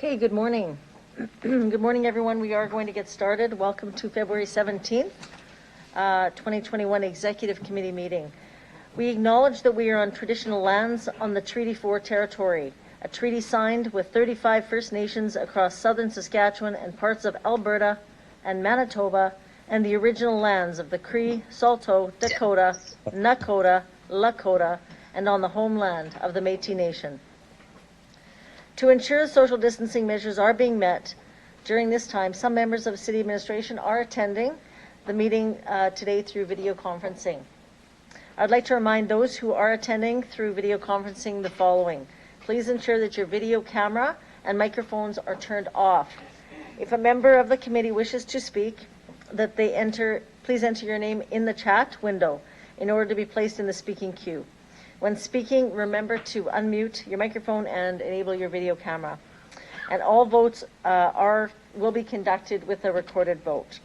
Okay, good morning. Good morning, everyone. We are going to get started. Welcome to February 17th, 2021 Executive Committee meeting. We acknowledge that we are on traditional lands on the Treaty 4 territory, a treaty signed with 35 First Nations across southern Saskatchewan and parts of Alberta and Manitoba, and the original lands of the Cree, Saulteaux, Dakota, Nakota, Lakota, and on the homeland of the Métis Nation. To ensure social distancing measures are being met during this time, some members of City Administration are attending the meeting today through video conferencing. I'd like to remind those who are attending through video conferencing the following. Please ensure that your video camera and microphones are turned off. If a member of the committee wishes to speak, please enter your name in the chat window in order to be placed in the speaking queue. When speaking, remember to unmute your microphone and enable your video camera. And all votes will be conducted with a recorded vote.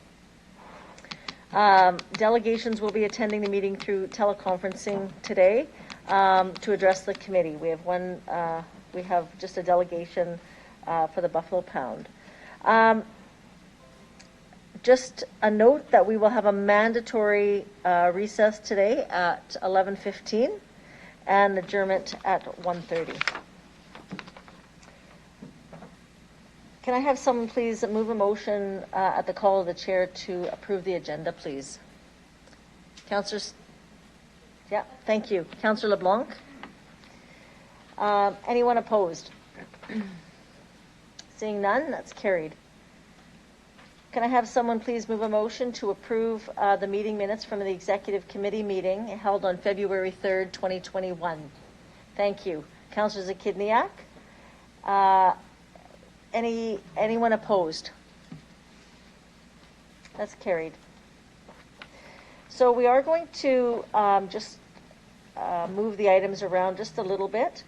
Delegations will be attending the meeting through teleconferencing today to address the committee. We have just a delegation for the Buffalo Pound. Just a note that we will have a mandatory recess today at 11:15. And adjournment at 1:30. Can I have someone please move a motion at the call of the chair to approve the agenda, please? Councillors? Yeah, thank you. Councillor LeBlanc? Anyone opposed? Seeing none, that's carried. Can I have someone please move a motion to approve the meeting minutes from the Executive Committee meeting held on February 3rd, 2021? Thank you. Councillor Zakidniak? Anyone opposed? That's carried. So we are going to just move the items around just a little bit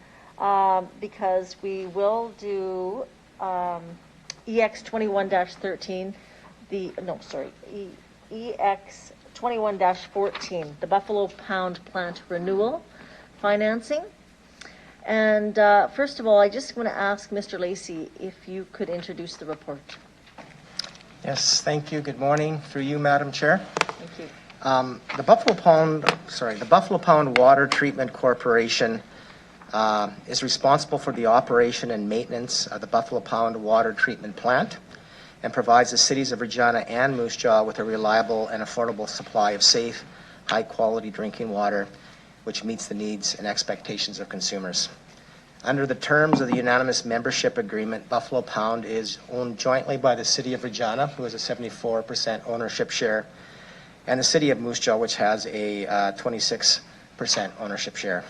because we will do EX 21-13. EX 21-14, the Buffalo Pound plant renewal financing. And first of all, I just want to ask Mr. Lacey if you could introduce the report. Yes, thank you. Good morning. Through you, Madam Chair. Thank you. The Buffalo Pound Water Treatment Corporation is responsible for the operation and maintenance of the Buffalo Pound Water Treatment Plant, and provides the cities of Regina and Moose Jaw with a reliable and affordable supply of safe, high-quality drinking water, which meets the needs and expectations of consumers. Under the terms of the unanimous membership agreement, Buffalo Pound is owned jointly by the City of Regina, who has a 74% ownership share, and the City of Moose Jaw, which has a 26% ownership share.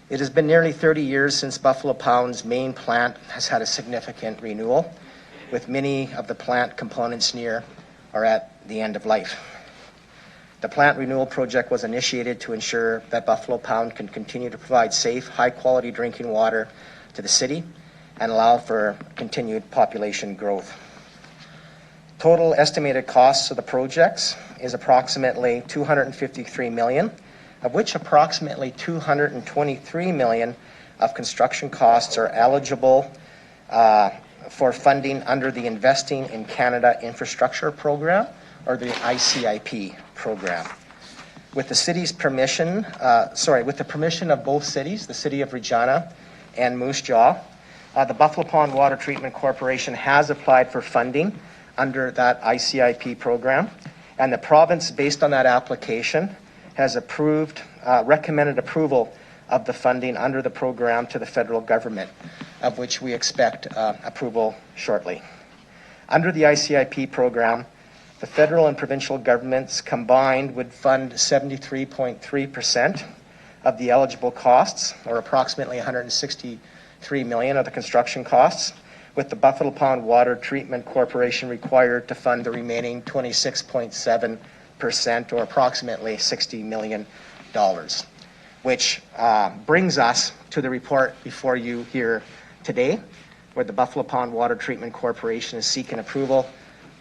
It has been nearly 30 years since Buffalo Pound's main plant has had a significant renewal, with many of the plant components near or at the end of life. The plant renewal project was initiated to ensure that Buffalo Pound can continue to provide safe, high-quality drinking water to the city and allow for continued population growth. Total estimated costs of the projects is approximately $253 million, of which approximately $223 million of construction costs are eligible for funding under the Investing in Canada Infrastructure Program, or the ICIP program. With the city's permission, with the permission of both cities, the City of Regina and Moose Jaw, the Buffalo Pound Water Treatment Corporation has applied for funding under that ICIP program, and the province, based on that application, has recommended approval of the funding under the program to the federal government, of which we expect approval shortly. Under the ICIP program, the federal and provincial governments combined would fund 73.3% of the eligible costs, or approximately $163 million of the construction costs, with the Buffalo Pound Water Treatment Corporation required to fund the remaining 26.7%, or approximately $60 million. Which brings us to the report before you here today, where the Buffalo Pound Water Treatment Corporation is seeking approval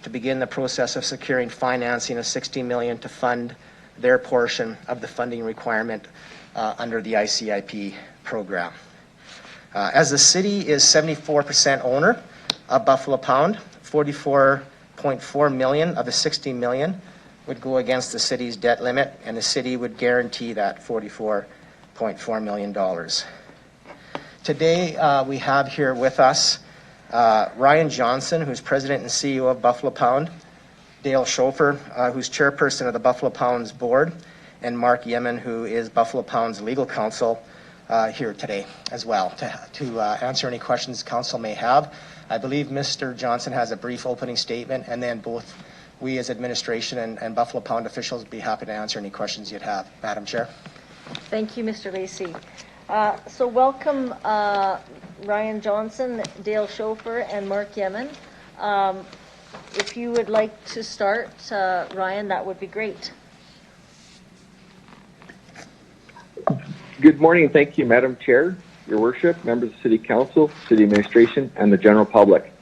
to begin the process of securing financing of $60 million to fund their portion of the funding requirement under the ICIP program. As the city is 74% owner of Buffalo Pound. 44.4 million of the 60 million would go against the city's debt limit, and the city would guarantee that $44.4 million. Today, we have here with us Ryan Johnson, who's President and CEO of Buffalo Pound, Dale Schofer, who's Chairperson of the Buffalo Pound's board, and Mark Yemen, who is Buffalo Pound's legal counsel, here today as well to answer any questions council may have. I believe Mr. Johnson has a brief opening statement, and then both we as administration and Buffalo Pound officials would be happy to answer any questions you'd have. Madam Chair. Thank you, Mr. Lacey. So welcome Ryan Johnson, Dale Schofer, and Mark Yemen. If you would like to start, Ryan, that would be great. Good morning, and thank you, Madam Chair, Your Worship, members of City Council, City Administration, and the general public.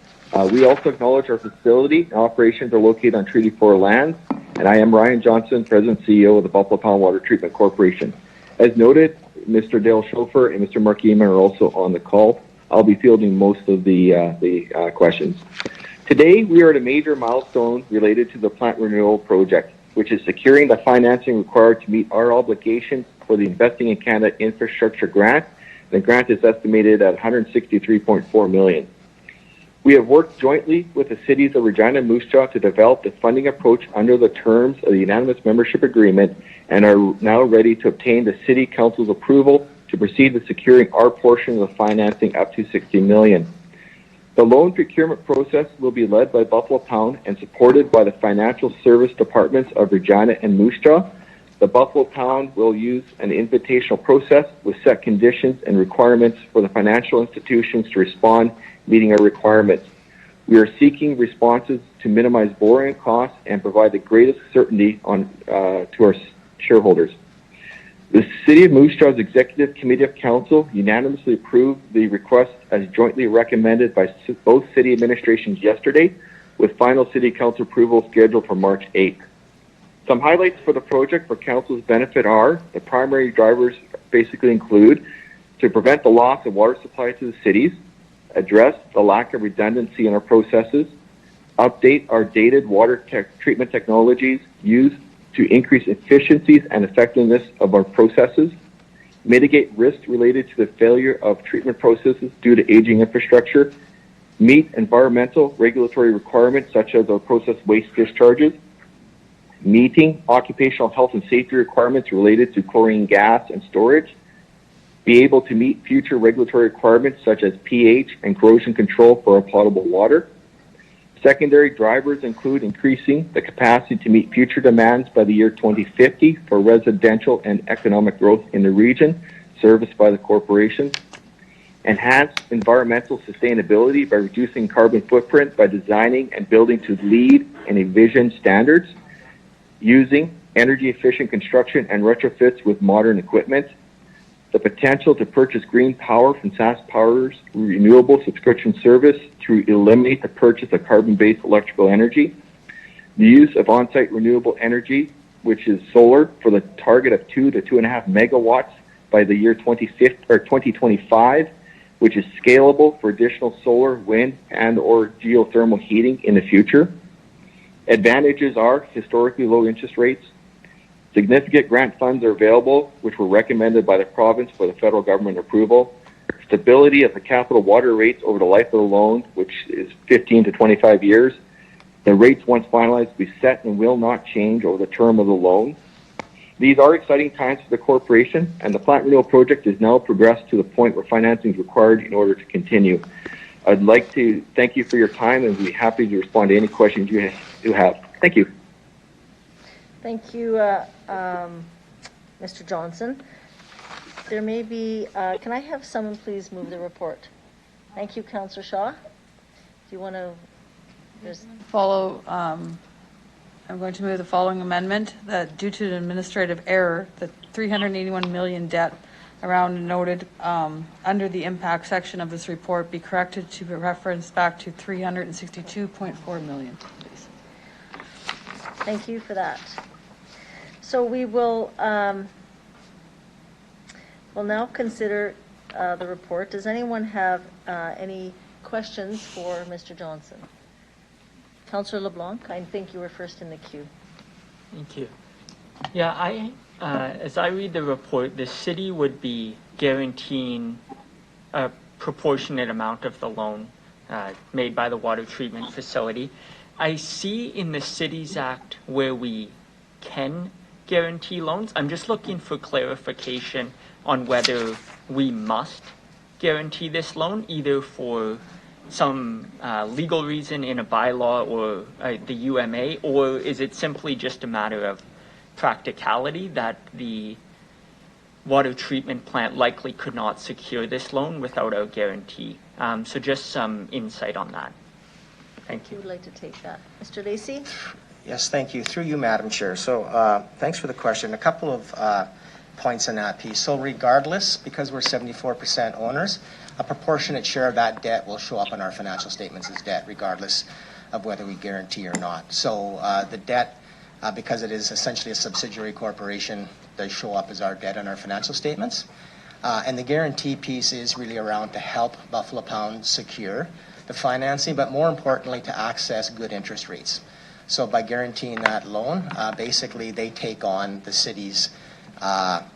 We also acknowledge our facility and operations are located on Treaty 4 lands, and I am Ryan Johnson, President and CEO of the Buffalo Pound Water Treatment Corporation. As noted, Mr. Dale Schofer and Mr. Mark Yemen are also on the call. I'll be fielding most of the questions. Today, we are at a major milestone related to the plant renewal project, which is securing the financing required to meet our obligations for the Investing in Canada Infrastructure Grant. The grant is estimated at $163.4 million. We have worked jointly with the cities of Regina and Moose Jaw to develop the funding approach under the terms of the unanimous membership agreement and are now ready to obtain the City Council's approval to proceed with securing our portion of the financing up to $60 million. The loan procurement process will be led by Buffalo Pound and supported by the financial service departments of Regina and Moose Jaw. The Buffalo Pound will use an invitational process with set conditions and requirements for the financial institutions to respond, meeting our requirements. We are seeking responses to minimize borrowing costs and provide the greatest certainty to our shareholders. The City of Moose Jaw's Executive Committee of Council unanimously approved the request as jointly recommended by both city administrations yesterday, with final City Council approval scheduled for March 8th. Some highlights for the project for Council's benefit are the primary drivers basically include to prevent the loss of water supply to the cities, address the lack of redundancy in our processes, update our dated water treatment technologies used to increase efficiencies and effectiveness of our processes, mitigate risks related to the failure of treatment processes due to aging infrastructure, meet environmental regulatory requirements such as our process waste discharges, meeting occupational health and safety requirements related to chlorine gas and storage, be able to meet future regulatory requirements such as pH and corrosion control for our potable water. Secondary drivers include increasing the capacity to meet future demands by the year 2050 for residential and economic growth in the region serviced by the corporation. Enhance environmental sustainability by reducing carbon footprint by designing and building to LEED and Envision standards. Using energy efficient construction and retrofits with modern equipment. The potential to purchase green power from SaskPower's renewable subscription service to eliminate the purchase of carbon-based electrical energy. The use of on-site renewable energy, which is solar, for the target of 2 to 2.5 megawatts by the year 2025, which is scalable for additional solar, wind, and or geothermal heating in the future. Advantages are historically low interest rates. Significant grant funds are available, which were recommended by the province for the federal government approval. Stability of the capital water rates over the life of the loan, which is 15 to 25 years. The rates, once finalized, will be set and will not change over the term of the loan. These are exciting times for the corporation, and the plant renewal project is now progressed to the point where financing is required in order to continue. I'd like to thank you for your time and be happy to respond to any questions you have. Thank you. Thank you, Mr. Johnson. There may be, can I have someone please move the report? Thank you, Councillor Shaw. Do you want to, I'm going to move the following amendment that due to an administrative error, the 381 million debt around noted under the impact section of this report be corrected to be referenced back to 362.4 million, please. Thank you for that. So we will we'll now consider the report. Does anyone have any questions for Mr. Johnson? Councillor LeBlanc, I think you were first in the queue. Thank you. Yeah, as I read the report, the city would be guaranteeing a proportionate amount of the loan made by the water treatment facility. I see in the Cities Act where we can guarantee loans. I'm just looking for clarification on whether we must guarantee this loan, either for some legal reason in a bylaw or the UMA, or is it simply just a matter of practicality that the water treatment plant likely could not secure this loan without our guarantee? So just some insight on that. Thank Who you. would like to take that? Mr. Lacey? Yes, thank you. Through you, Madam Chair. So thanks for the question. A couple of points in that piece. So regardless, because we're 74% owners, a proportionate share of that debt will show up in our financial statements as debt, regardless of whether we guarantee or not. So the debt, because it is essentially a subsidiary corporation, does show up as our debt in our financial statements. And the guarantee piece is really around to help Buffalo Pound secure the financing, but more importantly, to access good interest rates. So by guaranteeing that loan, basically they take on the city's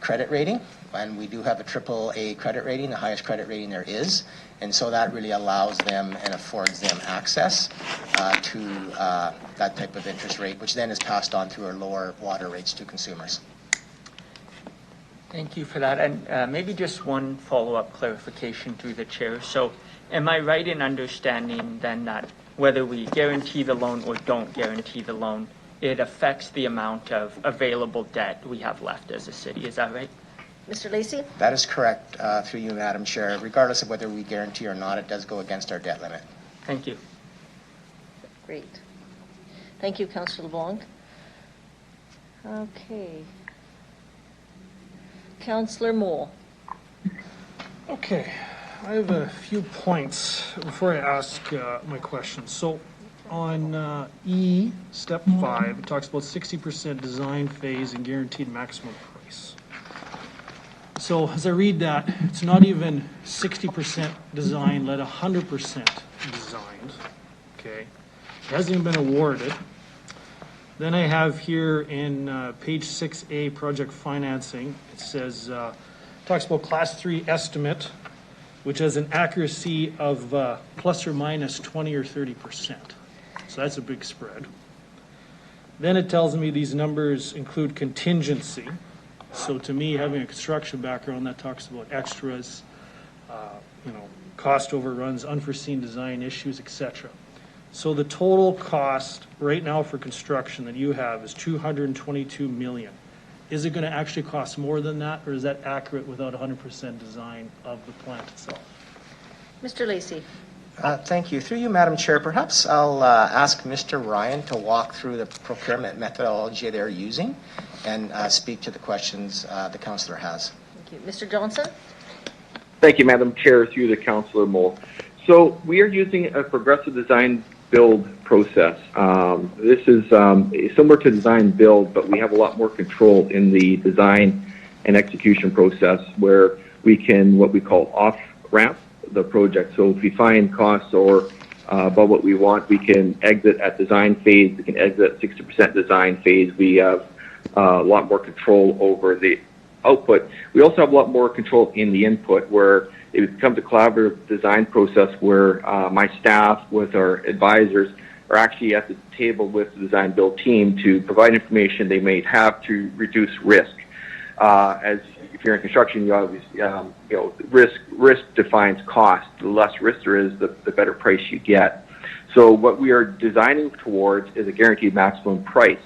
credit rating, and we do have a AAA credit rating, the highest credit rating there is, and so that really allows them and affords them access to that type of interest rate, which then is passed on through our lower water rates to consumers. Thank you for that. And maybe just one follow-up clarification through the chair. So am I right in understanding then that whether we guarantee the loan or don't guarantee the loan, it affects the amount of available debt we have left as a city? Is that right? Mr. Lacey? That is correct, through you, Madam Chair. Regardless of whether we guarantee or not, it does go against our debt limit. Thank you. Great. Thank you, Councillor LeBlanc. Okay. Councillor Moore. Okay, I have a few points before I ask my question. So on E, step 5, it talks about 60% design phase and guaranteed maximum price. So as I read that, it's not even 60% design, let 100% designed, okay? It hasn't even been awarded. Then I have here in page 6A, project financing, it says, talks about class 3 estimate, which has an accuracy of plus or minus 20 or 30%. So that's a big spread. Then it tells me these numbers include contingency. So to me, having a construction background, that talks about extras, cost overruns, unforeseen design issues, etc. So the total cost right now for construction that you have is $222 million. Is it going to actually cost more than that, or is that accurate without 100% design of the plant itself? Mr. Lacey? Thank you. Through you, Madam Chair, perhaps I'll ask Mr. Ryan to walk through the procurement methodology they're using and speak to the questions the councillor has. Thank you. Mr. Johnson? Thank you, Madam Chair, through the Councillor Mole. So we are using a progressive design build process. This is similar to design build, but we have a lot more control in the design and execution process where we can, what we call off-ramp the project. So if we find costs or above what we want, we can exit at design phase. We can exit at 60% design phase. We have a lot more control over the output. We also have a lot more control in the input, where it becomes a collaborative design process where my staff with our advisors are actually at the table with the design build team to provide information they may have to reduce risk. As if you're in construction, you obviously, risk defines cost. The less risk there is, the better price you get. So what we are designing towards is a guaranteed maximum price.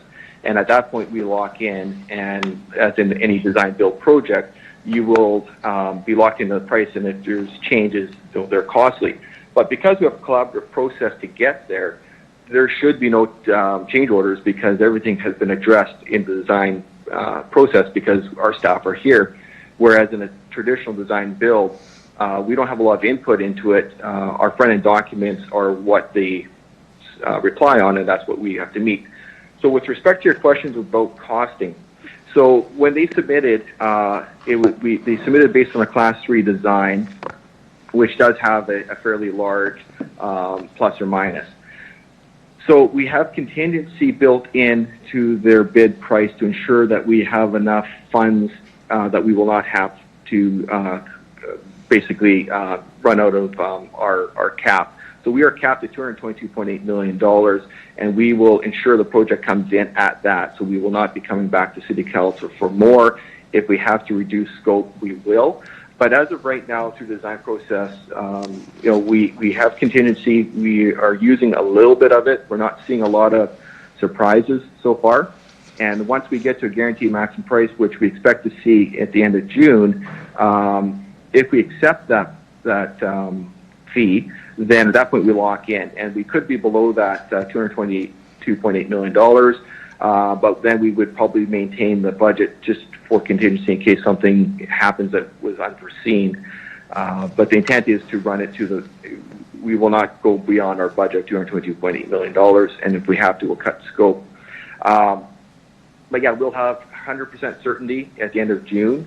And at that point, we lock in, and as in any design build project, you will be locked into the price, and if there's changes, they're costly. But because we have a collaborative process to get there, there should be no change orders because everything has been addressed in the design process because our staff are here. Whereas in a traditional design build, we don't have a lot of input into it. Our front-end documents are what they reply on, and that's what we have to meet. So with respect to your questions about costing, so when they submitted, they submitted based on a class 3 design, which does have a fairly large plus or minus. So we have contingency built into their bid price to ensure that we have enough funds that we will not have to basically run out of our cap. So we are capped at $222.8 million, and we will ensure the project comes in at that. So we will not be coming back to City Council for more. If we have to reduce scope, we will. But as of right now, through the design process, we have contingency. We are using a little bit of it. We're not seeing a lot of surprises so far. And once we get to a guaranteed maximum price, which we expect to see at the end of June, if we accept that fee, then at that point we lock in, and we could be below that $222.8 million, but then we would probably maintain the budget just for contingency in case something happens that was unforeseen. But the intent is to run it to we will not go beyond our budget of $222.8 million, and if we have to, we'll cut scope. But yeah, we'll have 100% certainty at the end of June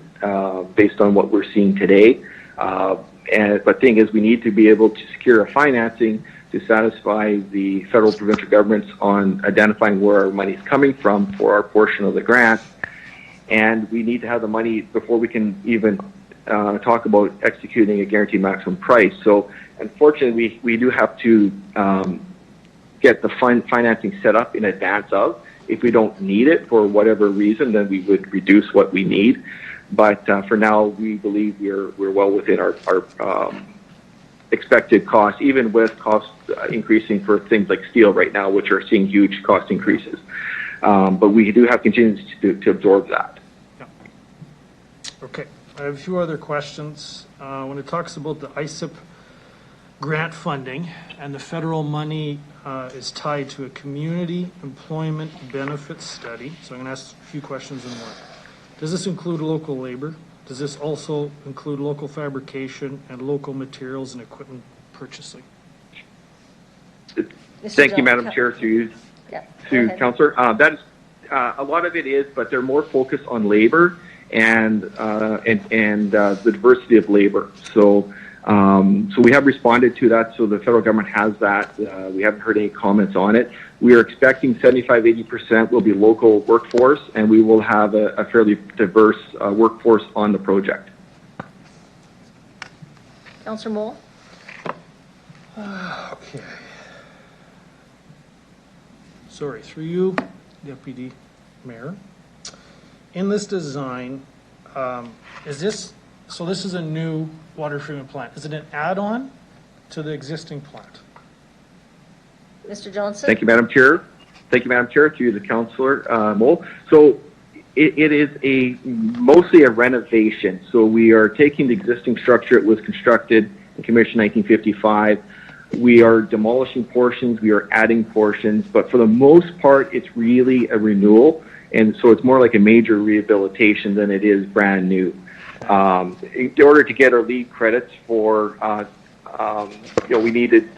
based on what we're seeing today. But the thing is, we need to be able to secure a financing to satisfy the federal provincial governments on identifying where our money is coming from for our portion of the grant. And we need to have the money before we can even talk about executing a guaranteed maximum price. So unfortunately, we do have to get the financing set up in advance of. If we don't need it for whatever reason, then we would reduce what we need. But for now, we believe we're well within our expected costs, even with costs increasing for things like steel right now, which are seeing huge cost increases. But we do have contingency to absorb that. Yeah. Okay. I have a few other questions. When it talks about the ISIP grant funding and the federal money is tied to a community employment benefits study, so I'm going to ask a few questions in one. Does this include local labor? Does this also include local fabrication and local materials and equipment purchasing? Thank you, Madam Chair, to Councillor. That is, a lot of it is, but they're more focused on labor and the diversity of labor. So we have responded to that. So the federal government has that. We haven't heard any comments on it. We are expecting 75-80% will be local workforce, and we will have a fairly diverse workforce on the project. Councillor Moule? Okay. Sorry, through you, Deputy Mayor. In this design, this is a new water treatment plant. Is it an add-on to the existing plant? Mr. Johnson? Thank you, Madam Chair. Thank you, Madam Chair, to the Councillor Moule. So it is mostly a renovation. So we are taking the existing structure. It was constructed and commissioned in 1955. We are demolishing portions. We are adding portions. But for the most part, it's really a renewal. And so it's more like a major rehabilitation than it is brand new. In order to get our LEED credits for, we needed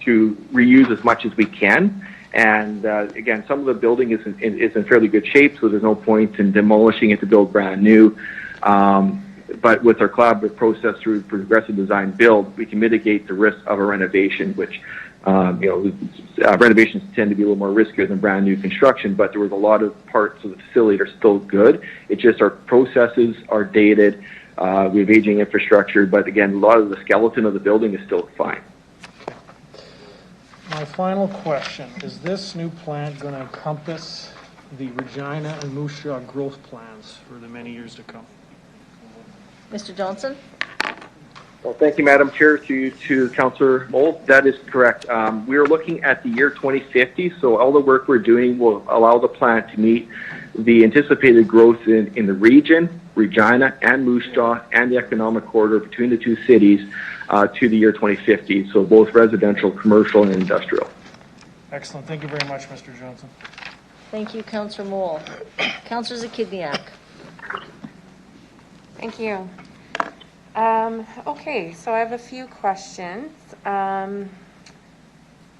to reuse as much as we can. And again, some of the building is in fairly good shape, so there's no point in demolishing it to build brand new. But with our collaborative process through progressive design build, we can mitigate the risk of a renovation, which renovations tend to be a little more riskier than brand new construction. But there was a lot of parts of the facility that are still good. It's just our processes are dated. We have aging infrastructure, but again, a lot of the skeleton of the building is still fine. My final question, is this new plant going to encompass the Regina and Moose Jaw growth plans for the many years to come? Mr. Johnson? Well, thank you, Madam Chair, to Councillor Moule. That is correct. We are looking at the year 2050, so all the work we're doing will allow the plant to meet the anticipated growth in the region, Regina and Moose Jaw, and the economic corridor between the two cities to the year 2050, so both residential, commercial, and industrial. Excellent. Thank you very much, Mr. Johnson. Thank you, Councillor Moule. Councillor Zakidniak? Thank you. Okay, so I have a few questions.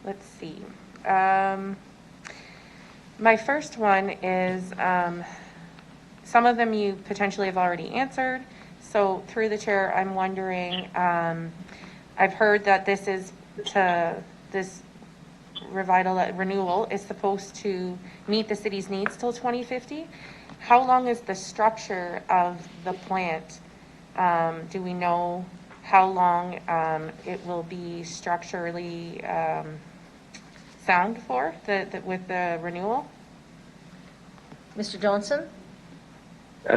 Let's see. My first one is, some of them you potentially have already answered. So through the chair, I'm wondering, I've heard that this renewal is supposed to meet the city's needs till 2050. How long is the structure of the plant? Do we know how long it will be structurally sound for with the renewal? Mr. Johnson?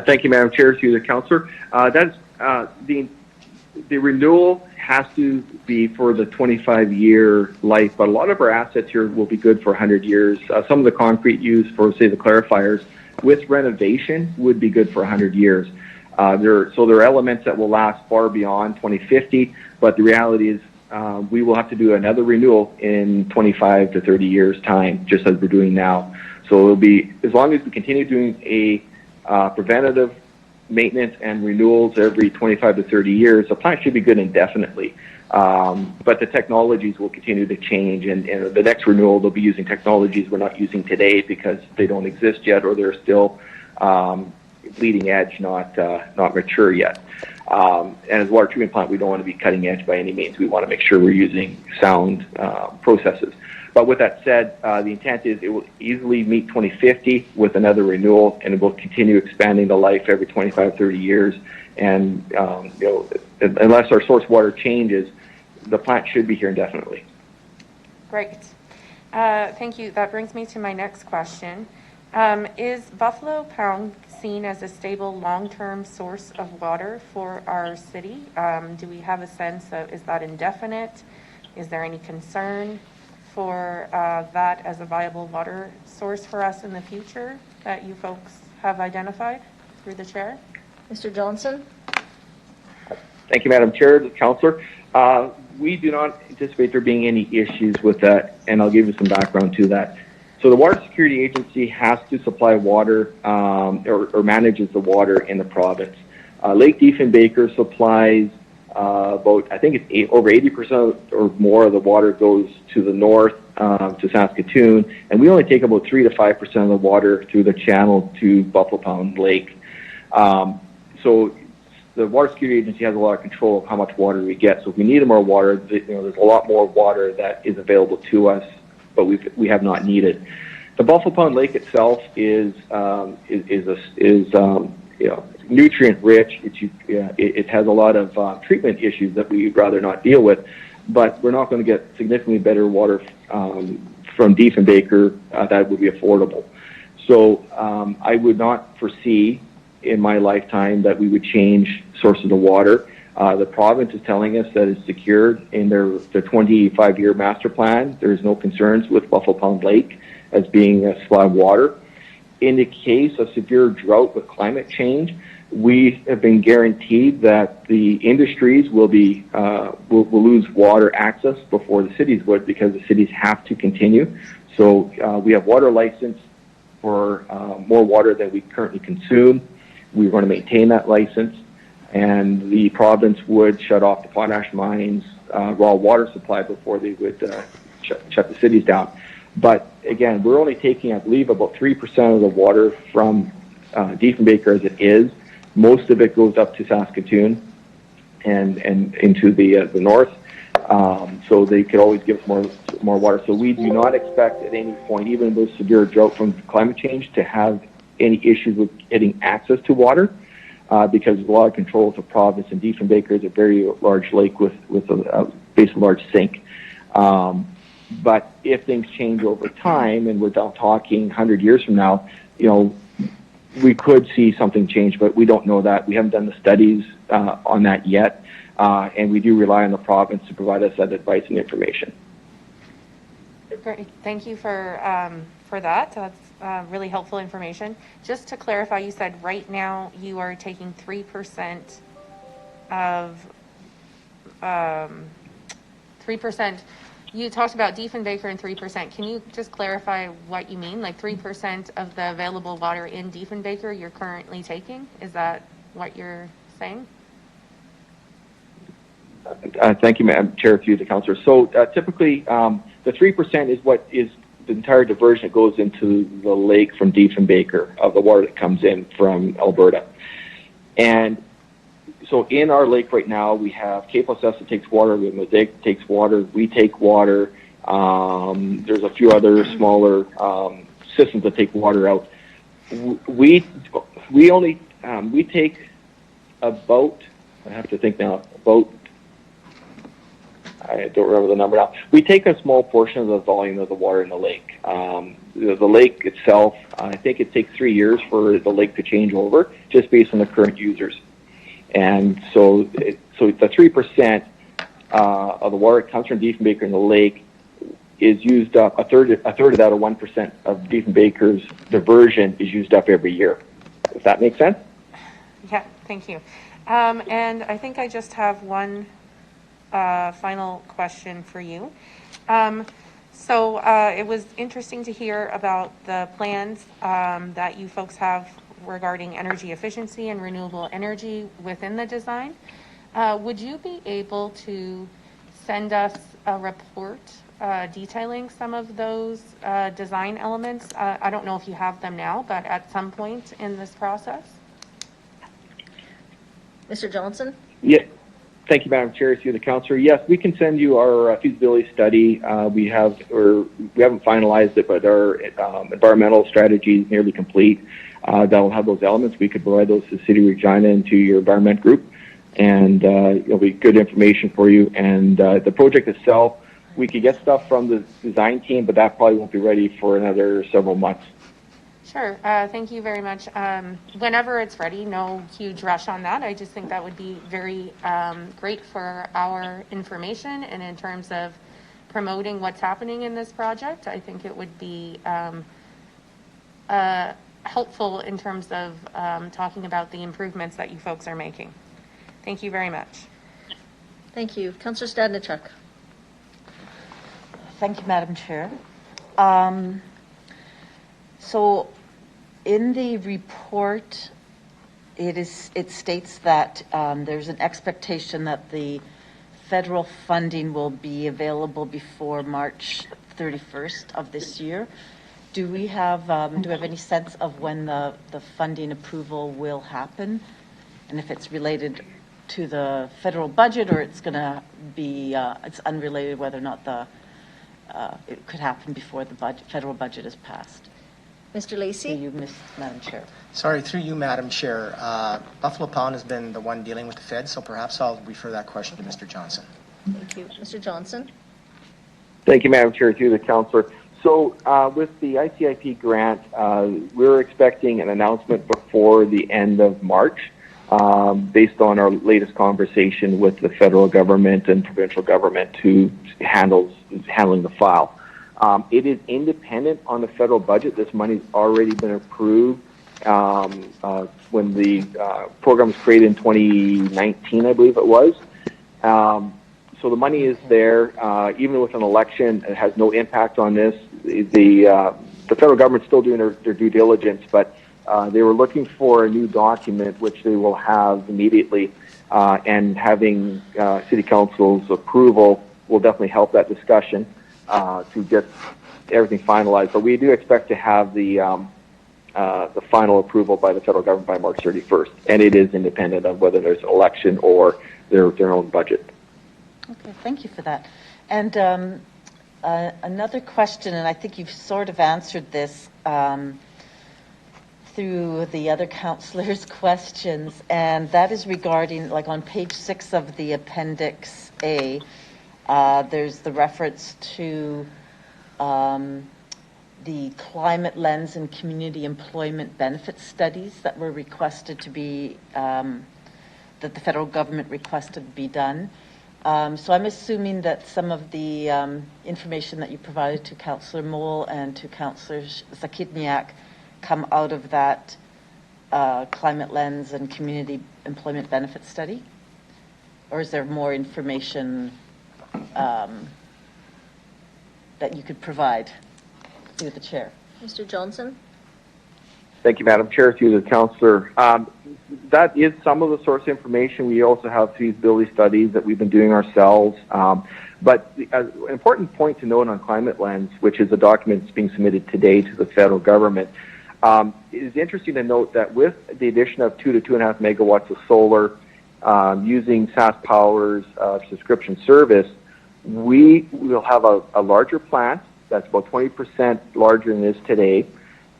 Thank you, Madam Chair, through the councillor. The renewal has to be for the 25-year life, but a lot of our assets here will be good for 100 years. Some of the concrete used for, say, the clarifiers, with renovation, would be good for 100 years. There are elements that will last far beyond 2050, but the reality is we will have to do another renewal in 25 to 30 years' time, just as we're doing now. So it'll be, as long as we continue doing a preventative maintenance and renewals every 25 to 30 years, the plant should be good indefinitely. But the technologies will continue to change, and the next renewal, they'll be using technologies we're not using today because they don't exist yet, or they're still leading edge, not mature yet. And as a water treatment plant, we don't want to be cutting edge by any means. We want to make sure we're using sound processes. But with that said, the intent is it will easily meet 2050 with another renewal, and it will continue expanding the life every 25, 30 years. And unless our source water changes, the plant should be here indefinitely. Great. Thank you. That brings me to my next question. Is Buffalo Pound seen as a stable long-term source of water for our city? Do we have a sense of, is that indefinite? Is there any concern for that as a viable water source for us in the future that you folks have identified through the chair? Mr. Johnson? Thank you, Madam Chair, the councillor. We do not anticipate there being any issues with that, and I'll give you some background to that. So the Water Security Agency has to supply water or manages the water in the province. Lake Diefenbaker supplies about, I think it's over 80% or more of the water goes to the north to Saskatoon, and we only take about 3 to 5% of the water through the channel to Buffalo Pound Lake. So the Water Security Agency has a lot of control of how much water we get. So if we need more water, there's a lot more water that is available to us, but we have not needed. The Buffalo Pound Lake itself is nutrient rich. It has a lot of treatment issues that we'd rather not deal with, but we're not going to get significantly better water from Diefenbaker that would be affordable. So I would not foresee in my lifetime that we would change sources of water. The province is telling us that it's secured in their 25-year master plan. There's no concerns with Buffalo Pound Lake as being a supply of water. In the case of severe drought with climate change, we have been guaranteed that the industries will lose water access before the cities would, because the cities have to continue. So we have water license for more water than we currently consume. We want to maintain that license, and the province would shut off the potash mines' raw water supply before they would shut the cities down. But again, we're only taking, I believe, about 3% of the water from Diefenbaker as it is. Most of it goes up to Saskatoon and into the north. So they could always give us more water. So we do not expect at any point, even with severe drought from climate change, to have any issues with getting access to water because there's a lot of control of the province, and Diefenbaker is a very large lake with basically a large sink. But if things change over time, and we're talking 100 years from now, we could see something change, but we don't know that. We haven't done the studies on that yet, and we do rely on the province to provide us that advice and information. Great. Thank you for that. That's really helpful information. Just to clarify, you said right now you are taking 3% of 3%. You talked about Diefenbaker and 3%. Can you just clarify what you mean? Like 3% of the available water in Diefenbaker you're currently taking? Is that what you're saying? Thank you, Madam Chair, through the councillor. So typically, the 3% is what is the entire diversion that goes into the lake from Diefenbaker of the water that comes in from Alberta. And so in our lake right now, we have K+S that takes water, we have Mosaic that takes water, we take water. There's a few other smaller systems that take water out. We take about, I have to think now, about, I don't remember the number now. We take a small portion of the volume of the water in the lake. The lake itself, I think it takes 3 years for the lake to change over, just based on the current users. And so the 3% of the water that comes from Diefenbaker in the lake is used up, a third of that, or 1% of Diefenbaker's diversion is used up every year. If that makes sense? Yeah, thank you. And I think I just have one final question for you. So it was interesting to hear about the plans that you folks have regarding energy efficiency and renewable energy within the design. Would you be able to send us a report detailing some of those design elements? I don't know if you have them now, but at some point in this process? Mr. Johnson? Yeah. Thank you, Madam Chair. Through the councillor. Yes, we can send you our feasibility study. We haven't finalized it, but our environmental strategy is nearly complete. That will have those elements. We could provide those to the City of Regina and to your environment group, and it'll be good information for you. And the project itself, we could get stuff from the design team, but that probably won't be ready for another several months. Sure. Thank you very much. Whenever it's ready, no huge rush on that. I just think that would be very great for our information and in terms of promoting what's happening in this project. I think it would be helpful in terms of talking about the improvements that you folks are making. Thank you very much. Thank you. Councillor Stadnichuk. Thank you, Madam Chair. So in the report, it states that there's an expectation that the federal funding will be available before March 31st of this year. Do we have any sense of when the funding approval will happen? And if it's related to the federal budget, or it's going to be, it's unrelated whether or not it could happen before the federal budget is passed? Mr. Lacey? You, Madam Chair. Sorry, through you, Madam Chair. Buffalo Pound has been the one dealing with the Fed, so perhaps I'll refer that question to Mr. Johnson. Thank you. Mr. Johnson? Thank you, Madam Chair. Through the councillor. So with the ICIP grant, we're expecting an announcement before the end of March, based on our latest conversation with the federal government and provincial government who handling the file. It is independent on the federal budget. This money's already been approved when the program was created in 2019, I believe it was. So the money is there. Even with an election, it has no impact on this. The federal government's still doing their due diligence, but they were looking for a new document, which they will have immediately, and having City Council's approval will definitely help that discussion to get everything finalized. But we do expect to have the final approval by the federal government by March 31st, and it is independent of whether there's an election or their own budget. Okay, thank you for that. And another question, and I think you've sort of answered this through the other councillors' questions, and that is regarding, like on page 6 of the Appendix A, there's the reference to the climate lens and community employment benefit studies that were requested to be, that the federal government requested to be done. So I'm assuming that some of the information that you provided to Councillor Moll and to Councillor Zakitniak come out of that climate lens and community employment benefit study? Or is there more information that you could provide through the chair? Mr. Johnson? Thank you, Madam Chair. Through the councillor. That is some of the source information. We also have feasibility studies that we've been doing ourselves. But an important point to note on Climate Lens, which is a document that's being submitted today to the federal government, it is interesting to note that with the addition of 2 to 2.5 megawatts of solar using SAS Power's subscription service, we will have a larger plant that's about 20% larger than it is today,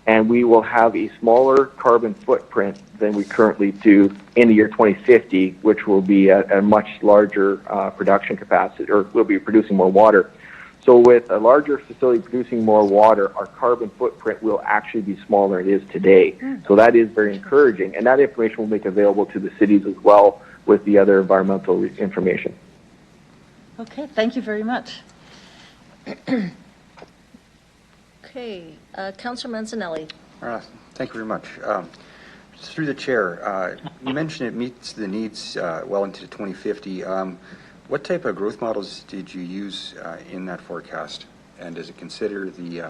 and we will have a smaller carbon footprint than we currently do in the year 2050, which will be a much larger production capacity, or we'll be producing more water. So with a larger facility producing more water, our carbon footprint will actually be smaller than it is today. So that is very encouraging, and that information will make available to the cities as well with the other environmental information. Okay, thank you very much. Okay, Councillor Manzanelli. Thank you very much. Through the chair, you mentioned it meets the needs well into 2050. What type of growth models did you use in that forecast? And does it consider the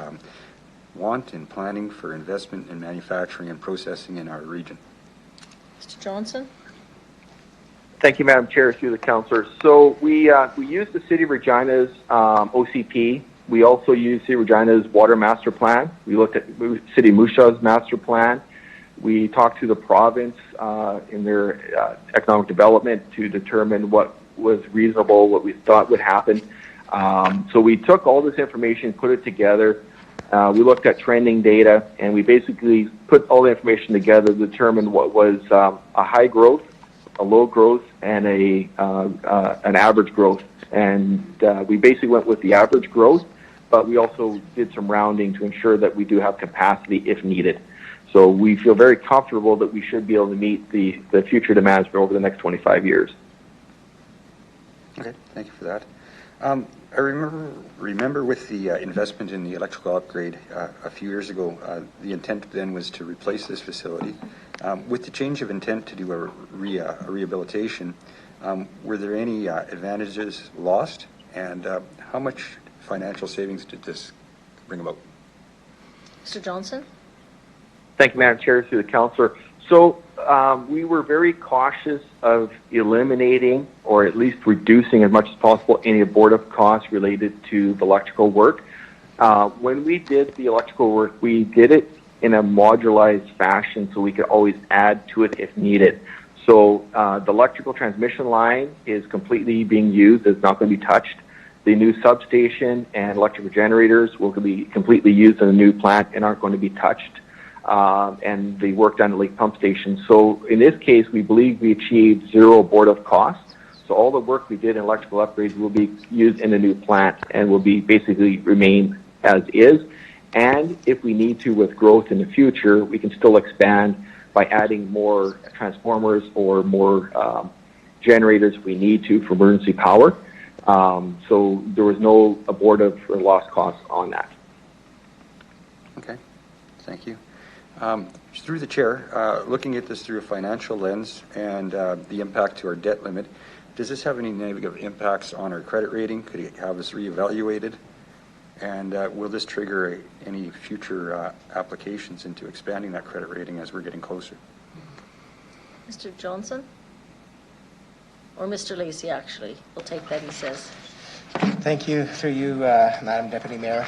want and planning for investment in manufacturing and processing in our region? Mr. Johnson? Thank you, Madam Chair, through the councillor. So we used the City of Regina's OCP. We also used City of Regina's Water Master Plan. We looked at City of Moose Jaw's Master Plan. We talked to the province in their economic development to determine what was reasonable, what we thought would happen. So we took all this information, put it together. We looked at trending data, and we basically put all the information together to determine what was a high growth, a low growth, and an average growth. And we basically went with the average growth, but we also did some rounding to ensure that we do have capacity if needed. So we feel very comfortable that we should be able to meet the future demands for over the next 25 years. Okay, thank you for that. I remember with the investment in the electrical upgrade a few years ago, the intent then was to replace this facility. With the change of intent to do a rehabilitation, were there any advantages lost, and how much financial savings did this bring about? Mr. Johnson? Thank you, Madam Chair, through the councillor. So we were very cautious of eliminating or at least reducing as much as possible any abortive costs related to the electrical work. When we did the electrical work, we did it in a modularized fashion so we could always add to it if needed. So the electrical transmission line is completely being used. It's not going to be touched. The new substation and electrical generators will be completely used in the new plant and aren't going to be touched. And the work done at Lake Pump Station. So in this case, we believe we achieved zero abortive costs. So all the work we did in electrical upgrades will be used in the new plant and will be basically remain as is. And if we need to with growth in the future, we can still expand by adding more transformers or more generators if we need to for emergency power. So there was no abortive or lost costs on that. Okay, thank you. Through the chair, looking at this through a financial lens and the impact to our debt limit, does this have any negative impacts on our credit rating? Could it have us reevaluated? And will this trigger any future applications into expanding that credit rating as we're getting closer? Mr. Johnson? Or Mr. Lacey, actually. We'll take that, he says. Thank you, through you, Madam Deputy Mayor.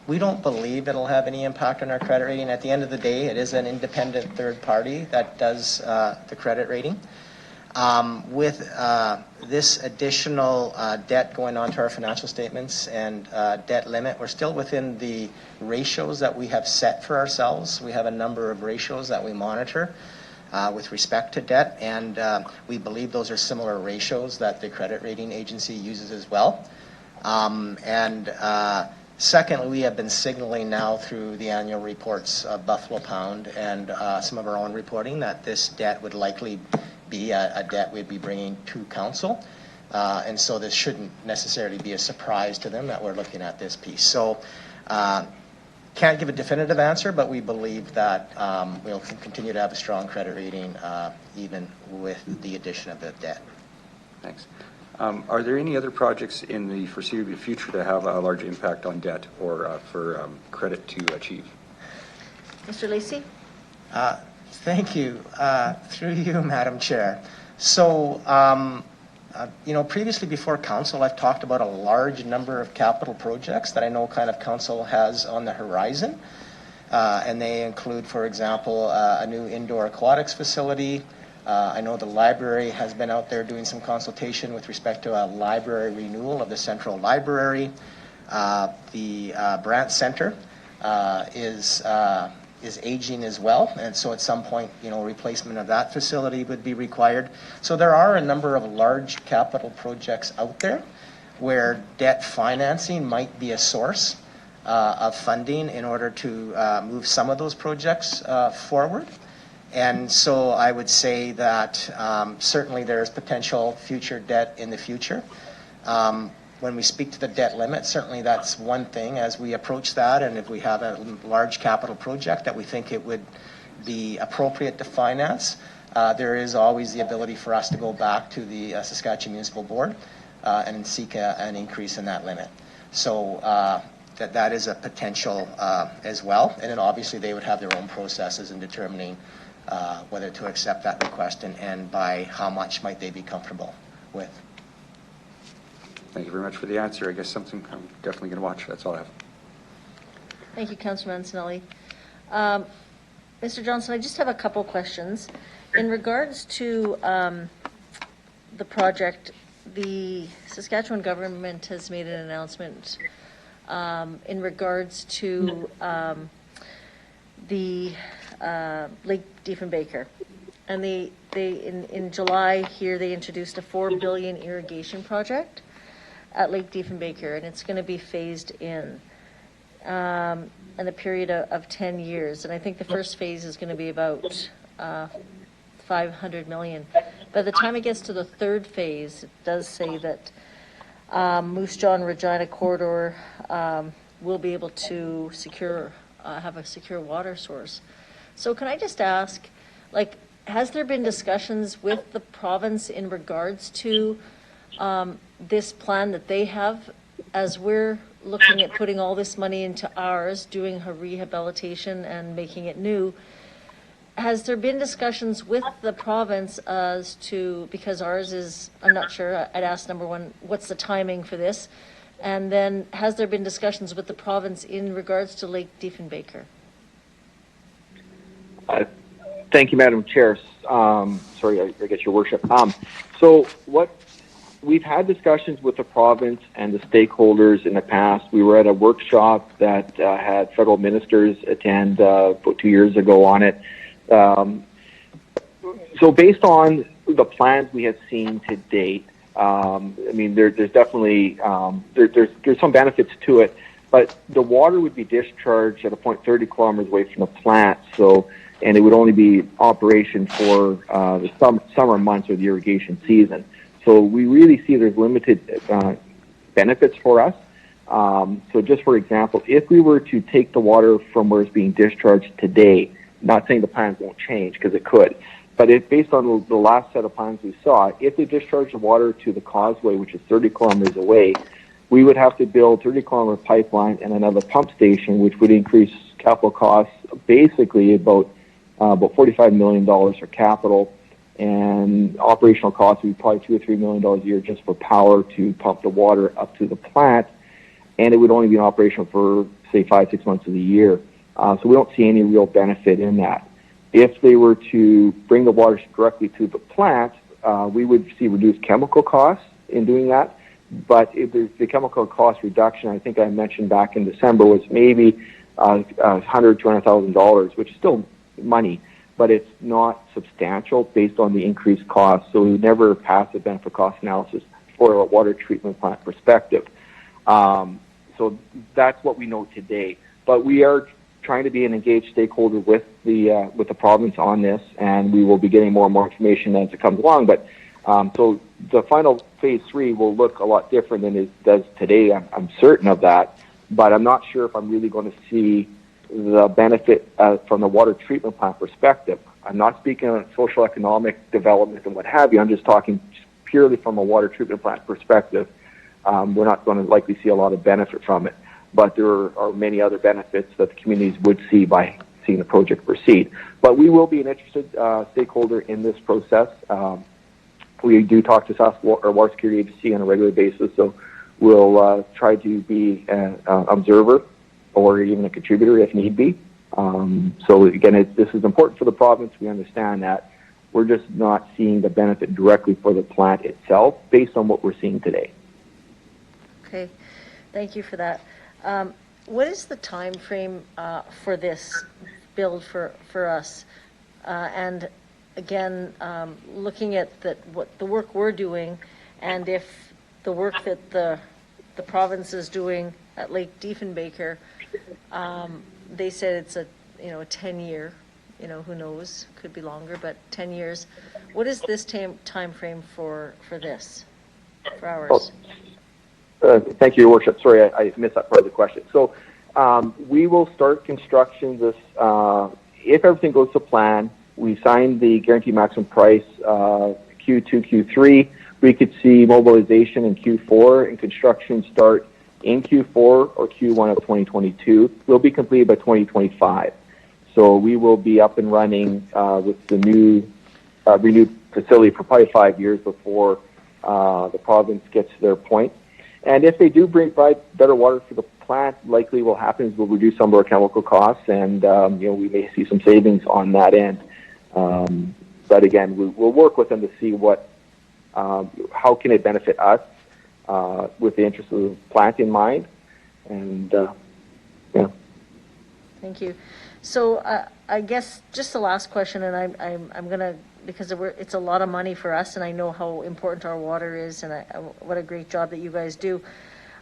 We don't believe it'll have any impact on our credit rating. At the end of the day, it is an independent third party that does the credit rating. With this additional debt going onto our financial statements and debt limit, we're still within the ratios that we have set for ourselves. We have a number of ratios that we monitor with respect to debt, and we believe those are similar ratios that the credit rating agency uses as well. Secondly, we have been signaling now through the annual reports of Buffalo Pound and some of our own reporting that this debt would likely be a debt we'd be bringing to council. And so this shouldn't necessarily be a surprise to them that we're looking at this piece. So can't give a definitive answer, but we believe that we'll continue to have a strong credit rating even with the addition of the debt. Thanks. Are there any other projects in the foreseeable future that have a large impact on debt or for credit to achieve? Mr. Lacey? Thank you. Through you, Madam Chair. So, previously before council, I've talked about a large number of capital projects that I know kind of council has on the horizon. And they include, for example, a new indoor aquatics facility, I know the library has been out there doing some consultation with respect to a library renewal of the central library. The Brandt Center is aging as well, and so at some point, replacement of that facility would be required. So there are a number of large capital projects out there where debt financing might be a source of funding in order to move some of those projects forward. And so I would say that certainly there's potential future debt in the future. When we speak to the debt limit, certainly that's one thing as we approach that, and if we have a large capital project that we think it would be appropriate to finance, there is always the ability for us to go back to the Saskatchewan Municipal Board and seek an increase in that limit. So that is a potential as well, and then obviously they would have their own processes in determining whether to accept that request and by how much might they be comfortable with. Thank you very much for the answer. I guess something I'm definitely going to watch. That's all I have. Thank you, Councillor Mancinelli. Mr. Johnson, I just have a couple questions. In regards to the project, the Saskatchewan government has made an announcement in regards to the Lake Diefenbaker. And they in July here, they introduced a $4 billion irrigation project at Lake Diefenbaker, and it's going to be phased in a period of 10 years. And I think the first phase is going to be about $500 million. By the time it gets to the third phase, it does say that Moose Jaw Regina corridor will be able to have a secure water source. So can I just ask, has there been discussions with the province in regards to this plan that they have, as we're looking at putting all this money into ours, doing her rehabilitation and making it new? Has there been discussions with the province as to, because ours is, I'm not sure, I'd ask number one, what's the timing for this? And then has there been discussions with the province in regards to Lake Diefenbaker? Thank you, Madam Chair. Sorry, I guess your worship. So we've had discussions with the province and the stakeholders in the past. We were at a workshop that had federal ministers attend about 2 years ago on it. So based on the plans we have seen to date, I mean, there's definitely there's some benefits to it, but the water would be discharged at a point 30 kilometers away from the plant. So, and it would only be operation for the summer months or the irrigation season. So we really see there's limited benefits for us. So just for example, if we were to take the water from where it's being discharged today, not saying the plans won't change because it could, but based on the last set of plans we saw, if they discharge the water to the causeway, which is 30 kilometers away, we would have to build 30-kilometer pipeline and another pump station, which would increase capital costs basically about $45 million for capital, and operational costs would be probably $2 or $3 million a year just for power to pump the water up to the plant, and it would only be in operation for, say, 5-6 months of the year. So we don't see any real benefit in that. If they were to bring the water directly to the plant, we would see reduced chemical costs in doing that. But if the chemical cost reduction, I think I mentioned back in December, was maybe $200,000, which is still money, but it's not substantial based on the increased costs. So we would never pass a benefit cost analysis for a water treatment plant perspective. So that's what we know today. But we are trying to be an engaged stakeholder with the province on this, and we will be getting more and more information as it comes along. But so the final phase 3 will look a lot different than it does today. I'm certain of that, but I'm not sure if I'm really going to see the benefit from the water treatment plant perspective. I'm not speaking on social economic development and what have you. I'm just talking purely from a water treatment plant perspective. We're not going to likely see a lot of benefit from it, but there are many other benefits that the communities would see by seeing the project proceed. But we will be an interested stakeholder in this process. We do talk to Saskatchewan Water Security Agency on a regular basis, so we'll try to be an observer or even a contributor if need be. So again, this is important for the province. We understand that, We're just not seeing the benefit directly for the plant itself based on what we're seeing today. Okay, thank you for that. What is the time frame for this build for us? And again, looking at what the work we're doing, and if the work that the province is doing at Lake Diefenbaker, they said it's a 10-year, who knows, could be longer, but 10 years. What is this time frame for this, for ours? Thank you, Your Worship. Sorry, I missed that part of the question. So we will start construction this, if everything goes to plan. We signed the guaranteed maximum price Q2, Q3. We could see mobilization in Q4 and construction start in Q4 or Q1 of 2022. We'll be completed by 2025. So we will be up and running with the new renewed facility for probably 5 years before the province gets to their point. And if they do provide better water for the plant, likely what will happen is we'll reduce some of our chemical costs, and we may see some savings on that end. But again, we'll work with them to see how can it benefit us with the interest of the plant in mind. And yeah. Thank you. So I guess just the last question, and I'm gonna, because it's a lot of money for us, and I know how important our water is, and what a great job that you guys do.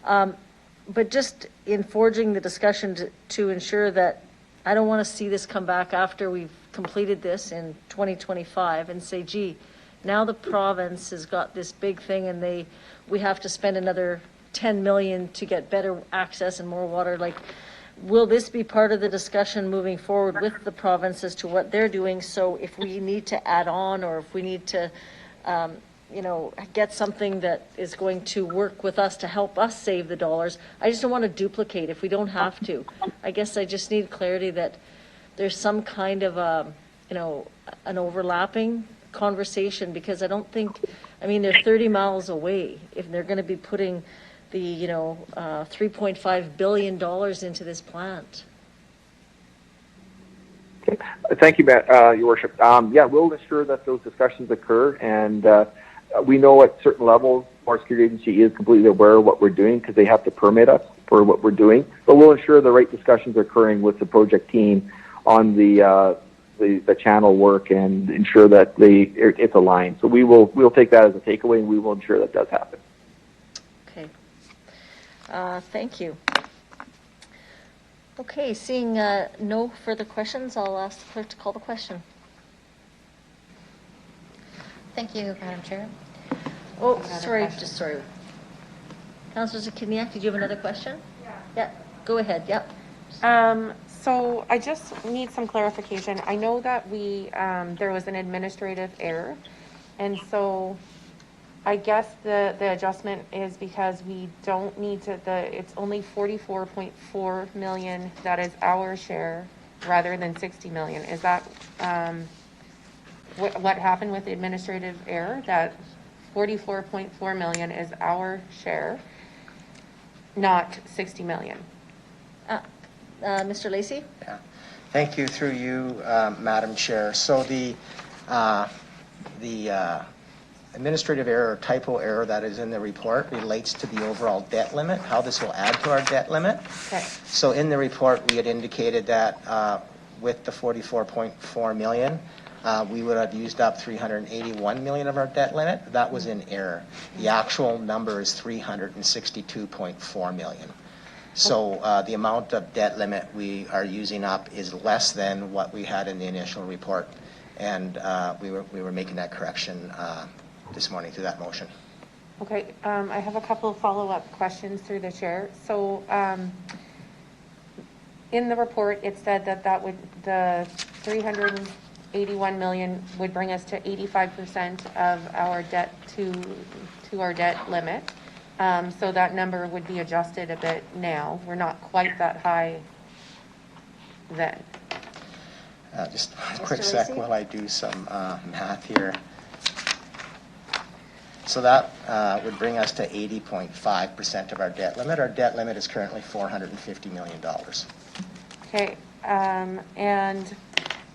But just in forging the discussion to ensure that I don't want to see this come back after we've completed this in 2025 and say, gee, now the province has got this big thing, and we have to spend another 10 million to get better access and more water. Like, will this be part of the discussion moving forward with the province as to what they're doing? So if we need to add on, or if we need to, get something that is going to work with us to help us save the dollars, I just don't want to duplicate if we don't have to. I guess I just need clarity that there's some kind of an overlapping conversation, because I don't think, they're 30 miles away. If they're going to be putting the, $3.5 billion into this plant. Okay. Thank you, Matt, Your Worship. We'll ensure that those discussions occur, and we know at certain levels, Water Security Agency is completely aware of what we're doing because they have to permit us for what we're doing. But we'll ensure the right discussions are occurring with the project team on the channel work and ensure that it's aligned. So we'll take that as a takeaway, and we will ensure that does happen. Okay. Thank you. Okay, seeing no further questions, I'll ask the clerk to call the question. Thank you, Madam Chair. Oh, sorry. Councillor Zakiniak, did you have another question? Yeah. Go ahead. Yep. So I just need some clarification. I know that there was an administrative error, and so I guess the adjustment is because we don't need to, it's only 44.4 million that is our share rather than 60 million. Is that what happened with the administrative error? That 44.4 million is our share, not 60 million. Mr. Lacey? Yeah. Thank you, through you, Madam Chair. So the administrative error or typo error that is in the report relates to the overall debt limit, how this will add to our debt limit. Okay. So in the report, we had indicated that with the 44.4 million, we would have used up 381 million of our debt limit. That was in error. The actual number is 362.4 million. So the amount of debt limit we are using up is less than what we had in the initial report, and we were making that correction this morning through that motion. Okay, I have a couple of follow-up questions through the chair. So in the report, it said that the 381 million would bring us to 85% of our debt to our debt limit. So that number would be adjusted a bit now. We're not quite that high then. Just a quick sec while I do some math here. So that would bring us to 80.5% of our debt limit. Our debt limit is currently $450 million. Okay, and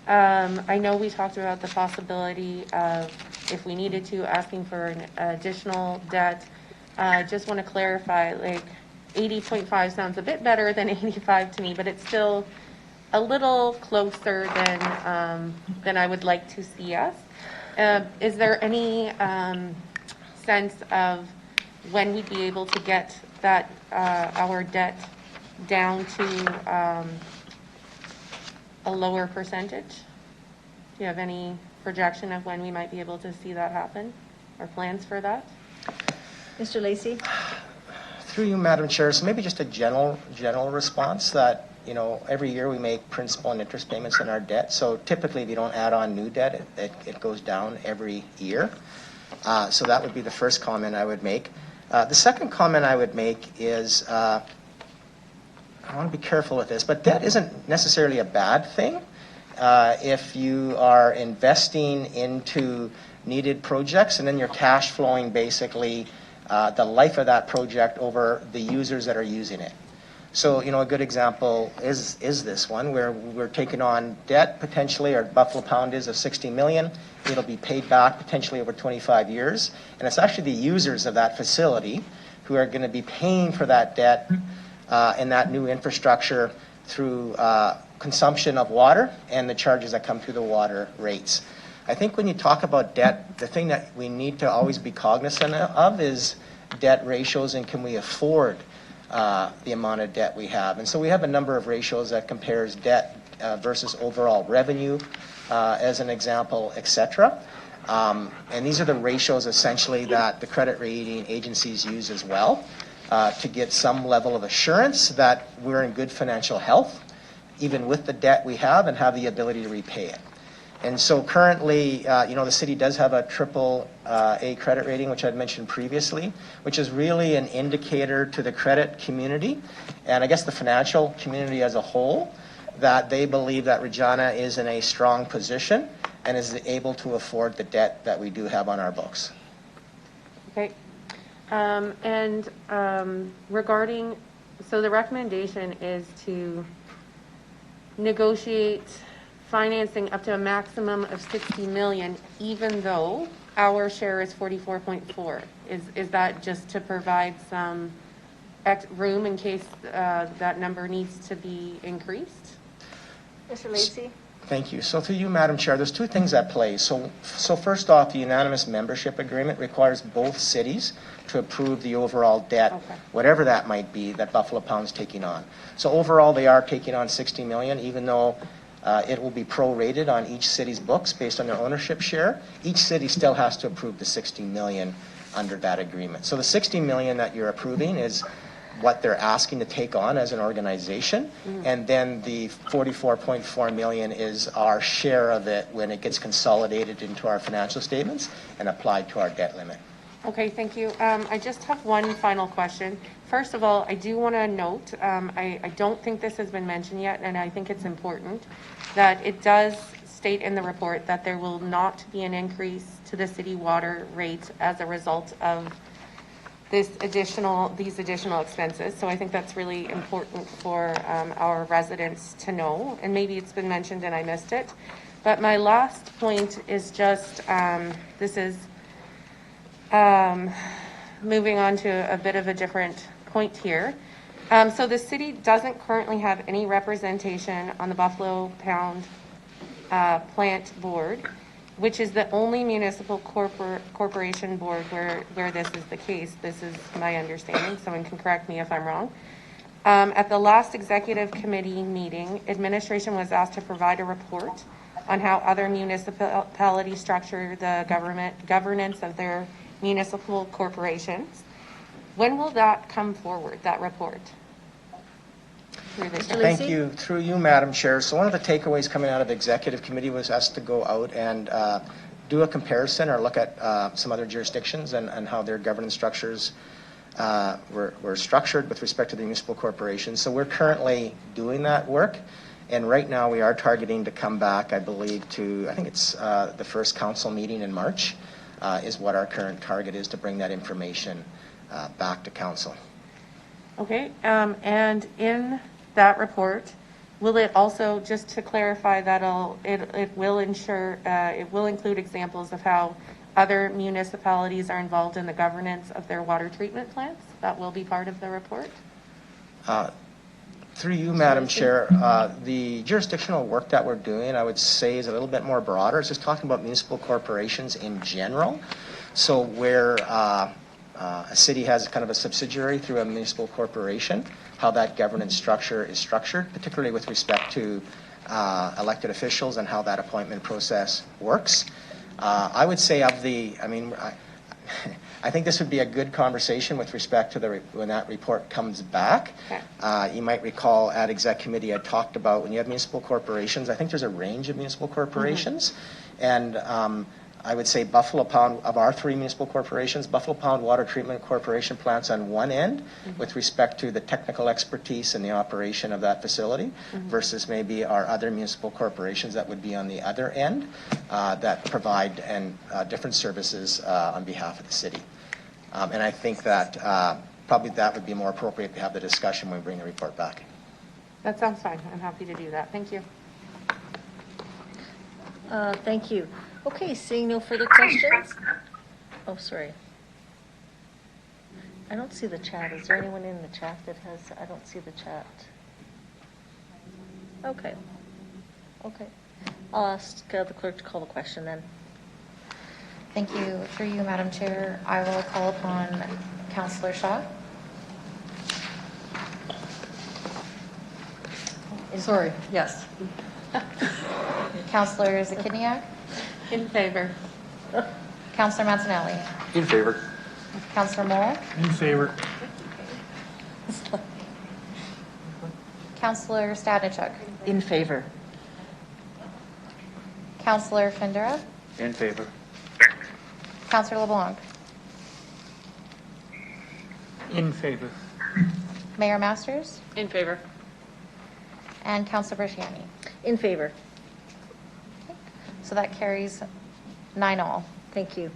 I know we talked about the possibility of, if we needed to, asking for an additional debt. I just want to clarify, like, 80.5 sounds a bit better than 85 to me, but it's still a little closer than I would like to see us. Is there any sense of when we'd be able to get that, our debt down to a lower percentage? Do you have any projection of when we might be able to see that happen, or plans for that? Mr. Lacey? Through you, Madam Chair, so maybe just a general response that, every year we make principal and interest payments on our debt. So typically, if you don't add on new debt, it goes down every year. So that would be the first comment I would make. The second comment I would make is, I want to be careful with this, but debt isn't necessarily a bad thing. If you are investing into needed projects and then you're cash flowing basically the life of that project over the users that are using it. So, a good example is this one where we're taking on debt potentially, or Buffalo Pound is, of $60 million. It'll be paid back potentially over 25 years. And it's actually the users of that facility who are going to be paying for that debt and that new infrastructure through consumption of water and the charges that come through the water rates. I think when you talk about debt, the thing that we need to always be cognizant of is debt ratios and can we afford the amount of debt we have. And so we have a number of ratios that compares debt versus overall revenue as an example, et cetera. And these are the ratios essentially that the credit rating agencies use as well to get some level of assurance that we're in good financial health, even with the debt we have, and have the ability to repay it. And so currently, the city does have a AAA credit rating, which I'd mentioned previously, which is really an indicator to the credit community, and I guess the financial community as a whole, that they believe that Regina is in a strong position and is able to afford the debt that we do have on our books. Okay. Regarding, so the recommendation is to negotiate financing up to a maximum of $60 million, even though our share is 44.4. Is that just to provide some room in case that number needs to be increased? Mr. Lacey? Thank you. So through you, Madam Chair, there's two things at play. So first off, the unanimous membership agreement requires both cities to approve the overall debt, whatever that might be, that Buffalo Pound's taking on. So overall, they are taking on $60 million, even though it will be prorated on each city's books based on their ownership share. Each city still has to approve the $60 million under that agreement. So the $60 million that you're approving is what they're asking to take on as an organization, and then the $44.4 million is our share of it when it gets consolidated into our financial statements and applied to our debt limit. Okay, thank you. I just have one final question. First of all, I do want to note, I don't think this has been mentioned yet, and I think it's important, that it does state in the report that there will not be an increase to the city water rate as a result of these additional expenses. So I think that's really important for our residents to know, and maybe it's been mentioned and I missed it. But my last point is just, this is moving on to a bit of a different point here. So the city doesn't currently have any representation on the Buffalo Pound Plant Board, which is the only municipal corporation board where this is the case. This is my understanding. Someone can correct me if I'm wrong. At the last executive committee meeting, administration was asked to provide a report on how other municipalities structure the governance of their municipal corporations. When will that come forward, that report? Thank you. Through you, Madam Chair. So one of the takeaways coming out of the Executive Committee was us to go out and do a comparison or look at some other jurisdictions and how their governance structures were structured with respect to the municipal corporations. So we're currently doing that work. And right now we are targeting to come back, I believe, I think it's the first council meeting in March is what our current target is, to bring that information back to council. Okay, and in that report, Will it also, just to clarify, it will ensure, it will include examples of how other municipalities are involved in the governance of their water treatment plants? That will be part of the report? Through you, Madam Chair, the jurisdictional work that we're doing, I would say, is a little bit more broader. It's just talking about municipal corporations in general. So where a city has kind of a subsidiary through a municipal corporation, how that governance structure is structured, particularly with respect to elected officials and how that appointment process works. I would say I think this would be a good conversation with respect to when that report comes back. Okay. You might recall at Exec Committee I talked about when you have municipal corporations, I think there's a range of municipal corporations. And I would say Buffalo Pound, of our three municipal corporations, Buffalo Pound Water Treatment Corporation plants on one end with respect to the technical expertise and the operation of that facility versus maybe our other municipal corporations that would be on the other end that provide different services on behalf of the city. And I think that probably that would be more appropriate to have the discussion when we bring the report back. That sounds fine. I'm happy to do that. Thank you. Thank you. Okay, seeing no further questions? Oh, sorry. I don't see the chat. Is there anyone in the chat that has, I don't see the chat. Okay. Okay. I'll ask the clerk to call the question then. Thank you. Through you, Madam Chair, I will call upon Councillor Shaw. Sorry, yes. Councillor Zakidniak. In favor. Councillor Mancinelli. In favor. Councillor Mole. In favor. Councillor Stadnichuk. In favor. Councillor Findera. In favor. Councillor LeBlanc. In favor. Mayor Masters. In favor. And Councillor Bertiani. In favor. So that carries 9-all. Thank you.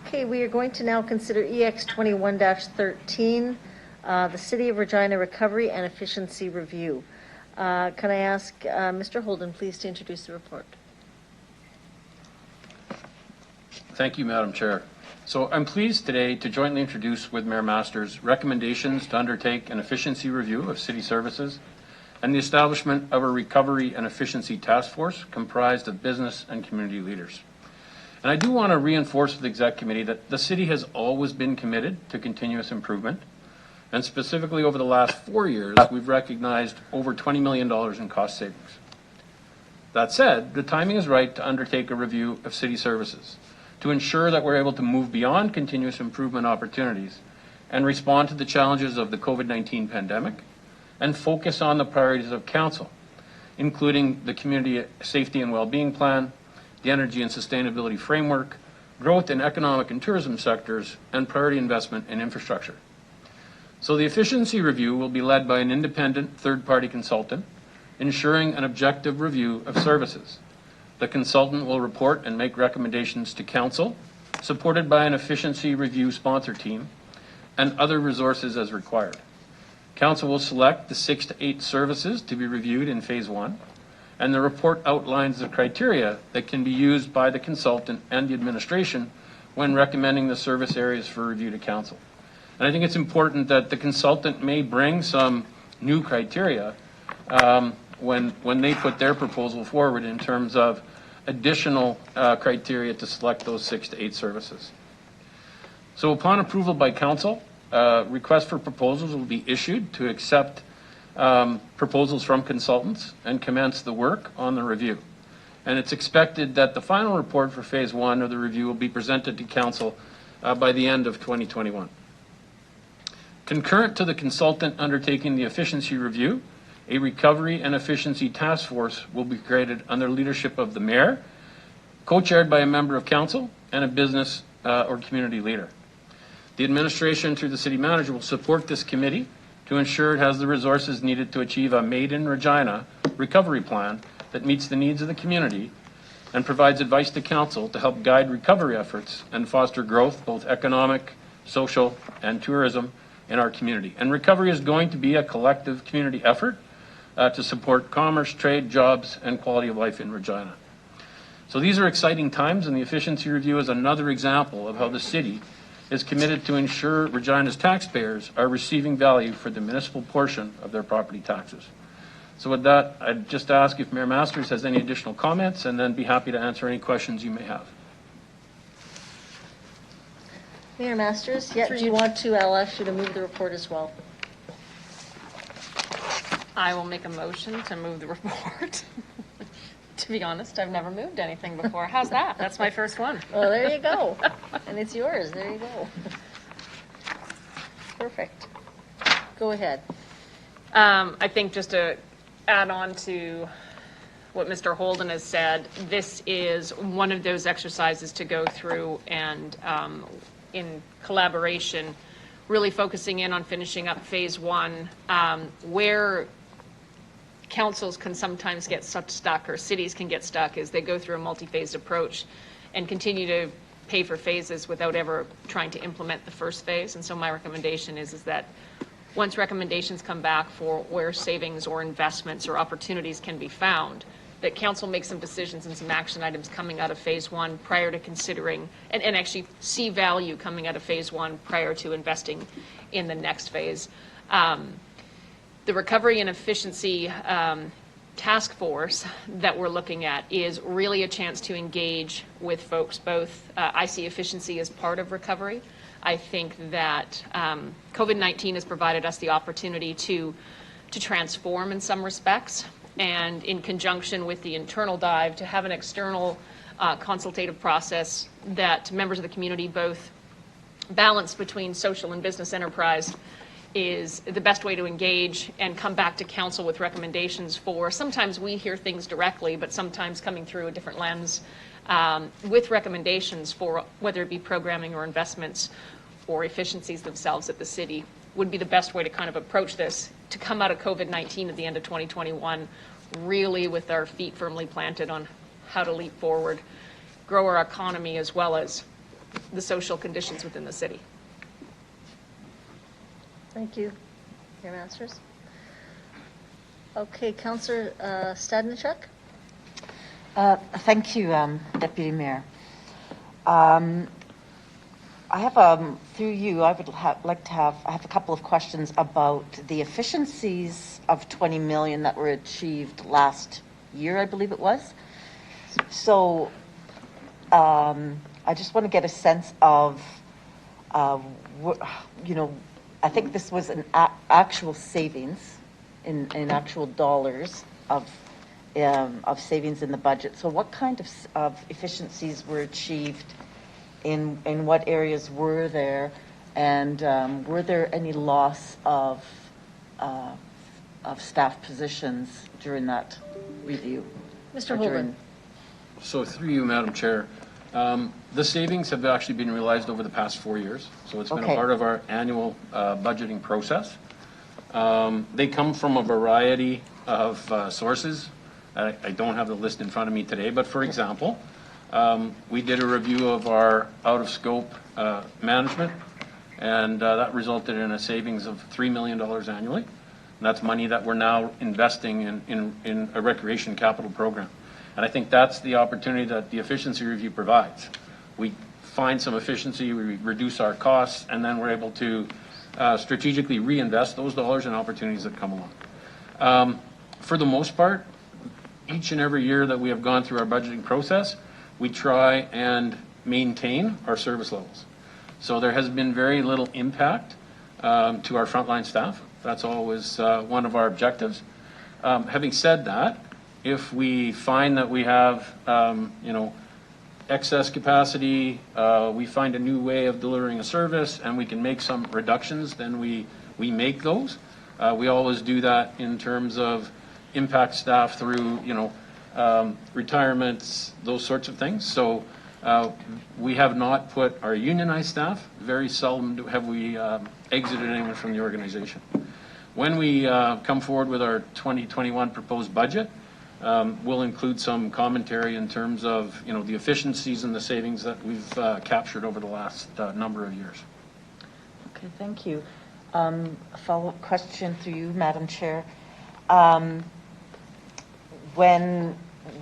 Okay, we are going to now consider EX 21-13, the City of Regina Recovery and Efficiency Review. Can I ask Mr. Holden, please, to introduce the report? Thank you, Madam Chair. So I'm pleased today to jointly introduce with Mayor Masters recommendations to undertake an efficiency review of city services and the establishment of a recovery and efficiency task force comprised of business and community leaders. And I do want to reinforce with the Exec Committee that the city has always been committed to continuous improvement. And specifically over the last 4 years, we've recognized over $20 million in cost savings. That said, the timing is right to undertake a review of city services to ensure that we're able to move beyond continuous improvement opportunities and respond to the challenges of the COVID-19 pandemic and focus on the priorities of council, including the Community Safety and Wellbeing Plan, the Energy and Sustainability Framework, growth in economic and tourism sectors, and priority investment in infrastructure. So the efficiency review will be led by an independent third-party consultant, ensuring an objective review of services. The consultant will report and make recommendations to council, supported by an efficiency review sponsor team, and other resources as required. Council will select the 6 to 8 services to be reviewed in Phase 1, and the report outlines the criteria that can be used by the consultant and the administration when recommending the service areas for review to council. And I think it's important that the consultant may bring some new criteria when they put their proposal forward in terms of additional criteria to select those 6 to 8 services. So upon approval by council, requests for proposals will be issued to accept proposals from consultants and commence the work on the review. And it's expected that the final report for Phase 1 of the review will be presented to council by the end of 2021. Concurrent to the consultant undertaking the efficiency review, a recovery and efficiency task force will be created under leadership of the mayor, co-chaired by a member of council and a business or community leader. The administration through the city manager will support this committee to ensure it has the resources needed to achieve a Made in Regina recovery plan that meets the needs of the community and provides advice to council to help guide recovery efforts and foster growth, both economic, social, and tourism in our community. And recovery is going to be a collective community effort to support commerce, trade, jobs, and quality of life in Regina. So these are exciting times, and the efficiency review is another example of how the city is committed to ensure Regina's taxpayers are receiving value for the municipal portion of their property taxes. So with that, I'd just ask if Mayor Masters has any additional comments, and then be happy to answer any questions you may have. Mayor Masters, yeah, do you want to, I'll ask you to move the report as well. I will make a motion to move the report. To be honest, I've never moved anything before. How's that? That's my first one. Well, there you go. And it's yours. There you go. Perfect. Go ahead. I think just to add on to what Mr. Holden has said, this is one of those exercises to go through and in collaboration, really focusing in on finishing up phase one, where councils can sometimes get stuck, or cities can get stuck, is they go through a multi-phased approach and continue to pay for phases without ever trying to implement the first phase. And so my recommendation is that once recommendations come back for where savings or investments or opportunities can be found, that council makes some decisions and some action items coming out of phase one prior to considering, and actually see value coming out of phase one prior to investing in the next phase. The recovery and efficiency task force that we're looking at is really a chance to engage with folks. Both, I see efficiency as part of recovery. I think that COVID-19 has provided us the opportunity to transform in some respects, and in conjunction with the internal dive, to have an external consultative process that members of the community both balance between social and business enterprise is the best way to engage and come back to council with recommendations for, sometimes we hear things directly, but sometimes coming through a different lens, with recommendations for whether it be programming or investments or efficiencies themselves at the city, would be the best way to kind of approach this, to come out of COVID-19 at the end of 2021, really with our feet firmly planted on how to leap forward, grow our economy as well as the social conditions within the city. Thank you, Mayor Masters. Okay, Councillor Stadnichuk. Thank you, Deputy Mayor. I have, through you, I would like to have, I have a couple of questions about the efficiencies of 20 million that were achieved last year, I believe it was. So I just want to get a sense of, you know, I think this was an actual savings in actual dollars of savings in the budget. So what kind of efficiencies were achieved? In what areas were there, and were there any loss of staff positions during that review? Mr. Holden. So through you, Madam Chair, the savings have actually been realized over the past 4 years. So it's been a part of our annual budgeting process. They come from a variety of sources. I don't have the list in front of me today, but for example, we did a review of our out-of-scope management, and that resulted in a savings of $3 million annually. And that's money that we're now investing in a recreation capital program. And I think that's the opportunity that the efficiency review provides. We find some efficiency, we reduce our costs, and then we're able to strategically reinvest those dollars in opportunities that come along. For the most part, each and every year that we have gone through our budgeting process, we try and maintain our service levels. So there has been very little impact to our frontline staff. That's always one of our objectives. Having said that, if we find that we have, excess capacity, we find a new way of delivering a service, and we can make some reductions, then we make those. We always do that in terms of impact staff through, retirements, those sorts of things. So we have not put our unionized staff, very seldom have we exited anyone from the organization. When we come forward with our 2021 proposed budget, we'll include some commentary in terms of, the efficiencies and the savings that we've captured over the last number of years. Okay, thank you. A follow-up question through you, Madam Chair. when,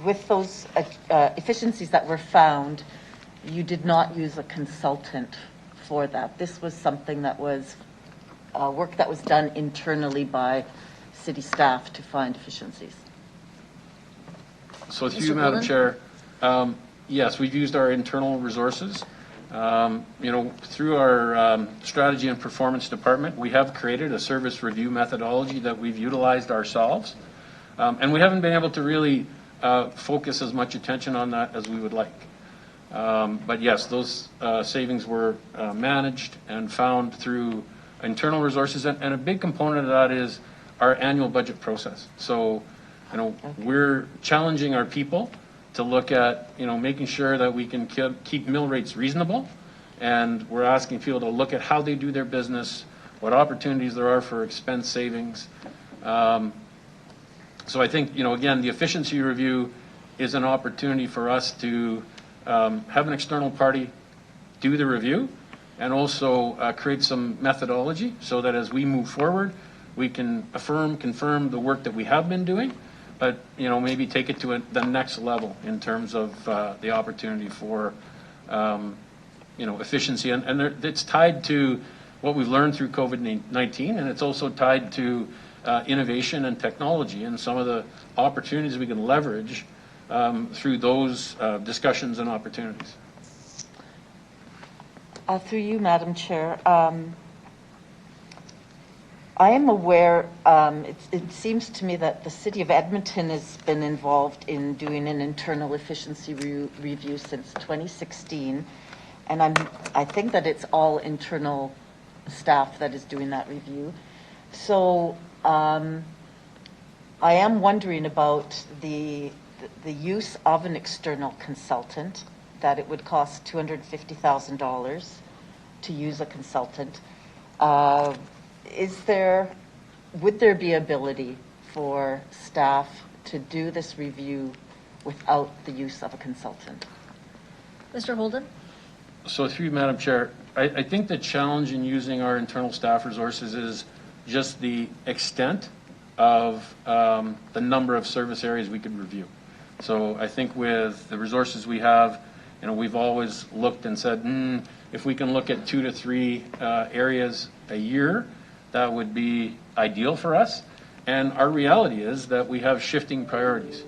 with those efficiencies that were found, you did not use a consultant for that. This was something that was work that was done internally by city staff to find efficiencies. So through Mr. you, Madam Golden? Chair, yes, we've used our internal resources. Through our strategy and performance department, we have created a service review methodology that we've utilized ourselves. And we haven't been able to really focus as much attention on that as we would like. But yes, those savings were managed and found through internal resources. And a big component of that is our annual budget process. So, we're challenging our people to look at, making sure that we can keep mill rates reasonable. And we're asking people to look at how they do their business, what opportunities there are for expense savings. So I think, again, the efficiency review is an opportunity for us to have an external party do the review and also create some methodology so that as we move forward, we can confirm the work that we have been doing, but, maybe take it to the next level in terms of the opportunity for, efficiency. And it's tied to what we've learned through COVID-19, and it's also tied to innovation and technology and some of the opportunities we can leverage through those discussions and opportunities. Through you, Madam Chair, I am aware, it seems to me that the City of Edmonton has been involved in doing an internal efficiency review since 2016, and I think that it's all internal staff that is doing that review. So I am wondering about the use of an external consultant, that it would cost $250,000 to use a consultant. Would there be ability for staff to do this review without the use of a consultant? Mr. Holden? So through you, Madam Chair, I think the challenge in using our internal staff resources is just the extent of the number of service areas we could review. So I think with the resources we have, we've always looked and said, if we can look at 2 to 3 areas a year, that would be ideal for us. And our reality is that we have shifting priorities.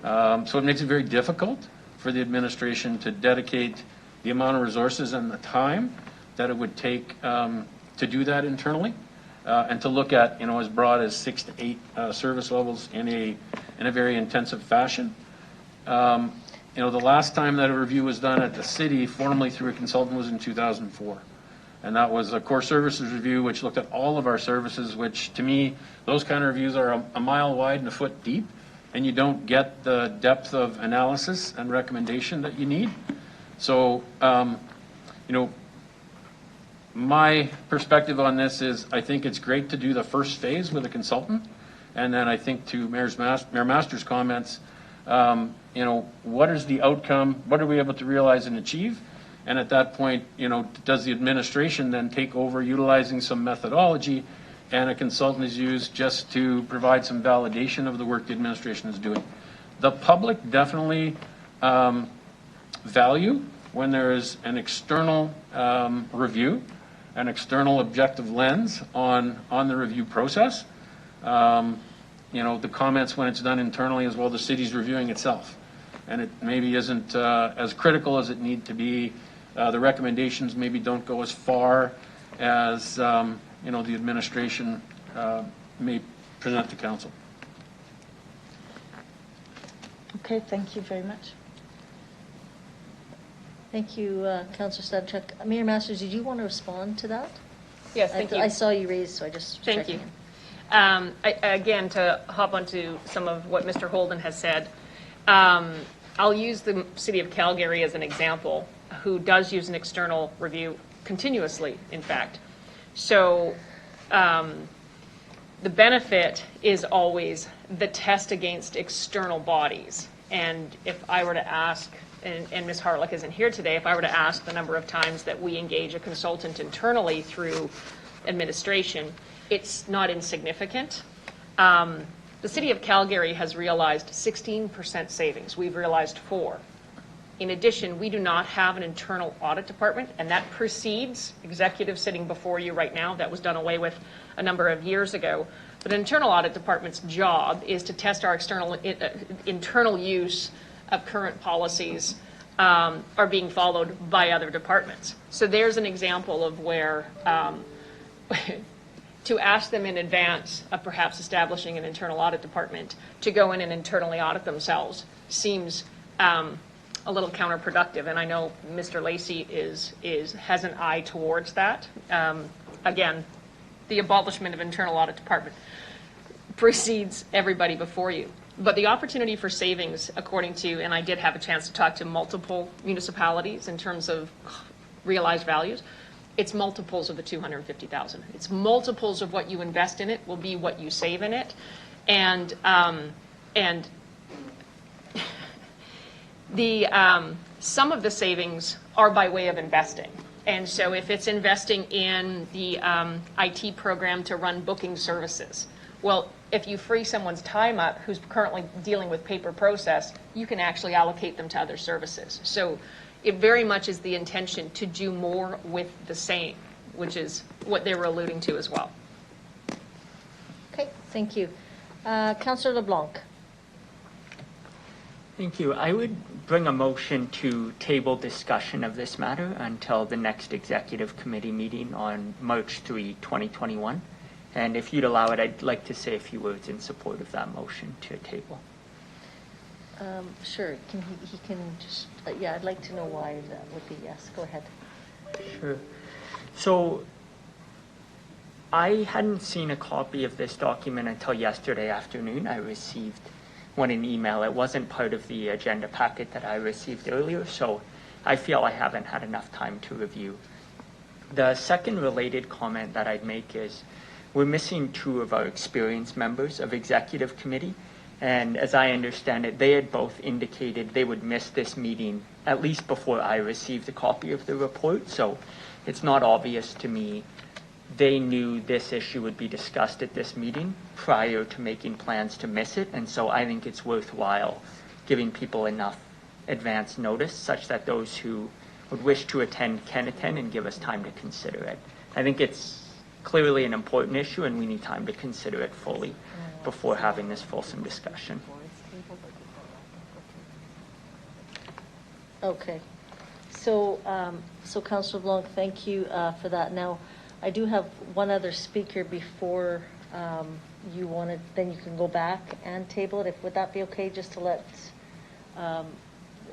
So it makes it very difficult for the administration to dedicate the amount of resources and the time that it would take to do that internally, and to look at, as broad as 6 to 8 service levels in a very intensive fashion. The last time that a review was done at the city formally through a consultant was in 2004. And that was a core services review, which looked at all of our services, which to me, those kind of reviews are a mile wide and a foot deep, and you don't get the depth of analysis and recommendation that you need. So, my perspective on this is I think it's great to do the first phase with a consultant. And then I think to Mayor Master's comments, what is the outcome? What are we able to realize and achieve? And at that point, does the administration then take over utilizing some methodology and a consultant is used just to provide some validation of the work the administration is doing? The public definitely value when there is an external review, an external objective lens on the review process. The comments when it's done internally as well, the city's reviewing itself. And it maybe isn't as critical as it need to be. The recommendations maybe don't go as far as, the administration may present to council. Okay, thank you very much. Thank you, Councillor Stadchuk. Mayor Masters, did you want to respond to that? Yes, thank you. I saw you raised, so I just Thank checking you. in. Again, to hop onto some of what Mr. Holden has said, I'll use the city of Calgary as an example, who does use an external review continuously, in fact. So the benefit is always the test against external bodies. And if I were to ask, and Ms. Hartlick isn't here today, if I were to ask the number of times that we engage a consultant internally through administration, it's not insignificant. The city of Calgary has realized 16% savings. We've realized 4. In addition, we do not have an internal audit department, and that precedes executive sitting before you right now. That was done away with a number of years ago. But an internal audit department's job is to test our internal use of current policies are being followed by other departments. So there's an example of where to ask them in advance of perhaps establishing an internal audit department to go in and internally audit themselves seems a little counterproductive. And I know Mr. Lacey has an eye towards that. Again, the abolishment of internal audit department precedes everybody before you. But the opportunity for savings, according to, and I did have a chance to talk to multiple municipalities in terms of realized values, it's multiples of the 250,000. It's multiples of what you invest in it will be what you save in it. And some of the savings are by way of investing. And so if it's investing in the IT program to run booking services, well, if you free someone's time up who's currently dealing with paper process, you can actually allocate them to other services. So it very much is the intention to do more with the same, which is what they were alluding to as well. Okay, thank you. Councillor LeBlanc. Thank you. I would bring a motion to table discussion of this matter until the next Executive Committee meeting on March 3, 2021. And if you'd allow it, I'd like to say a few words in support of that motion to table. Sure, he can just, yeah, I'd like to know why that would be yes. Go ahead. Sure. So I hadn't seen a copy of this document until yesterday afternoon. I received one in email. It wasn't part of the agenda packet that I received earlier, so I feel I haven't had enough time to review. The second related comment that I'd make is we're missing 2 of our experienced members of Executive Committee, and as I understand it, they had both indicated they would miss this meeting at least before I received a copy of the report, so it's not obvious to me they knew this issue would be discussed at this meeting prior to making plans to miss it, and so I think it's worthwhile giving people enough advance notice such that those who would wish to attend can attend and give us time to consider it. I think it's clearly an important issue and we need time to consider it fully before having this fulsome discussion. Okay. So, Councillor Blanc, thank you for that. Now, I do have one other speaker before you wanted, then you can go back and table it. Would that be okay, just to let,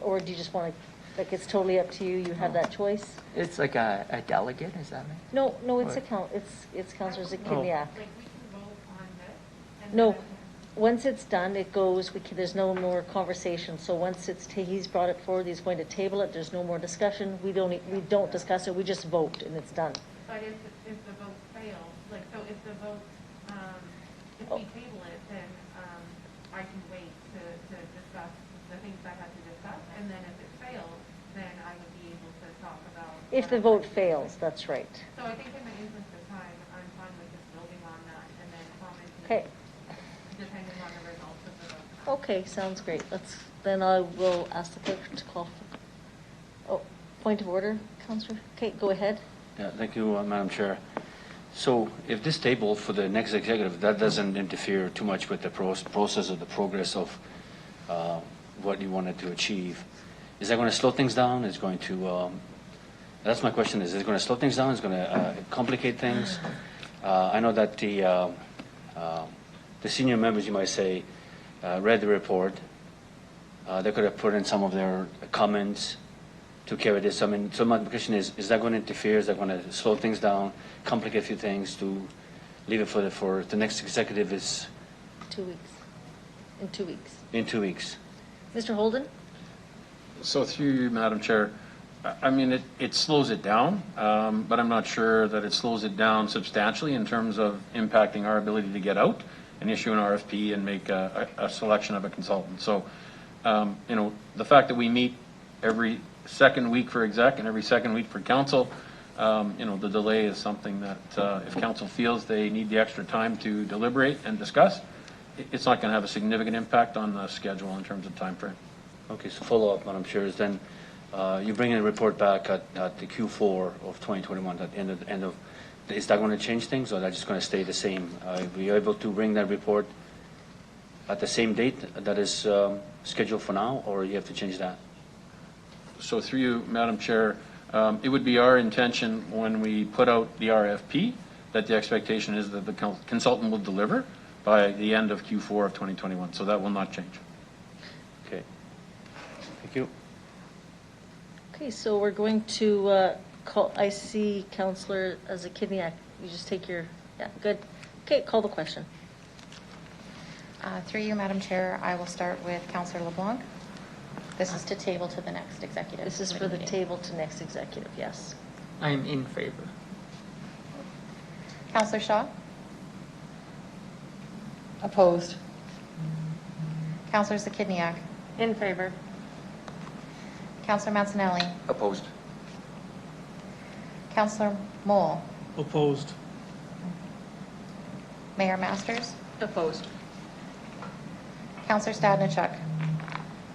or do you just want to, like, it's totally up to you, you have that choice? It's like a delegate, is that right? No, it's it's Councillor Zakimiak. Like, we can vote on this? No, once it's done, it goes, there's no more conversation. So once he's brought it forward, he's going to table it, there's no more discussion. We don't discuss it, we just vote and it's done. But if the vote fails, like, so if the vote, if we table it, then I can wait to discuss the things I have to discuss, and then if it fails, then I would be able to talk about. If the vote fails, that's right. So I think in the interest of time, I'm fine with just building on that and then commenting. Okay. Depending on the results of the vote. Okay, sounds great. Then I will ask the clerk to call. Oh, point of order, Councillor? Okay, go ahead. Yeah, thank you, Madam Chair. So if this table for the next executive, that doesn't interfere too much with the process or the progress of what you wanted to achieve, is that going to slow things down? Is going to, that's my question, is it going to slow things down? Is it going to complicate things? I know that the senior members, you might say, read the report. They could have put in some of their comments to carry this. I mean, so my question is that going to interfere? Is that going to slow things down, complicate a few things, to leave it for the next executive is? 2 weeks. In 2 weeks. In 2 weeks. Mr. Holden? So through you, Madam Chair, I mean, it slows it down, but I'm not sure that it slows it down substantially in terms of impacting our ability to get out and issue an RFP and make a selection of a consultant. So, you know, the fact that we meet every second week for exec and every second week for council, you know, the delay is something that if council feels they need the extra time to deliberate and discuss, it's not going to have a significant impact on the schedule in terms of time frame. Okay, so follow up, Madam Chair, is then you bring in a report back at the Q4 of 2021, at the end of, is that going to change things, or that just going to stay the same? Are we able to bring that report at the same date that is scheduled for now, or you have to change that? So through you, Madam Chair, it would be our intention when we put out the RFP that the expectation is that the consultant will deliver by the end of Q4 of 2021. So that will not change. Okay. Thank you. Okay, so we're going to call, I see Councillor Zakidniak. You just take your, yeah, good. Okay, call the question. Through you, Madam Chair, I will start with Councillor LeBlanc. This is to table to the next executive. This is for the table to next executive, yes. I am in favor. Councillor Shaw, Opposed. Councillor Zakidniak, In favor. Councillor Mancinelli, Opposed. Councillor Mole, Opposed. Mayor Masters, Opposed. Councillor Stadnichuk,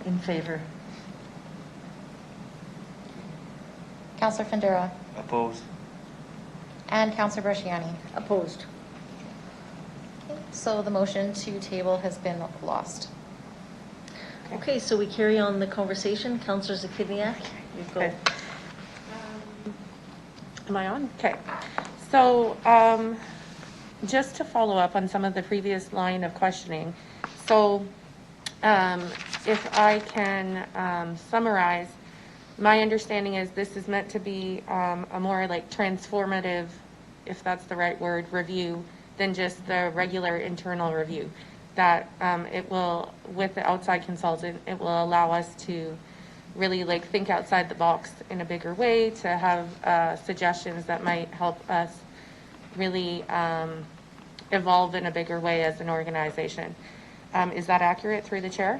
In favor. Councillor Findura, Opposed. and Councillor Berchiani. Opposed. Okay, so the motion to table has been lost. Okay, so we carry on the conversation. Councillor Zakidniak, you go. Okay. Am I on? Okay. So just to follow up on some of the previous line of questioning, so if I can summarize, my understanding is this is meant to be a more like transformative, if that's the right word, review than just the regular internal review. That it will, with the outside consultant, it will allow us to really like think outside the box in a bigger way, to have suggestions that might help us really evolve in a bigger way as an organization. Is that accurate through the chair?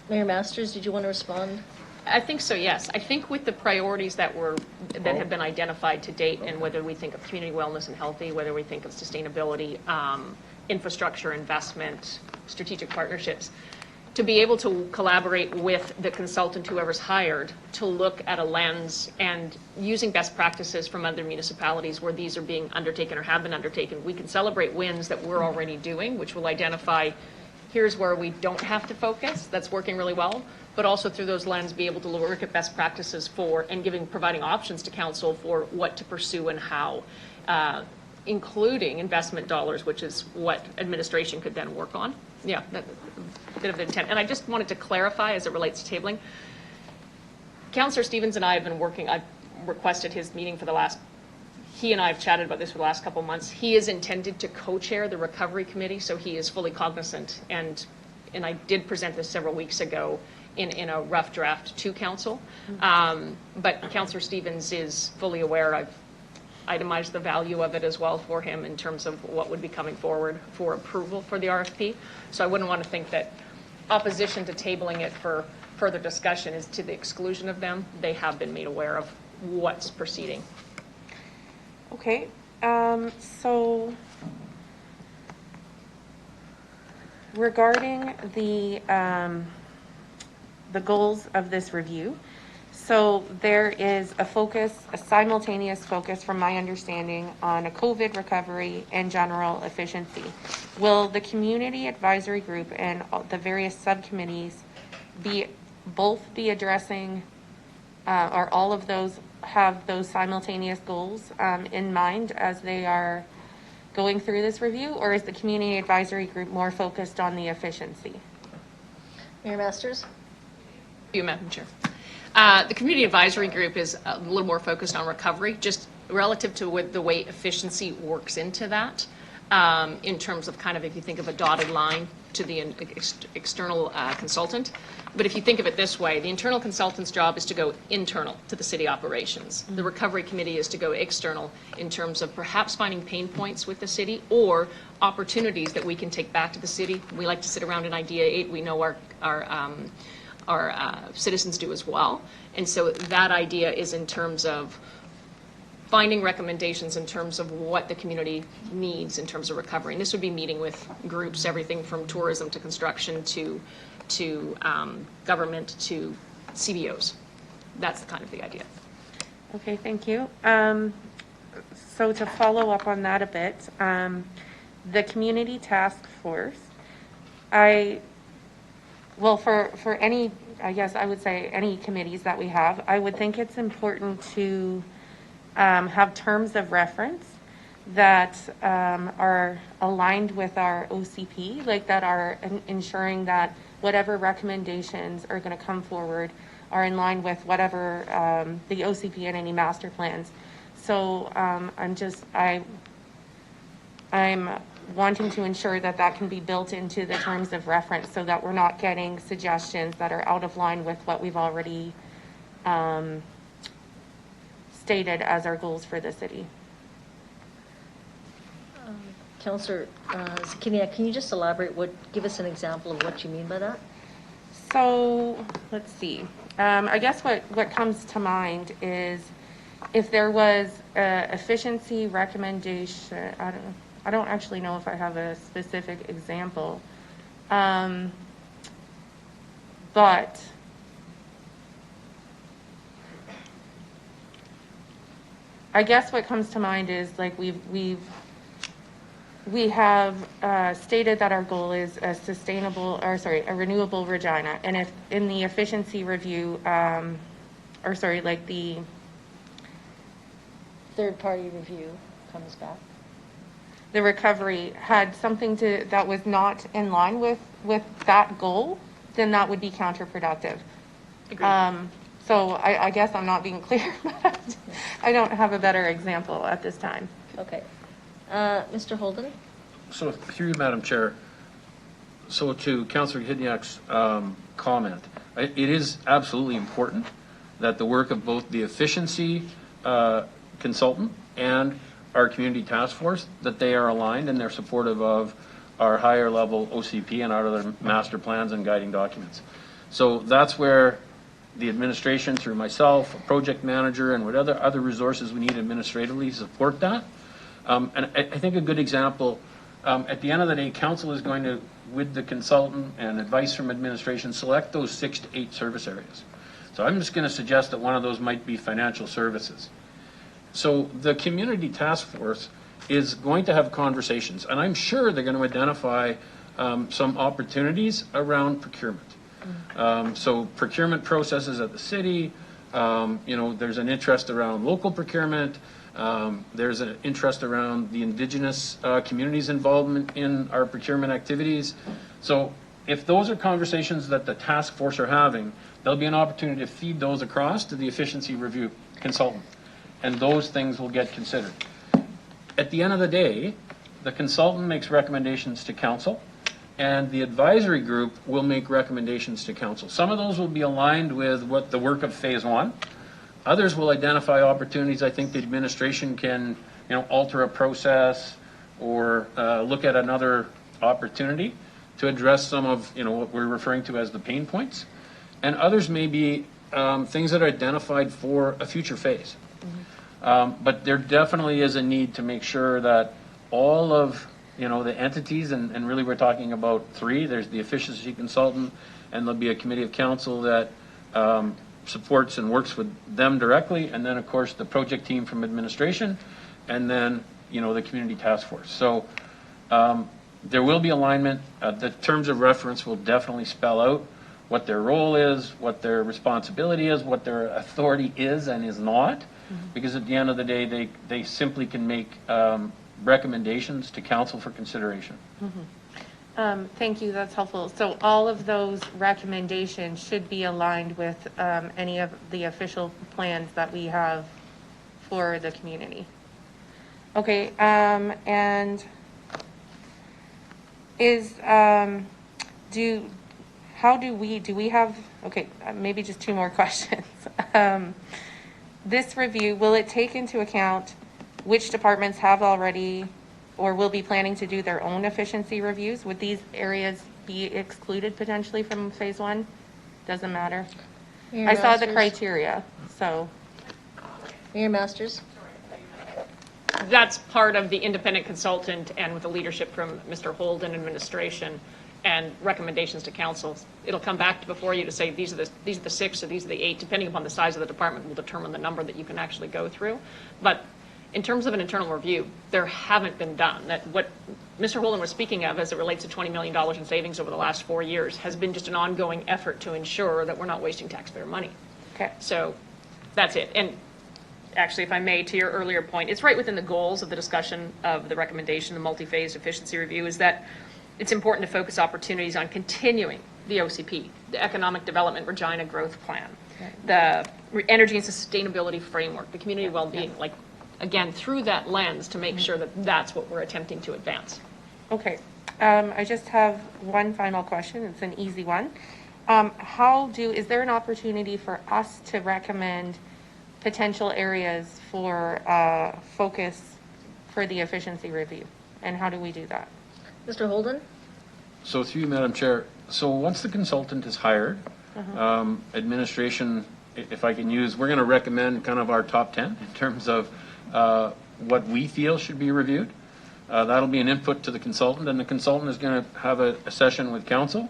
Mayor Masters, did you want to respond? I think so, yes. I think with the priorities that have been identified to date, and whether we think of community wellness and healthy, whether we think of sustainability, infrastructure investment, strategic partnerships, to be able to collaborate with the consultant, whoever's hired, to look at a lens and using best practices from other municipalities where these are being undertaken or have been undertaken. We can celebrate wins that we're already doing, which will identify here's where we don't have to focus, that's working really well, but also through those lenses be able to look at best practices for and providing options to council for what to pursue and how, including investment dollars, which is what administration could then work on. Yeah, that's a bit of the intent. And I just wanted to clarify as it relates to tabling. Councillor Stevens and I have been working, I've requested his meeting for the last, he and I have chatted about this for the last couple of months. He is intended to co-chair the recovery committee, so he is fully cognizant. And I did present this several weeks ago in a rough draft to council. But Councillor Stevens is fully aware. I've itemized the value of it as well for him in terms of what would be coming forward for approval for the RFP. So I wouldn't want to think that opposition to tabling it for further discussion is to the exclusion of them. They have been made aware of what's proceeding. Okay, so regarding the goals of this review, so there is a focus, a simultaneous focus from my understanding on a COVID recovery and general efficiency. Will the community advisory group and the various subcommittees be addressing, or all of those have those simultaneous goals in mind as they are going through this review, or is the community advisory group more focused on the efficiency? Mayor Masters? You, Madam Chair. The community advisory group is a little more focused on recovery, just relative to the way efficiency works into that, in terms of kind of, if you think of a dotted line to the external consultant. But if you think of it this way, the internal consultant's job is to go internal to the city operations. The recovery committee is to go external in terms of perhaps finding pain points with the city or opportunities that we can take back to the city. We like to sit around and ideate. We know our citizens do as well. And so that idea is in terms of finding recommendations in terms of what the community needs in terms of recovery. And this would be meeting with groups, everything from tourism to construction to government to CBOs. That's kind of the idea. Okay, thank you. So to follow up on that a bit, the community task force, for any, I guess I would say any committees that we have, I would think it's important to have terms of reference that are aligned with our OCP, like that are ensuring that whatever recommendations are going to come forward are in line with whatever the OCP and any master plans. So I'm wanting to ensure that that can be built into the terms of reference so that we're not getting suggestions that are out of line with what we've already stated as our goals for the city. Councillor Zakiniak, can you just elaborate, give us an example of what you mean by that? So let's see. I guess what comes to mind is if there was a efficiency recommendation. I don't actually know if I have a specific example, but I guess what comes to mind is like we have stated that our goal is a renewable Regina, and if in the efficiency review, like the Third-party review comes back. the recovery had something that was not in line with that goal, then that would be counterproductive. Agreed. So I guess I'm not being clear, but I don't have a better example at this time. Okay. Mr. Holden? So through you, Madam Chair, so to Councillor Hidniak's comment, it is absolutely important that the work of both the efficiency consultant and our community task force, that they are aligned and they're supportive of our higher level OCP and our other master plans and guiding documents. So that's where the administration, through myself, a project manager, and what other resources we need administratively support that. And I think a good example, at the end of the day, council is going to, with the consultant and advice from administration, select those 6 to 8 service areas. So I'm just going to suggest that one of those might be financial services. So the community task force is going to have conversations, and I'm sure they're going to identify some opportunities around procurement. So procurement processes at the city, there's an interest around local procurement. There's an interest around the Indigenous communities' involvement in our procurement activities. So if those are conversations that the task force are having, there'll be an opportunity to feed those across to the efficiency review consultant, and those things will get considered. At the end of the day, the consultant makes recommendations to council, and the advisory group will make recommendations to council. Some of those will be aligned with what the work of phase 1. Others will identify opportunities. I think the administration can, alter a process or look at another opportunity to address some of, what we're referring to as the pain points. And others may be things that are identified for a future phase. But there definitely is a need to make sure that all of, the entities, and really we're talking about 3. There's the efficiency consultant, and there'll be a committee of council that supports and works with them directly, and then of course the project team from administration, and then the community task force. So there will be alignment. The terms of reference will definitely spell out what their role is, what their responsibility is, what their authority is and is not, because at the end of the day they simply can make recommendations to council for consideration. Thank you, that's helpful. So all of those recommendations should be aligned with any of the official plans that we have for the community. Okay, and do we have, okay, maybe just 2 more questions. This review, will it take into account which departments have already or will be planning to do their own efficiency reviews? Would these areas be excluded potentially from phase 1? Doesn't matter. Mayor I saw the Masters? criteria, so. Mayor Masters? that's part of the independent consultant and with the leadership from Mr. Holden administration and recommendations to council. It'll come back before you to say, these are the 6 or these are the 8, depending upon the size of the department will determine the number that you can actually go through. But in terms of an internal review, there haven't been done. That what Mr. Holden was speaking of as it relates to $20 million in savings over the last 4 years has been just an ongoing effort to ensure that we're not wasting taxpayer money. Okay. So that's it. And actually, if I may, to your earlier point, it's right within the goals of the discussion of the recommendation, the multi-phase efficiency review, is that it's important to focus opportunities on continuing the OCP, the Economic Development Regina Growth Plan, the Energy and Sustainability Framework, the community well-being, like, again, through that lens to make sure that that's what we're attempting to advance. Okay. I just have one final question. It's an easy one. Is there an opportunity for us to recommend potential areas for focus for the efficiency review? And how do we do that? Mr. Holden? So through you, Madam Chair, so once the consultant is hired, administration, if I can use, we're going to recommend kind of our top 10 in terms of what we feel should be reviewed. That'll be an input to the consultant, and the consultant is going to have a session with council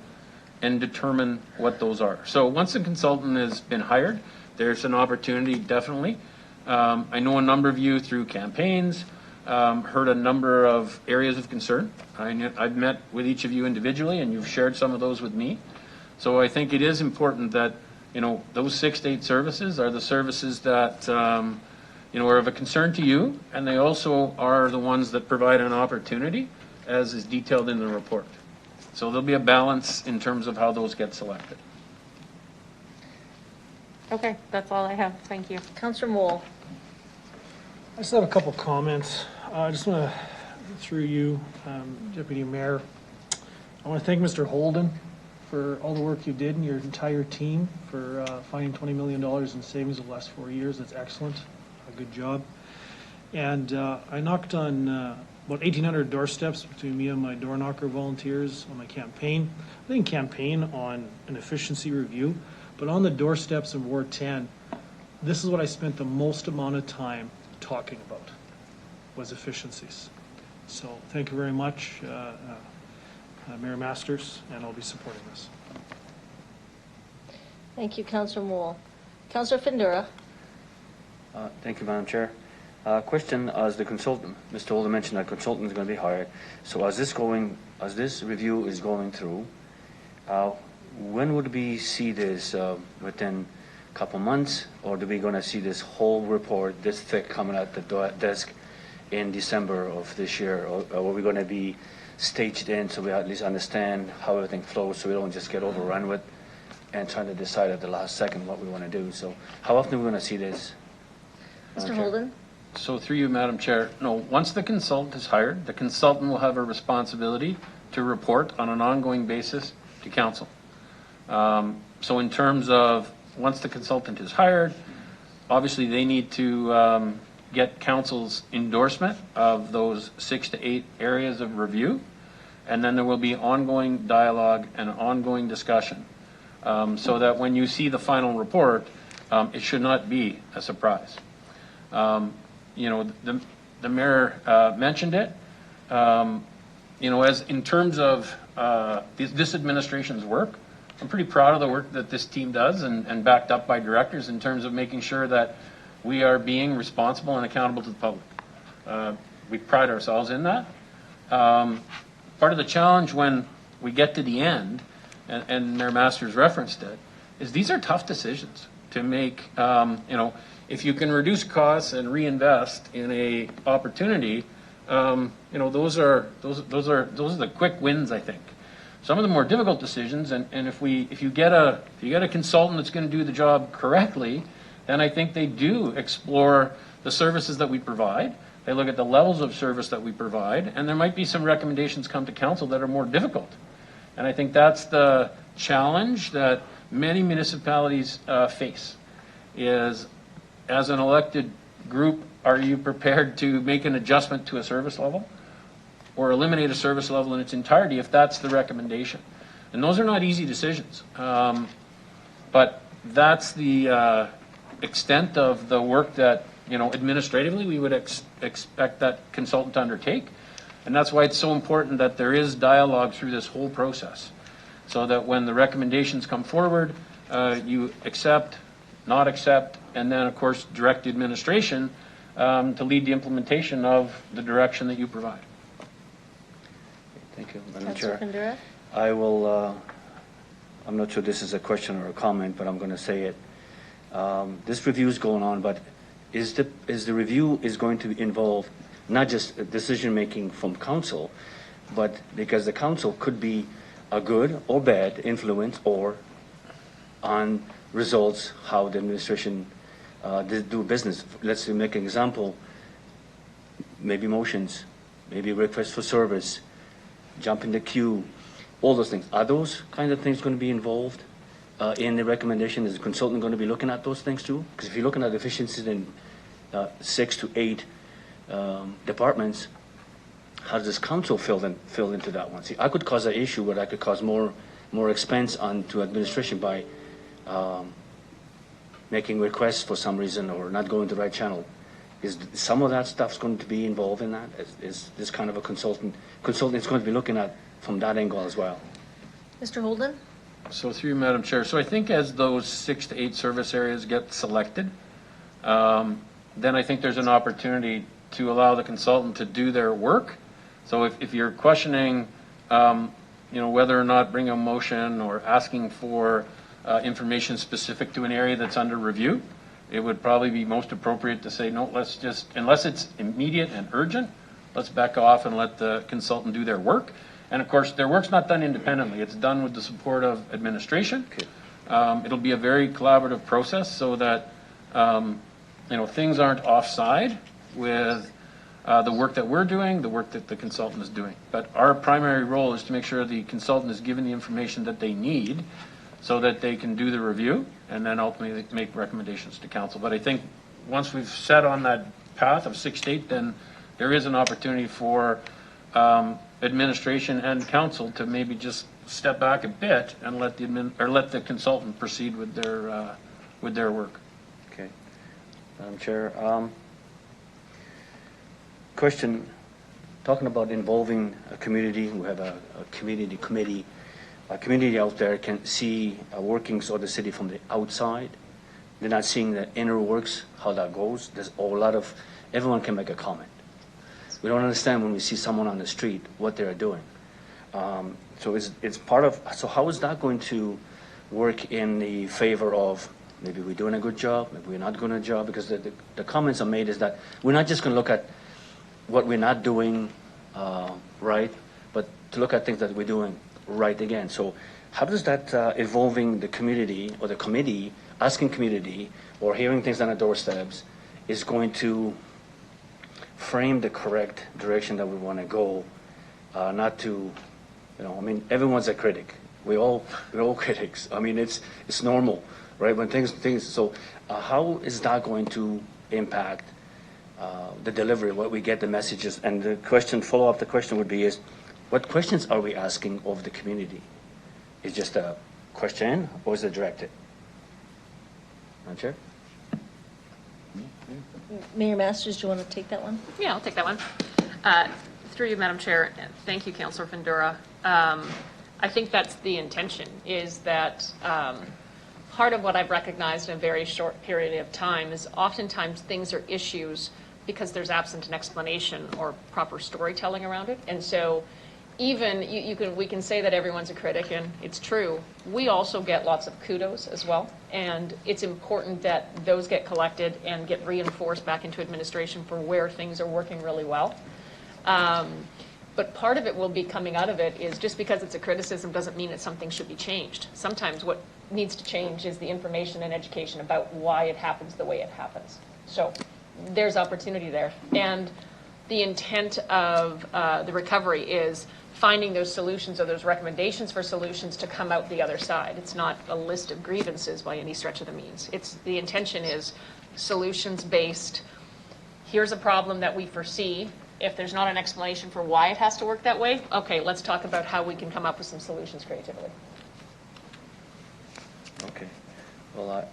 and determine what those are. So once the consultant has been hired, there's an opportunity, definitely. I know a number of you through campaigns, heard a number of areas of concern. I've met with each of you individually, and you've shared some of those with me. So I think it is important that, those 6 to 8 services are the services that, are of a concern to you, and they also are the ones that provide an opportunity, as is detailed in the report. So there'll be a balance in terms of how those get selected. Okay, that's all I have. Thank you. Councillor Moule? I just have a couple comments. I just want to, through you, Deputy Mayor, I want to thank Mr. Holden for all the work you did and your entire team for finding $20 million in savings over the last 4 years. That's excellent. A good job. And I knocked on about 1,800 doorsteps between me and my door knocker volunteers on my campaign. I didn't campaign on an efficiency review, but on the doorsteps of Ward 10, this is what I spent the most amount of time talking about, was efficiencies. So thank you very much, Mayor Masters, and I'll be supporting this. Thank you, Councillor Moule. Councillor Findura? Thank you, Madam Chair. Question as the consultant. Mr. Holden mentioned that consultant is going to be hired. So as this review is going through, when would we see this? Within a couple months, or are we going to see this whole report this thick coming at the desk in December of this year? Or are we going to be staged in so we at least understand how everything flows, so we don't just get overrun with and trying to decide at the last second what we want to do? So how often are we going to see this? Mr. Holden? So through you, Madam Chair, no, once the consultant is hired, the consultant will have a responsibility to report on an ongoing basis to council. So in terms of once the consultant is hired, obviously they need to get council's endorsement of those 6 to 8 areas of review, and then there will be ongoing dialogue and ongoing discussion, so that when you see the final report, it should not be a surprise. The mayor mentioned it. As in terms of this administration's work, I'm pretty proud of the work that this team does, and backed up by directors in terms of making sure that we are being responsible and accountable to the public. We pride ourselves in that. Part of the challenge when we get to the end, and Mayor Masters referenced it, is these are tough decisions to make. If you can reduce costs and reinvest in a opportunity, those are the quick wins, I think. Some of the more difficult decisions, and if you get a consultant that's going to do the job correctly, then I think they do explore the services that we provide. They look at the levels of service that we provide, and there might be some recommendations come to council that are more difficult. And I think that's the challenge that many municipalities face, is as an elected group, are you prepared to make an adjustment to a service level or eliminate a service level in its entirety if that's the recommendation? And those are not easy decisions. But that's the extent of the work that administratively we would expect that consultant to undertake. And that's why it's so important that there is dialogue through this whole process, so that when the recommendations come forward, you accept, not accept, and then, of course, direct the administration to lead the implementation of the direction that you provide. Thank you, Madam Councillor Chair. Fundura? I will, I'm not sure this is a question or a comment, but I'm going to say it. This review is going on, but is the review is going to involve not just decision-making from council, but because the council could be a good or bad influence or on results, how the administration do business. Let's make an example, maybe motions, maybe requests for service, jump in the queue, all those things. Are those kind of things going to be involved in the recommendation? Is the consultant going to be looking at those things too? Because if you're looking at efficiencies in 6 to 8 departments, how does council fill into that one? See, I could cause an issue where I could cause more expense to administration by making requests for some reason or not going the right channel. Is some of that stuff's going to be involved in that? Is this kind of a consultant is going to be looking at from that angle as well? Mr. Holden? So through you, Madam Chair. So I think as those 6 to 8 service areas get selected, then I think there's an opportunity to allow the consultant to do their work. So if you're questioning, whether or not bring a motion or asking for information specific to an area that's under review, it would probably be most appropriate to say, no, let's just, unless it's immediate and urgent, let's back off and let the consultant do their work. And of course, their work's not done independently. It's done with the support of administration. Okay. It'll be a very collaborative process so that, things aren't offside with the work that we're doing, the work that the consultant is doing. But our primary role is to make sure the consultant is given the information that they need so that they can do the review and then ultimately make recommendations to council. But I think once we've set on that path of 6 to 8, then there is an opportunity for administration and council to maybe just step back a bit and let the consultant proceed with their work. Okay, Madam Chair. Question, talking about involving a community, we have a community committee. A community out there can see workings of the city from the outside. They're not seeing the inner works, how that goes. There's a lot of, everyone can make a comment. We don't understand when we see someone on the street what they're doing. So it's part of, so how is that going to work in the favor of maybe we're doing a good job, maybe we're not doing a job? Because the comments are made is that we're not just going to look at what we're not doing right, but to look at things that we're doing right again. So how does that evolving the community or the committee, asking community or hearing things on the doorsteps is going to frame the correct direction that we want to go, not to, everyone's a critic. We're all critics. It's normal, right? When things. So how is that going to impact the delivery, what we get, the messages? And the question, follow up the question would be is, what questions are we asking of the community? Is just a question or is it directed? Madam Chair? Mayor Masters, do you want to take that one? Yeah, I'll take that one. Through you, Madam Chair, and thank you, Councillor Fundura. I think that's the intention, is that part of what I've recognized in a very short period of time is oftentimes things are issues because there's absent an explanation or proper storytelling around it. And so even we can say that everyone's a critic, and it's true. We also get lots of kudos as well, and it's important that those get collected and get reinforced back into administration for where things are working really well. But part of it will be coming out of it is just because it's a criticism doesn't mean that something should be changed. Sometimes what needs to change is the information and education about why it happens the way it happens. So there's opportunity there. And the intent of the recovery is finding those solutions or those recommendations for solutions to come out the other side. It's not a list of grievances by any stretch of the means. The intention is solutions-based. Here's a problem that we foresee. If there's not an explanation for why it has to work that way, okay, let's talk about how we can come up with some solutions creatively. Okay. Well,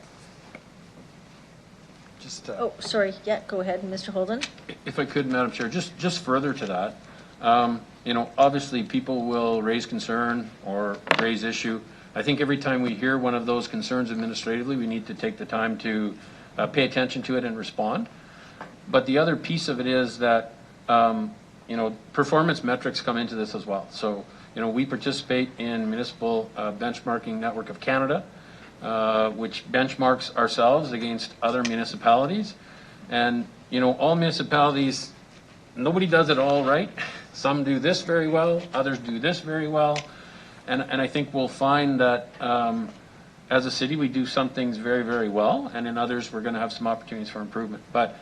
Just, Oh, sorry, yeah, go ahead, Mr. Holden. if I could, Madam Chair, just further to that, obviously people will raise concern or raise issue. I think every time we hear one of those concerns administratively, we need to take the time to pay attention to it and respond. But the other piece of it is that, performance metrics come into this as well. So, we participate in Municipal Benchmarking Network of Canada, which benchmarks ourselves against other municipalities. And, all municipalities, nobody does it all right. Some do this very well, others do this very well. And I think we'll find that as a city, we do some things very, very well, and in others, we're going to have some opportunities for improvement. But,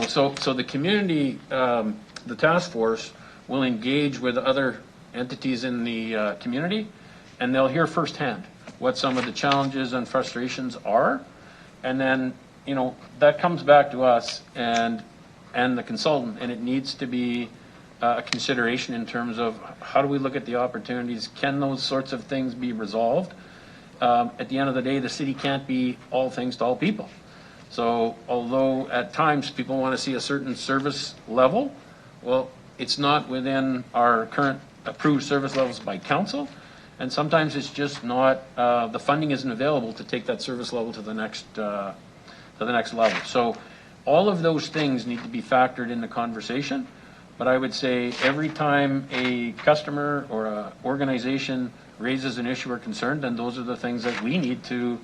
so the community, the task force will engage with other entities in the community, and they'll hear firsthand what some of the challenges and frustrations are. And then, that comes back to us and the consultant, and it needs to be a consideration in terms of how do we look at the opportunities? Can those sorts of things be resolved? At the end of the day, the city can't be all things to all people. So although at times people want to see a certain service level, well, it's not within our current approved service levels by council. And sometimes it's just not, the funding isn't available to take that service level to the next level. So all of those things need to be factored in the conversation. But I would say every time a customer or an organization raises an issue or concern, then those are the things that we need to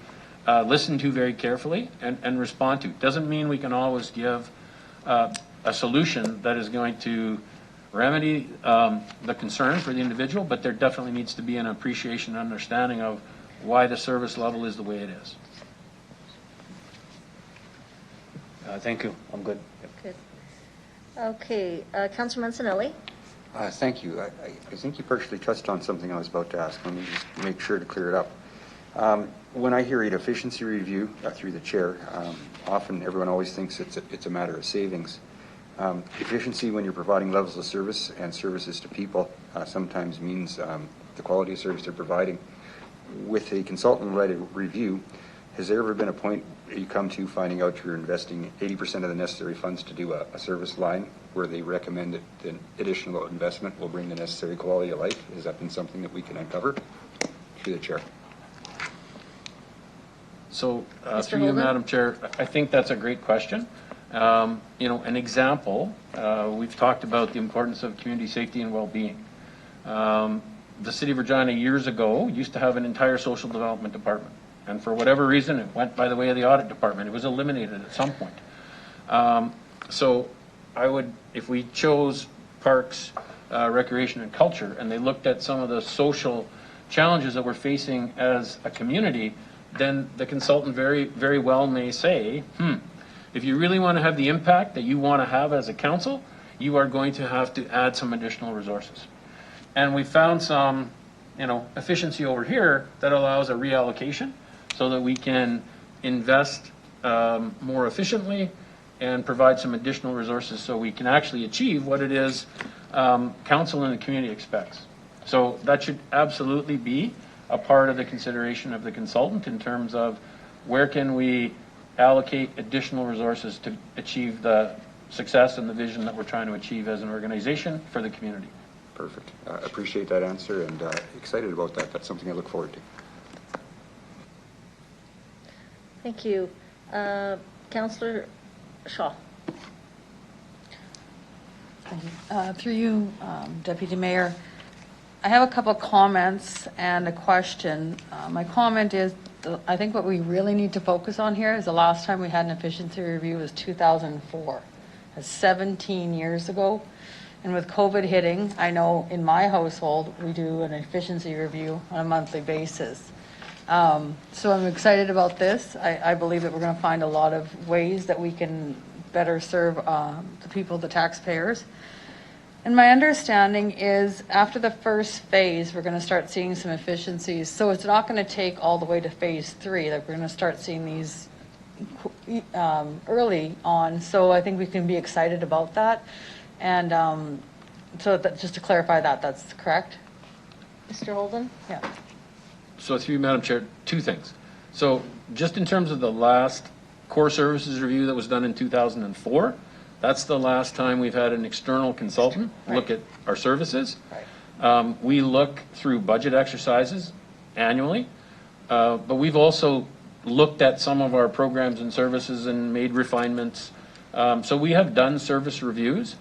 listen to very carefully and respond to. Doesn't mean we can always give a solution that is going to remedy the concern for the individual, but there definitely needs to be an appreciation and understanding of why the service level is the way it is. Thank you. I'm good. Good. Okay, Councillor Mancinelli. Thank you. I think you partially touched on something I was about to ask. Let me just make sure to clear it up. When I hear an efficiency review through the chair, often everyone always thinks it's a matter of savings. Efficiency when you're providing levels of service and services to people sometimes means the quality of service they're providing. With a consultant-led review, has there ever been a point you come to finding out you're investing 80% of the necessary funds to do a service line where they recommend that the additional investment will bring the necessary quality of life? Has that been something that we can uncover? Through the chair. So, Mr. through you, Holden? Madam Chair, I think that's a great question. An example, we've talked about the importance of community safety and well-being. The City of Regina years ago used to have an entire social development department. And for whatever reason, it went by the way of the audit department. It was eliminated at some point. So I would, if we chose parks, recreation and culture, and they looked at some of the social challenges that we're facing as a community, then the consultant very, very well may say, if you really want to have the impact that you want to have as a council, you are going to have to add some additional resources. And we found some, efficiency over here that allows a reallocation so that we can invest more efficiently and provide some additional resources so we can actually achieve what it is council and the community expects. So that should absolutely be a part of the consideration of the consultant in terms of where can we allocate additional resources to achieve the success and the vision that we're trying to achieve as an organization for the community. Perfect. Appreciate that answer and excited about that. That's something I look forward to. Thank you. Councillor Shaw. Thank you. Through you, Deputy Mayor, I have a couple of comments and a question. My comment is, I think what we really need to focus on here is the last time we had an efficiency review was 2004. That's 17 years ago. And with COVID hitting, I know in my household, we do an efficiency review on a monthly basis. So I'm excited about this. I believe that we're going to find a lot of ways that we can better serve the people, the taxpayers. And my understanding is after the first phase, we're going to start seeing some efficiencies. So it's not going to take all the way to phase 3. Like we're going to start seeing these early on. So I think we can be excited about that. And so that, just to clarify that, that's correct? Mr. Holden? Yeah. So through you, Madam Chair, two things. So just in terms of the last core services review that was done in 2004. That's the last time we've had an external consultant look at our services. We look through budget exercises annually, but we've also looked at some of our programs and services and made refinements. So we have done service reviews.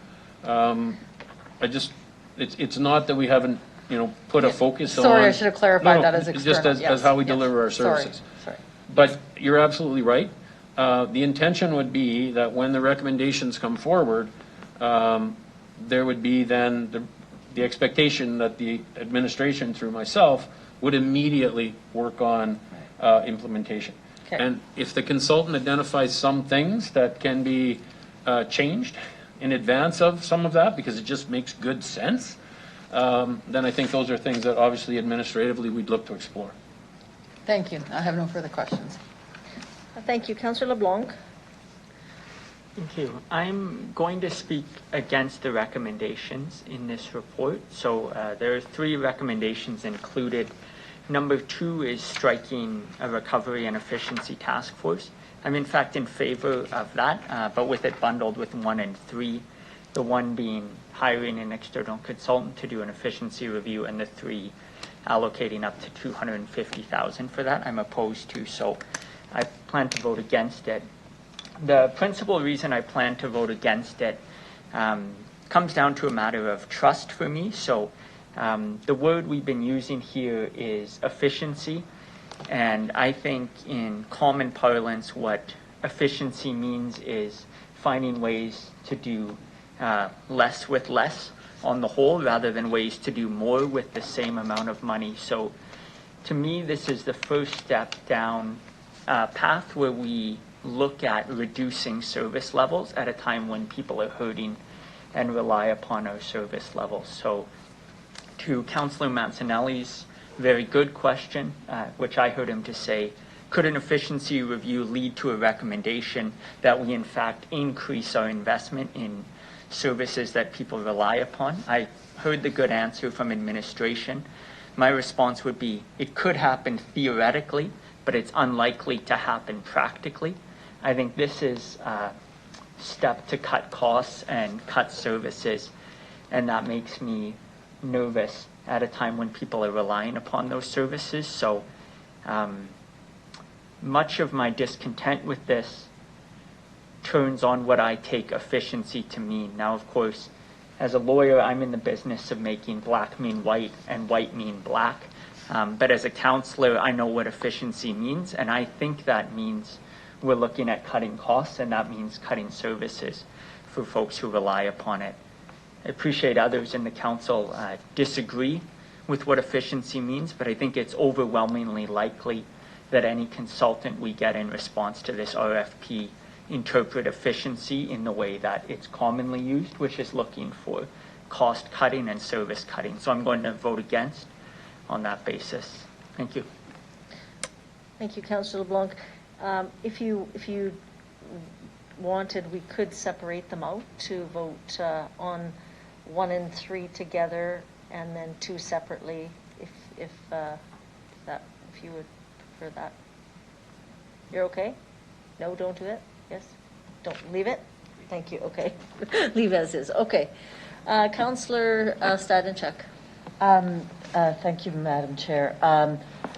It's not that we haven't, put a focus on. Sorry, I should have clarified that as external. Just as how we deliver our services. Sorry. But you're absolutely right. The intention would be that when the recommendations come forward, there would be then the expectation that the administration, through myself, would immediately work on implementation. Okay. And if the consultant identifies some things that can be changed in advance of some of that, because it just makes good sense, then I think those are things that obviously administratively we'd look to explore. Thank you. I have no further questions. Thank you. Councillor LeBlanc? Thank you. I'm going to speak against the recommendations in this report. So there are 3 recommendations included. Number 2 is striking a recovery and efficiency task force. I'm in fact in favor of that, but with it bundled with 1 and 3, the 1 being hiring an external consultant to do an efficiency review, and the 3 allocating up to $250,000 for that. I'm opposed to, so I plan to vote against it. The principal reason I plan to vote against it comes down to a matter of trust for me. So the word we've been using here is efficiency. And I think in common parlance, what efficiency means is finding ways to do less with less on the whole, rather than ways to do more with the same amount of money. So to me, this is the first step down path where we look at reducing service levels at a time when people are hurting and rely upon our service levels. So to Councillor Mancinelli's very good question, which I heard him to say, could an efficiency review lead to a recommendation that we in fact increase our investment in services that people rely upon? I heard the good answer from administration. My response would be, it could happen theoretically, but it's unlikely to happen practically. I think this is a step to cut costs and cut services, and that makes me nervous at a time when people are relying upon those services. So much of my discontent with this turns on what I take efficiency to mean. Now, of course, as a lawyer, I'm in the business of making black mean white and white mean black. But as a counselor, I know what efficiency means, and I think that means we're looking at cutting costs, and that means cutting services for folks who rely upon it. I appreciate others in the council disagree with what efficiency means, but I think it's overwhelmingly likely that any consultant we get in response to this RFP interpret efficiency in the way that it's commonly used, which is looking for cost cutting and service cutting. So I'm going to vote against on that basis. Thank you. Thank you, Councillor LeBlanc. If you wanted, we could separate them out to vote on 1 and 3 together, and then 2 separately, if you would prefer that. You're okay? No, don't do it? Yes? Don't leave it? Thank you. Okay. Leave as is. Okay. Councillor Stadenchuk. Thank you, Madam Chair.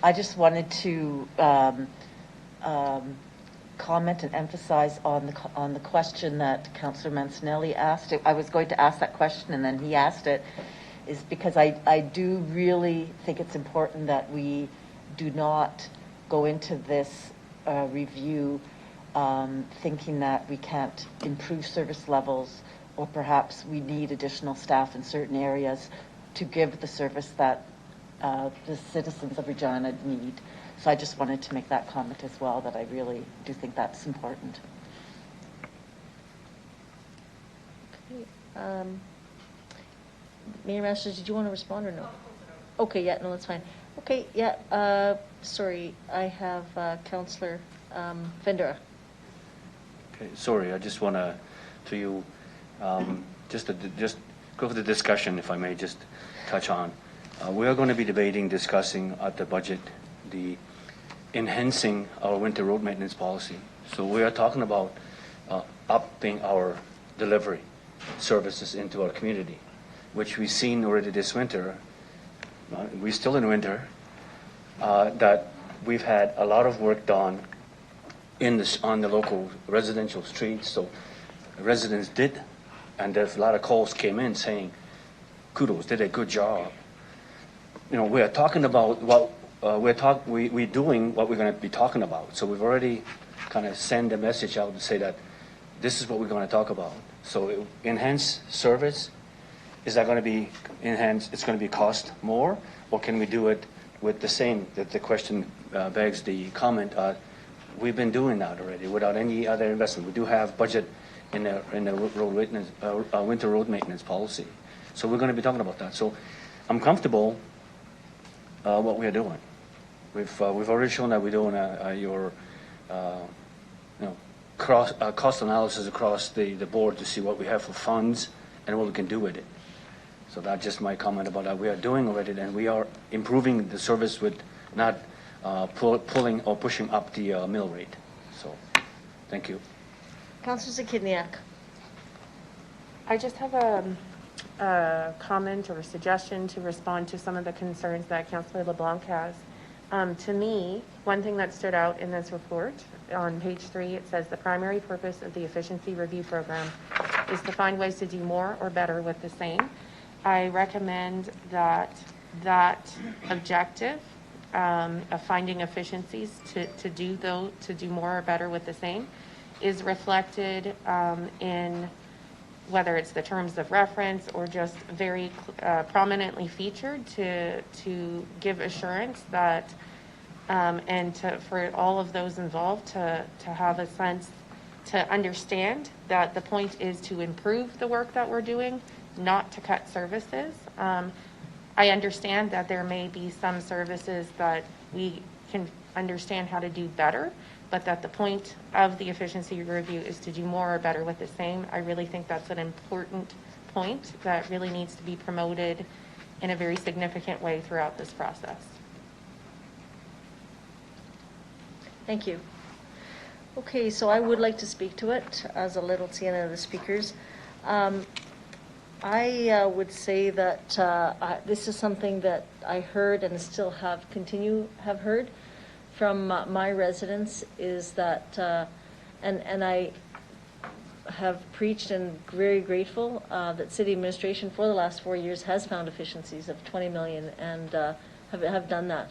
I just wanted to comment and emphasize on the question that Councillor Mancinelli asked. I was going to ask that question, and then he asked it, is because I do really think it's important that we do not go into this review thinking that we can't improve service levels, or perhaps we need additional staff in certain areas to give the service that the citizens of Regina need. So I just wanted to make that comment as well, that I really do think that's important. Okay. Mayor Masters, did you want to respond or no? Okay, yeah, no, that's fine. Okay, yeah, sorry, I have Councillor Findera. Okay, sorry, I just want to you, just go for the discussion, if I may just touch on. We are going to be discussing at the budget the enhancing our winter road maintenance policy. So we are talking about upping our delivery services into our community, which we've seen already this winter. We're still in winter, that we've had a lot of work done on the local residential streets. So residents did, and there's a lot of calls came in saying, kudos, did a good job. You know, we are talking about what we're doing what we're going to be talking about. So we've already kind of sent a message out to say that this is what we're going to talk about. So enhanced service, is that going to be enhanced? It's going to be cost more, or can we do it with the same? That the question begs the comment. We've been doing that already without any other investment. We do have budget in the road maintenance, winter road maintenance policy. So we're going to be talking about that. So I'm comfortable what we are doing. We've already shown that we're doing your cost analysis across the board to see what we have for funds and what we can do with it. So that's just my comment about that. We are doing already, and we are improving the service with not pulling or pushing up the mill rate. So, thank you. Councillor Zakidniak. I just have a comment or a suggestion to respond to some of the concerns that Councillor LeBlanc has. To me, one thing that stood out in this report, on page 3, it says the primary purpose of the efficiency review program is to find ways to do more or better with the same. I recommend that objective of finding efficiencies to do more or better with the same is reflected in whether it's the terms of reference or just very prominently featured to give assurance that and for all of those involved to have a sense to understand that the point is to improve the work that we're doing, not to cut services. I understand that there may be some services that we can understand how to do better, but that the point of the efficiency review is to do more or better with the same. I really think that's an important point that really needs to be promoted in a very significant way throughout this process. Thank you. Okay, so I would like to speak to it as a little Sienna of the speakers. I would say that this is something that I heard and still have heard from my residents is that, and I have preached and very grateful that city administration for the last 4 years has found efficiencies of 20 million and have done that.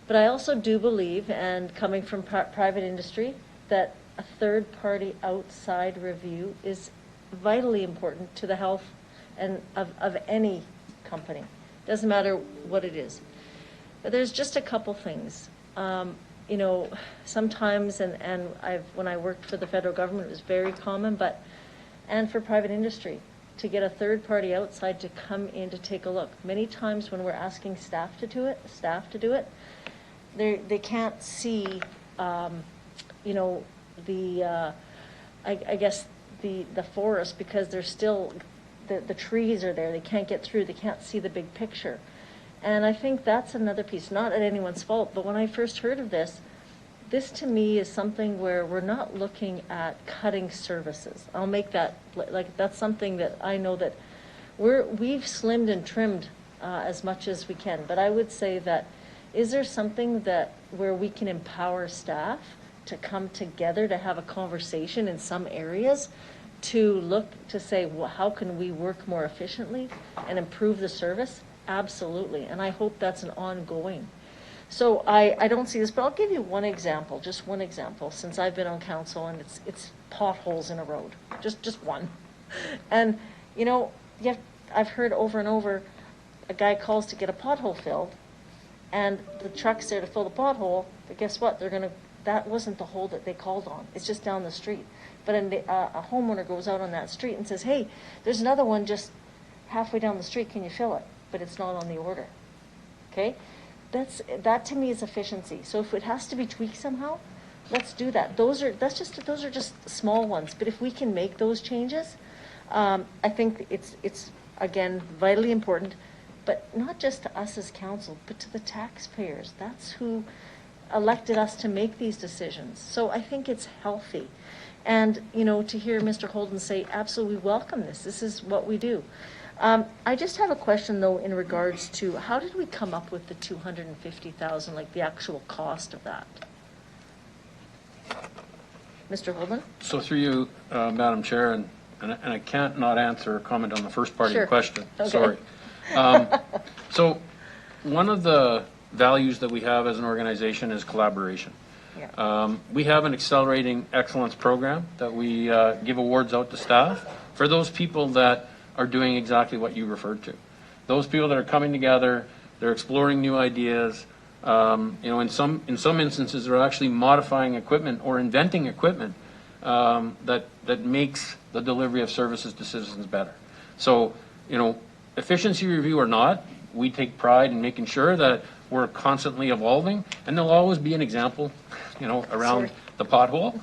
But I also do believe, and coming from private industry, that a third-party outside review is vitally important to the health and of any company. Doesn't matter what it is. But there's just a couple things. You know, sometimes, and when I worked for the federal government, it was very common, and for private industry, to get a third party outside to come in to take a look. Many times when we're asking staff to do it, they can't see, you know, I guess the forest, because there's still, the trees are there, they can't get through, they can't see the big picture. And I think that's another piece, not at anyone's fault, but when I first heard of this to me is something where we're not looking at cutting services. I'll make that, like, that's something that I know that we've slimmed and trimmed as much as we can. But I would say that, is there something that where we can empower staff to come together to have a conversation in some areas to look to say, well, how can we work more efficiently and improve the service? Absolutely, and I hope that's an ongoing. So I don't see this, but I'll give you one example, just one example, since I've been on council, and it's potholes in a road, just one. And, you know, I've heard over and over, a guy calls to get a pothole filled, and the truck's there to fill the pothole, but guess what? That wasn't the hole that they called on. It's just down the street. But a homeowner goes out on that street and says, hey, there's another one just halfway down the street, can you fill it? But it's not on the order. Okay? That to me is efficiency. So if it has to be tweaked somehow, let's do that. Those are just small ones. But if we can make those changes, I think it's again vitally important, but not just to us as council, but to the taxpayers. That's who elected us to make these decisions. So I think it's healthy. And, you know, to hear Mr. Holden say, absolutely welcome this. This is what we do. I just have a question, though, in regards to how did we come up with the 250,000, like the actual cost of that? Mr. Holden? So through you, Madam Chair, and I can't not answer or comment on the first part of Sure. your question. Okay. Sorry. So one of the values that we have as an organization is collaboration. Yeah. We have an accelerating excellence program that we give awards out to staff for those people that are doing exactly what you referred to. Those people that are coming together, they're exploring new ideas. You know, in some instances, they're actually modifying equipment or inventing equipment that makes the delivery of services to citizens better. So, you know, efficiency review or not, we take pride in making sure that we're constantly evolving, and there'll always be an example, you know, around the pothole.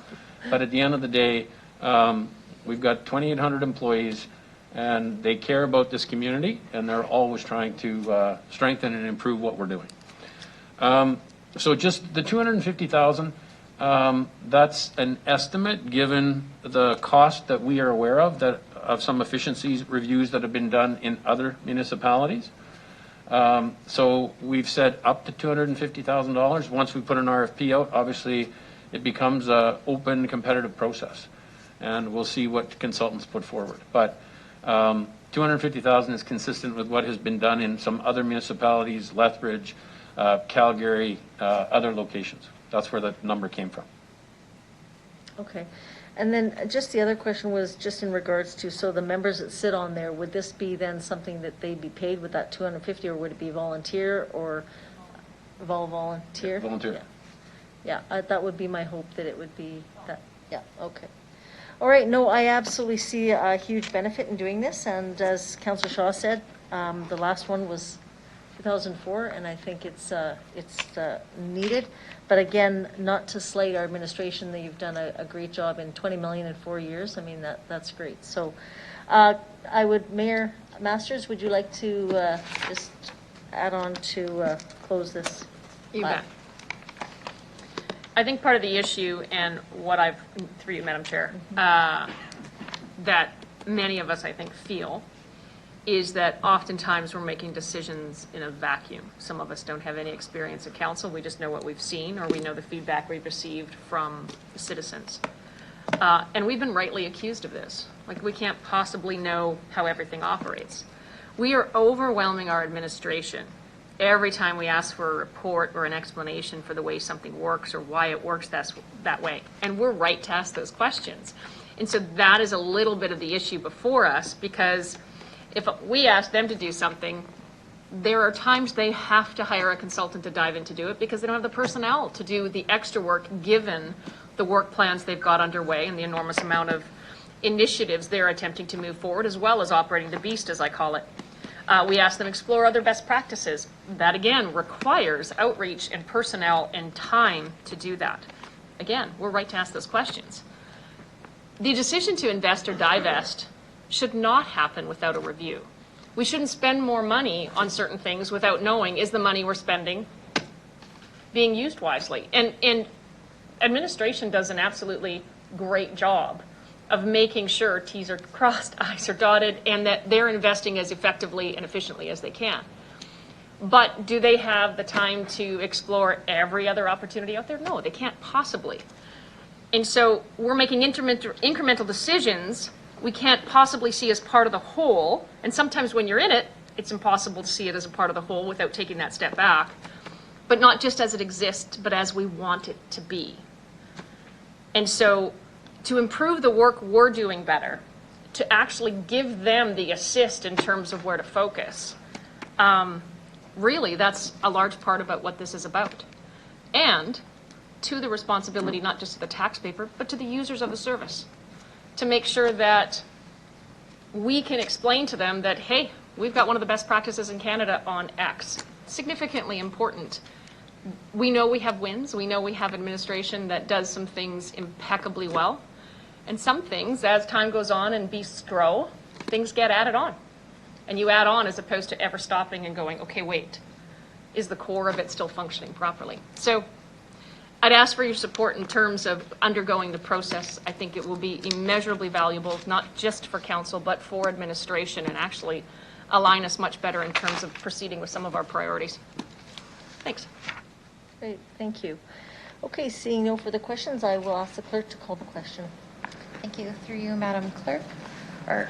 But at the end of the day, we've got 2,800 employees, and they care about this community, and they're always trying to strengthen and improve what we're doing. So just the 250,000, that's an estimate given the cost that we are aware of, that of some efficiencies reviews that have been done in other municipalities. So we've said up to $250,000. Once we put an RFP out, obviously it becomes an open competitive process, and we'll see what consultants put forward. But 250,000 is consistent with what has been done in some other municipalities, Lethbridge, Calgary, other locations. That's where the number came from. Okay. And then just the other question was just in regards to, so the members that sit on there, would this be then something that they'd be paid with that 250, or would it be volunteer or volunteer? Volunteer. Yeah, that would be my hope, that it would be that, yeah, okay. All right, no, I absolutely see a huge benefit in doing this, and as Councillor Shaw said, the last one was 2004, and I think it's needed. But again, not to slight our administration, that you've done a great job in 20 million in 4 years. I mean, that's great. So I would, Mayor Masters, would you like to just add on to close this? You bet. I think part of the issue, and what I've, through you, Madam Chair, that many of us, I think, feel, is that oftentimes we're making decisions in a vacuum. Some of us don't have any experience at council. We just know what we've seen, or we know the feedback we've received from the citizens. And we've been rightly accused of this. Like, we can't possibly know how everything operates. We are overwhelming our administration every time we ask for a report or an explanation for the way something works or why it works that way. And we're right to ask those questions. And so that is a little bit of the issue before us, because if we ask them to do something, there are times they have to hire a consultant to dive in to do it because they don't have the personnel to do the extra work given the work plans they've got underway and the enormous amount of initiatives they're attempting to move forward, as well as operating the beast, as I call it. We ask them to explore other best practices. That, again, requires outreach and personnel and time to do that. Again, we're right to ask those questions. The decision to invest or divest should not happen without a review. We shouldn't spend more money on certain things without knowing, is the money we're spending being used wisely? And administration does an absolutely great job of making sure T's are crossed, I's are dotted, and that they're investing as effectively and efficiently as they can. But do they have the time to explore every other opportunity out there? No, they can't possibly. And so we're making incremental decisions we can't possibly see as part of the whole. And sometimes when you're in it, it's impossible to see it as a part of the whole without taking that step back. But not just as it exists, but as we want it to be. And so to improve the work we're doing better, to actually give them the assist in terms of where to focus, really that's a large part about what this is about. And to the responsibility, not just to the taxpayer, but to the users of the service, to make sure that we can explain to them that, hey, we've got one of the best practices in Canada on X. Significantly important. We know we have wins. We know we have administration that does some things impeccably well. And some things, as time goes on and beasts grow, things get added on. And you add on as opposed to ever stopping and going, okay, wait, is the core of it still functioning properly? So I'd ask for your support in terms of undergoing the process. I think it will be immeasurably valuable, not just for council, but for administration, and actually align us much better in terms of proceeding with some of our priorities. Thanks. Great, thank you. Okay, seeing no further questions, I will ask the clerk to call the question. Thank you. Through you, Madam Clerk, or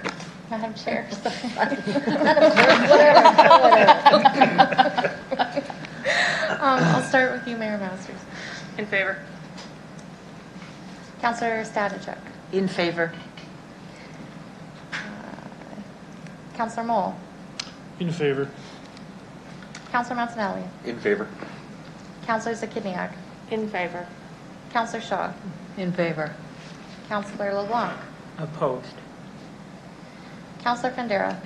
Madam Chair. I'll start with you, Mayor Masters. In favor? Councillor Stadachuk. In favor. Councillor Mole. In favor. Councillor Mancinelli. In favor. Councillor Zakidniak. In favor. Councillor Shaw. In favor. Councillor LeBlanc. Opposed. Councillor Fandera.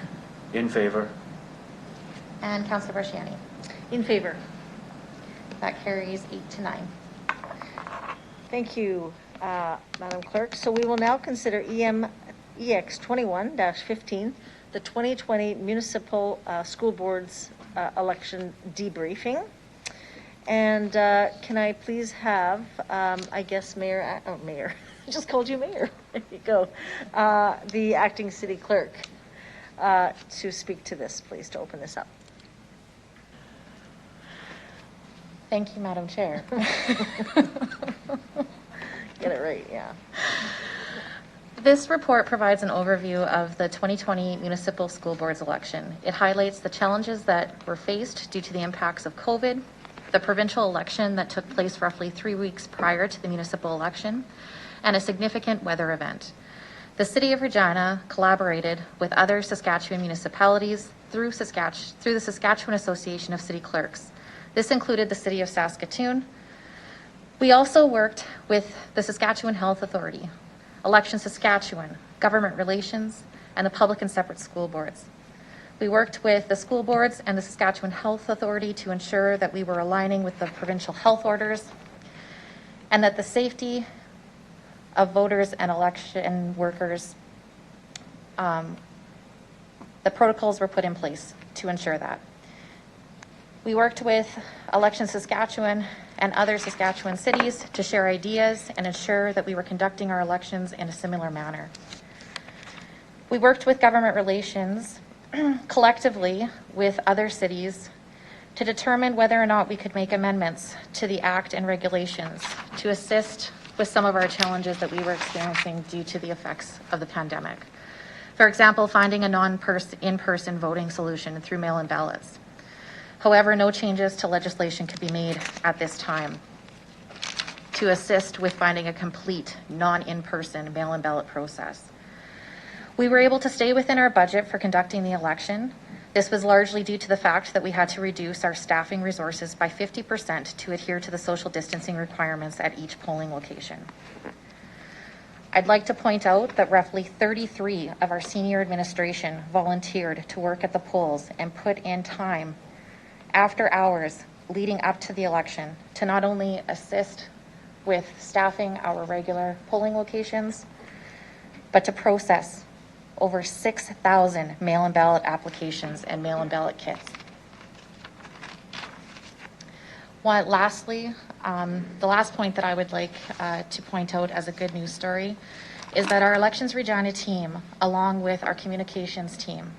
In favor. And Councillor Barshiani. In favor. That carries 8-9. Thank you, Madam Clerk. So we will now consider EX 21-15, the 2020 Municipal School Boards election debriefing. And can I please have, I guess, Mayor, Mayor, I just called you Mayor. There you go. The acting city clerk to speak to this, please, to open this up. Thank you, Madam Chair. Get it right, yeah. This report provides an overview of the 2020 Municipal School Boards election. It highlights the challenges that were faced due to the impacts of COVID, the provincial election that took place roughly 3 weeks prior to the municipal election, and a significant weather event. The City of Regina collaborated with other Saskatchewan municipalities through the Saskatchewan Association of City Clerks. This included the City of Saskatoon. We also worked with the Saskatchewan Health Authority, Election Saskatchewan, Government Relations, and the Public and Separate School Boards. We worked with the school boards and the Saskatchewan Health Authority to ensure that we were aligning with the provincial health orders and that the safety of voters and election workers, the protocols were put in place to ensure that. We worked with Election Saskatchewan and other Saskatchewan cities to share ideas and ensure that we were conducting our elections in a similar manner. We worked with government relations collectively with other cities to determine whether or not we could make amendments to the Act and regulations to assist with some of our challenges that we were experiencing due to the effects of the pandemic. For example, finding a in-person voting solution through mail-in ballots. However, no changes to legislation could be made at this time to assist with finding a complete non-in-person mail-in ballot process. We were able to stay within our budget for conducting the election. This was largely due to the fact that we had to reduce our staffing resources by 50% to adhere to the social distancing requirements at each polling location. I'd like to point out that roughly 33 of our senior administration volunteered to work at the polls and put in time after hours leading up to the election to not only assist with staffing our regular polling locations, but to process over 6,000 mail-in ballot applications and mail-in ballot kits. Lastly, the last point that I would like to point out as a good news story is that our Elections Regina team, along with our communications team,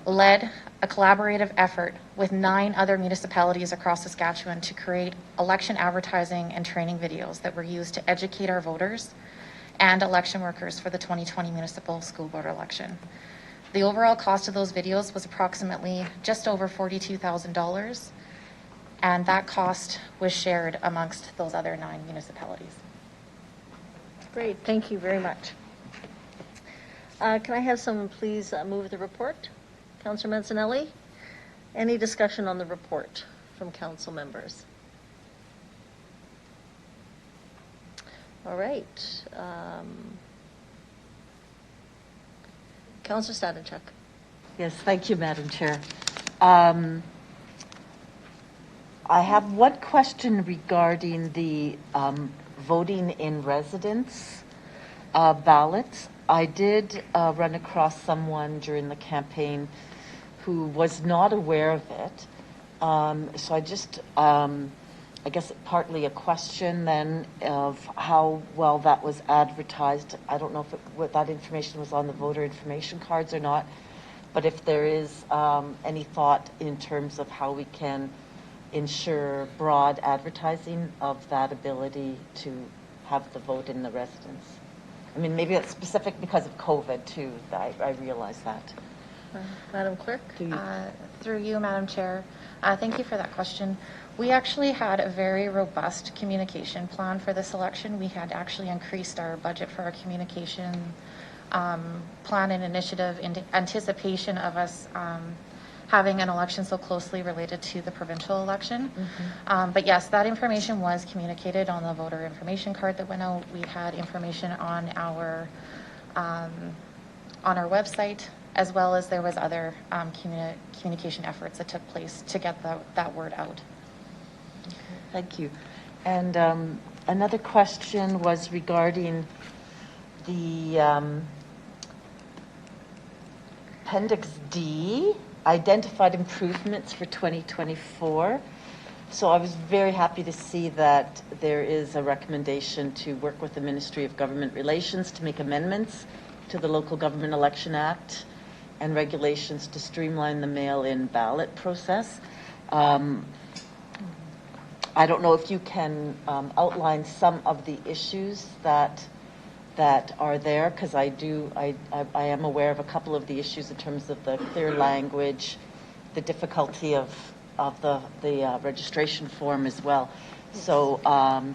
led a collaborative effort with 9 other municipalities across Saskatchewan to create election advertising and training videos that were used to educate our voters and election workers for the 2020 municipal school board election. The overall cost of those videos was approximately just over $42,000, and that cost was shared amongst those other 9 municipalities. Great, thank you very much. Can I have someone please move the report? Councillor Mancinelli? Any discussion on the report from council members? All right. Councillor Stadachuk. Yes, thank you, Madam Chair. I have one question regarding the voting in residence ballots. I did run across someone during the campaign who was not aware of it. So I just I guess partly a question then of how well that was advertised. I don't know if what that information was on the voter information cards or not, but if there is any thought in terms of how we can ensure broad advertising of that ability to have the vote in the residence. I mean, maybe it's specific because of COVID too. I realize that. Madam Clerk? Through you, Madam Chair. Thank you for that question. We actually had a very robust communication plan for this election. We had actually increased our budget for our communication plan and initiative in anticipation of us having an election so closely related to the provincial election. But yes, that information was communicated on the voter information card that went out. We had information on our website, as well as there was other communication efforts that took place to get that word out. Thank you. And another question was regarding the Appendix D, identified improvements for 2024. So I was very happy to see that there is a recommendation to work with the Ministry of Government Relations to make amendments to the Local Government Election Act and regulations to streamline the mail-in ballot process. I don't know if you can outline some of the issues that are there, because I am aware of a couple of the issues in terms of the clear language, the difficulty of the registration form as well. So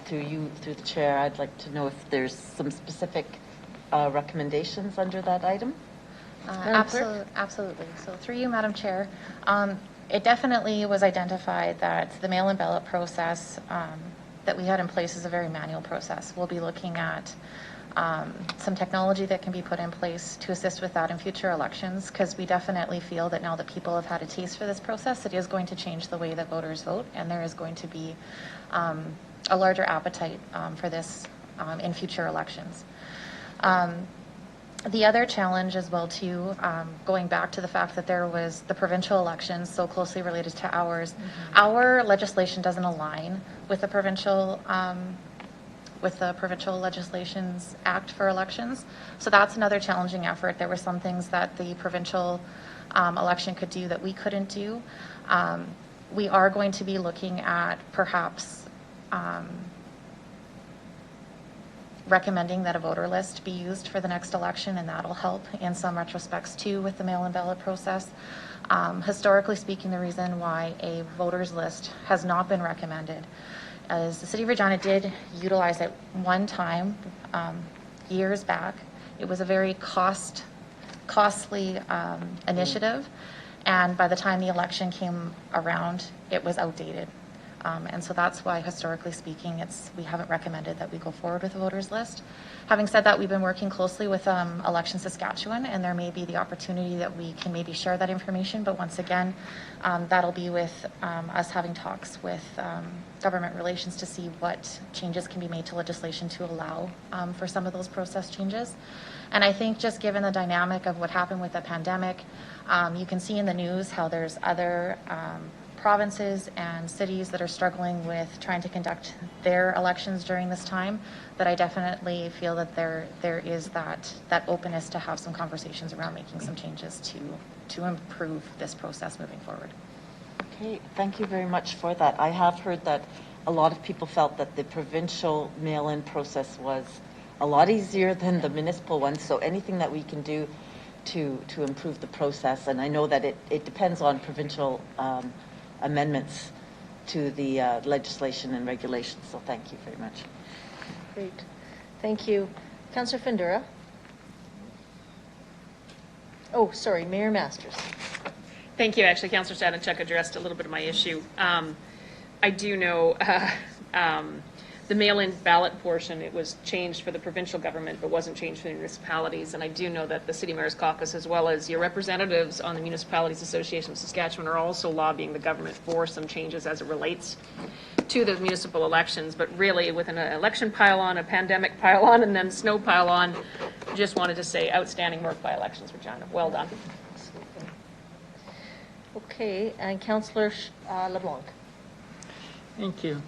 through the chair, I'd like to know if there's some specific recommendations under that item. Absolutely. So through you, Madam Chair, it definitely was identified that the mail-in ballot process that we had in place is a very manual process. We'll be looking at some technology that can be put in place to assist with that in future elections, because we definitely feel that now that people have had a taste for this process, it is going to change the way that voters vote, and there is going to be a larger appetite for this in future elections. The other challenge as well too, going back to the fact that there was the provincial elections so closely related to ours, our legislation doesn't align with the provincial Legislations Act for elections. So that's another challenging effort. There were some things that the provincial election could do that we couldn't do. We are going to be looking at perhaps recommending that a voter list be used for the next election, and that'll help in some retrospects too with the mail-in ballot process. Historically speaking, the reason why a voters list has not been recommended is the City of Regina did utilize it one time years back. It was a very costly initiative, and by the time the election came around, it was outdated. And so that's why, historically speaking, we haven't recommended that we go forward with a voters list. Having said that, we've been working closely with Election Saskatchewan, and there may be the opportunity that we can maybe share that information. But once again, that'll be with us having talks with government relations to see what changes can be made to legislation to allow for some of those process changes. And I think just given the dynamic of what happened with the pandemic, you can see in the news how there's other provinces and cities that are struggling with trying to conduct their elections during this time, that I definitely feel that there is that openness to have some conversations around making some changes to improve this process moving forward. Okay, thank you very much for that. I have heard that a lot of people felt that the provincial mail-in process was a lot easier than the municipal one, so anything that we can do to improve the process, and I know that it depends on provincial amendments to the legislation and regulations. So thank you very much. Great. Thank you. Councillor Findura. Oh, sorry, Mayor Masters. Thank you. Actually, Councillor Stadenchuk addressed a little bit of my issue. I do know the mail-in ballot portion, it was changed for the provincial government, but wasn't changed for the municipalities. And I do know that the City Mayor's Caucus, as well as your representatives on the Municipalities Association of Saskatchewan, are also lobbying the government for some changes as it relates to the municipal elections. But really, with an election pile-on, a pandemic pile-on, and then snow pile-on, just wanted to say outstanding work by Elections Regina. Well done. Absolutely. Okay, and Councillor LeBlanc. Thank you.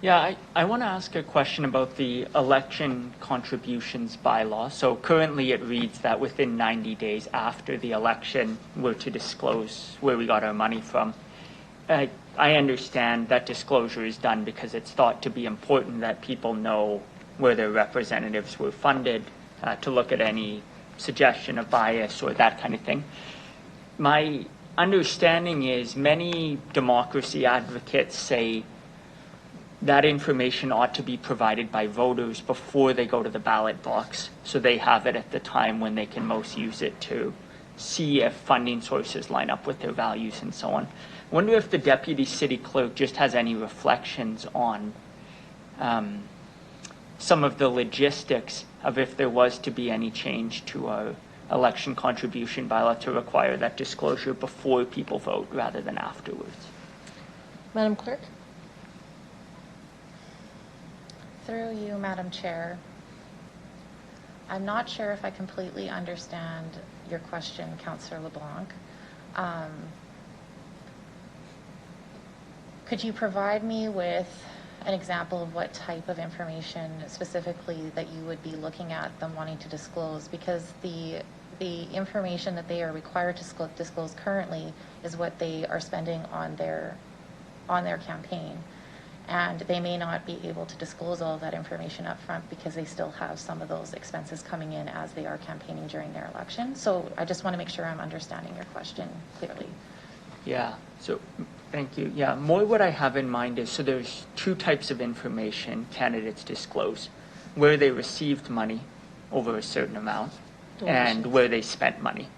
Yeah, I want to ask a question about the election contributions bylaw. So currently it reads that within 90 days after the election, we're to disclose where we got our money from. I understand that disclosure is done because it's thought to be important that people know where their representatives were funded, to look at any suggestion of bias or that kind of thing. My understanding is many democracy advocates say that information ought to be provided by voters before they go to the ballot box, so they have it at the time when they can most use it to see if funding sources line up with their values and so on. I wonder if the deputy city clerk just has any reflections on some of the logistics of if there was to be any change to our election contribution bylaw to require that disclosure before people vote rather than afterwards. Madam Clerk? Through you, Madam Chair. I'm not sure if I completely understand your question, Councillor LeBlanc. Could you provide me with an example of what type of information specifically that you would be looking at them wanting to disclose? Because the information that they are required to disclose currently is what they are spending on their campaign. And they may not be able to disclose all of that information up front because they still have some of those expenses coming in as they are campaigning during their election. So I just want to make sure I'm understanding your question clearly. Yeah, so thank you. Yeah, more what I have in mind is, so there's two types of information candidates disclose: where they received money over a certain amount and where they spent money.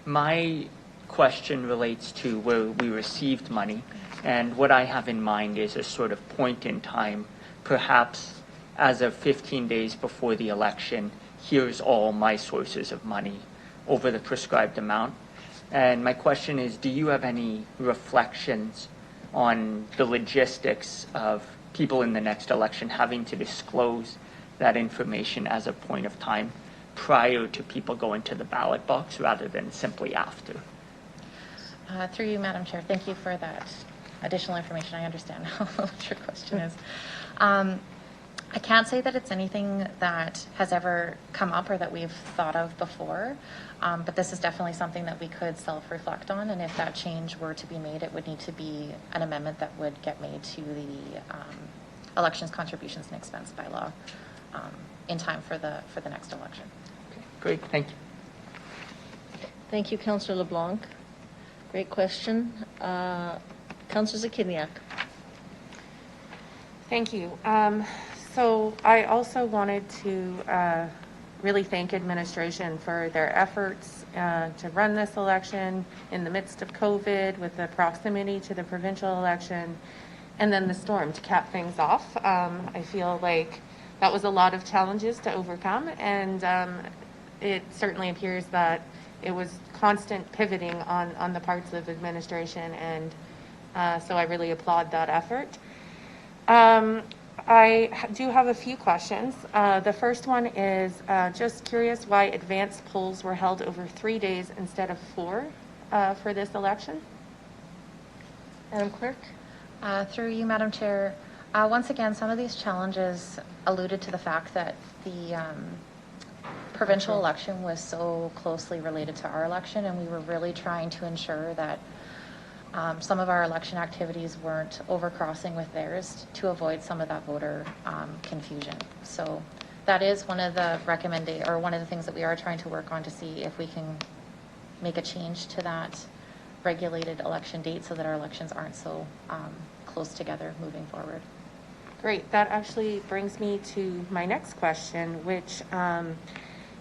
My question relates to where we received money, and what I have in mind is a sort of point in time, perhaps as of 15 days before the election, here's all my sources of money over the prescribed amount. And my question is, do you have any reflections on the logistics of people in the next election having to disclose that information as a point of time prior to people going to the ballot box rather than simply after? Through you, Madam Chair, thank you for that additional information. I understand what your question is. I can't say that it's anything that has ever come up or that we've thought of before, but this is definitely something that we could self-reflect on, and if that change were to be made, it would need to be an amendment that would get made to the elections contributions and expense bylaw in time for the next election. Okay, great, thank you. Thank you, Councillor LeBlanc. Great question. Councillor Zakiniak. Thank you. So I also wanted to really thank administration for their efforts to run this election in the midst of COVID, with the proximity to the provincial election, and then the storm to cap things off. I feel like that was a lot of challenges to overcome, and it certainly appears that it was constant pivoting on the parts of administration, and so I really applaud that effort. I do have a few questions. The first one is just curious why advanced polls were held over 3 days instead of 4 for this election. Madam Clerk? Through you, Madam Chair. Once again, some of these challenges alluded to the fact that the provincial election was so closely related to our election, and we were really trying to ensure that some of our election activities weren't overcrossing with theirs to avoid some of that voter confusion. So that is one of the one of the things that we are trying to work on to see if we can make a change to that regulated election date so that our elections aren't so close together moving forward. Great. That actually brings me to my next question, which,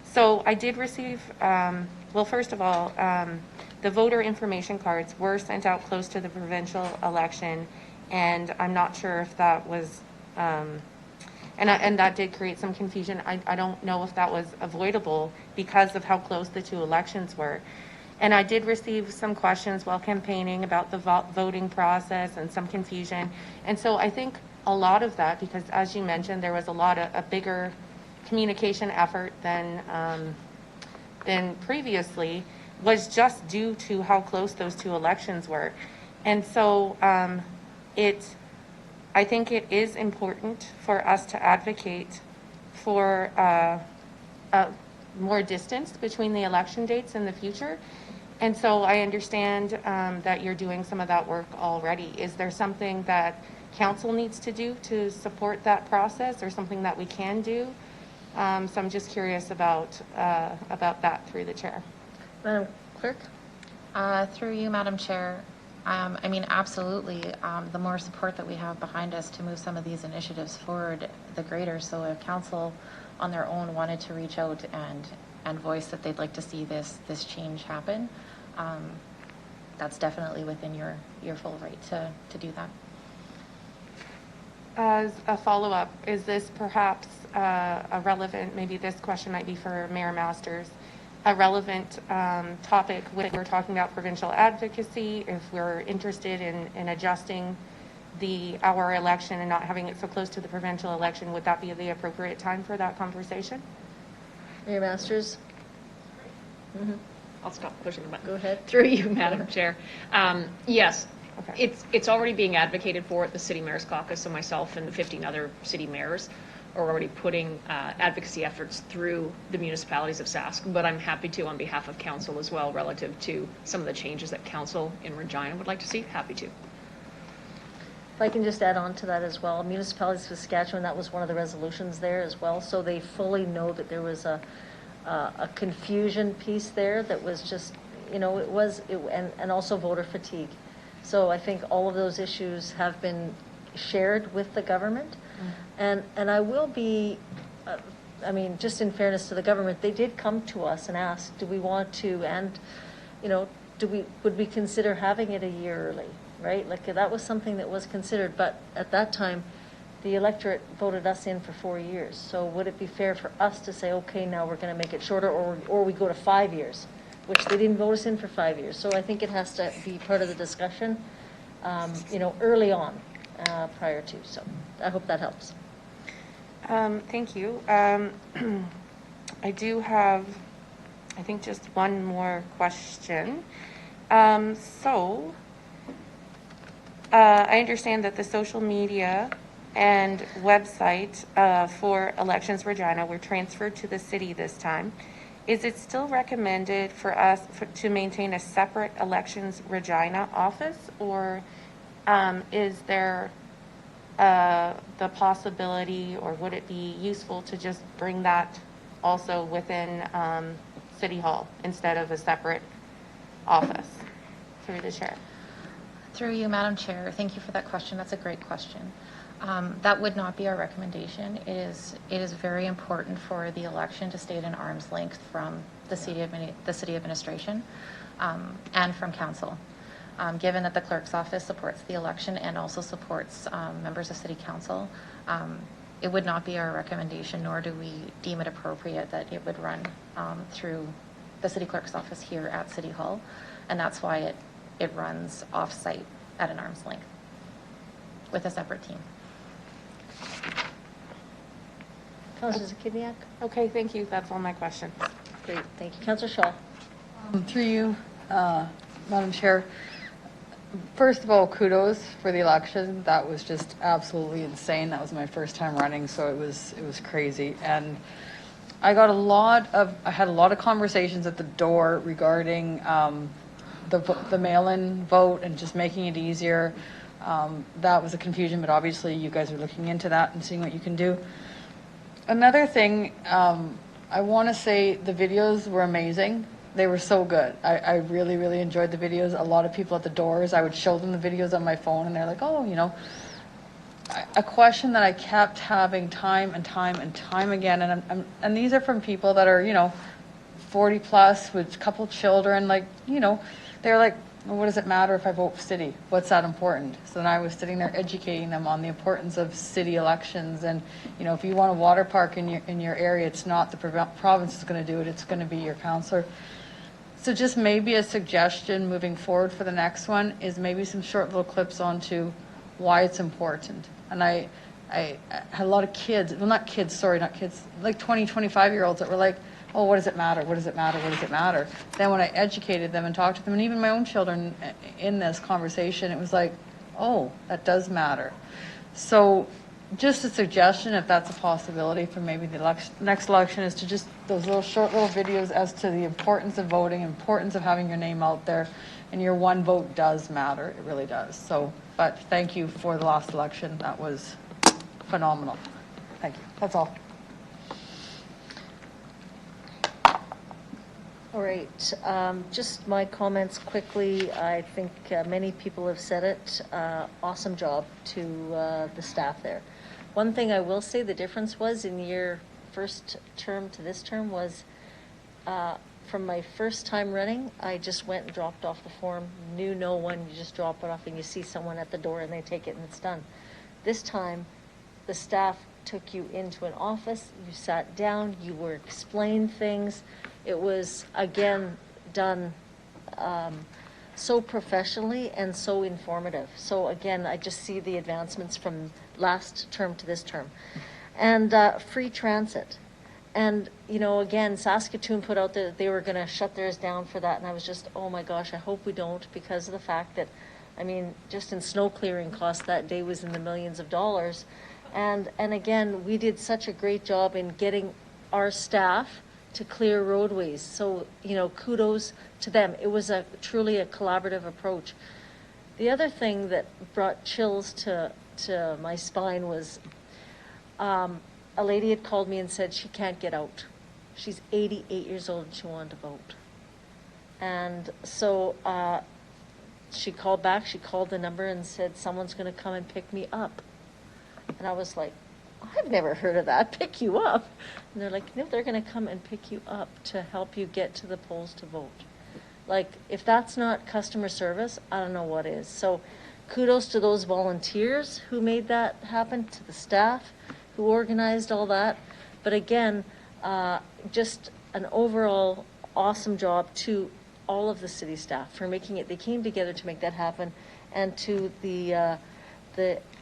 so I did receive, well, first of all, the voter information cards were sent out close to the provincial election, and I'm not sure if that was, and that did create some confusion. I don't know if that was avoidable because of how close the two elections were. And I did receive some questions while campaigning about the voting process and some confusion. And so I think a lot of that, because as you mentioned, there was a bigger communication effort than previously, was just due to how close those two elections were. And so I I think it is important for us to advocate for more distance between the election dates in the future. And so I understand that you're doing some of that work already. Is there something that council needs to do to support that process, or something that we can do? So I'm just curious about that through the chair. Madam Clerk? Through you, Madam Chair, I mean, absolutely, the more support that we have behind us to move some of these initiatives forward, the greater. So if council on their own wanted to reach out and voice that they'd like to see this change happen, that's definitely within your full right to do that. As a follow-up, is this perhaps a relevant, maybe this question might be for Mayor Masters, a relevant topic when we're talking about provincial advocacy, if we're interested in adjusting our election and not having it so close to the provincial election, would that be the appropriate time for that conversation? Mayor Masters? I'll stop pushing the button. Go ahead. Through you, Madam Chair. Yes, Okay. it's already being advocated for at the City Mayor's Caucus, so myself and the 15 other city mayors are already putting advocacy efforts through the municipalities of Sask, but I'm happy to on behalf of council as well relative to some of the changes that council in Regina would like to see. Happy to. If I can just add on to that as well, municipalities of Saskatchewan, that was one of the resolutions there as well, so they fully know that there was a confusion piece there that was just, and also voter fatigue. So I think all of those issues have been shared with the government. And I will be, just in fairness to the government, they did come to us and ask, do we want to, and, would we consider having it a year early, right? Like, that was something that was considered, but at that time, the electorate voted us in for 4 years. So would it be fair for us to say, okay, now we're going to make it shorter, or we go to 5 years, which they didn't vote us in for 5 years. So I think it has to be part of the discussion, early on, prior to. So I hope that helps. Thank you. I do have, I think, just one more question. I understand that the social media and website for Elections Regina were transferred to the city this time. Is it still recommended for us to maintain a separate Elections Regina office, or is there the possibility, or would it be useful to just bring that also within City Hall instead of a separate office? Through the chair. Through you, Madam Chair, thank you for that question. That's a great question. That would not be our recommendation. It is very important for the election to stay at an arm's length from the city administration and from council. Given that the clerk's office supports the election and also supports members of city council, it would not be our recommendation, nor do we deem it appropriate that it would run through the city clerk's office here at City Hall, and that's why it runs off-site at an arm's length with a separate team. Councillor Zakiniak? Okay, thank you. That's all my questions. Great, thank you. Councillor Shaw? Through you, Madam Chair. First of all, kudos for the election. That was just absolutely insane. That was my first time running, so it was crazy. And I had a lot of conversations at the door regarding the mail-in vote and just making it easier. That was a confusion, but obviously you guys are looking into that and seeing what you can do. Another thing, I want to say the videos were amazing. They were so good. I really, really enjoyed the videos. A lot of people at the doors, I would show them the videos on my phone, and they're like, oh, a question that I kept having time and time again, and these are from people that are, 40 plus with a couple children, they're like, well, what does it matter if I vote for city? What's that important? So then I was sitting there educating them on the importance of city elections, and if you want a water park in your area, it's not the province is going to do it, it's going to be your councillor. So just maybe a suggestion moving forward for the next one is maybe some short little clips onto why it's important. And I had a lot of kids, like 20, 25-year-olds that were like, oh, what does it matter? What does it matter? What does it matter? Then when I educated them and talked to them, and even my own children in this conversation, it was like, oh, that does matter. So just a suggestion, if that's a possibility for maybe the next election, is to just those little short little videos as to the importance of voting, importance of having your name out there, and your one vote does matter. It really does. So, but thank you for the last election. That was phenomenal. Thank you. That's all. All right, just my comments quickly. I think many people have said it. Awesome job to the staff there. One thing I will say, the difference was in your first term to this term was from my first time running, I just went and dropped off the form, knew no one, you just drop it off and you see someone at the door and they take it and it's done. This time, the staff took you into an office, you sat down, you were explained things. It was, again, done so professionally and so informative. So again, I just see the advancements from last term to this term. And free transit. And, you know, again, Saskatoon put out that they were going to shut theirs down for that. And I was just, oh my gosh, I hope we don't, because of the fact that, I mean, just in snow clearing costs that day was in the millions of dollars. And again, we did such a great job in getting our staff to clear roadways. So, you know, kudos to them. It was truly a collaborative approach. The other thing that brought chills to my spine was a lady had called me and said she can't get out. She's 88 years old and she wanted to vote. And so she called back, she called the number and said, someone's going to come and pick me up. And I was like, I've never heard of that, pick you up. And they're like, no, they're going to come and pick you up to help you get to the polls to vote. Like, if that's not customer service, I don't know what is. So kudos to those volunteers who made that happen, to the staff who organized all that. But again, just an overall awesome job to all of the city staff for making it. They came together to make that happen. And to the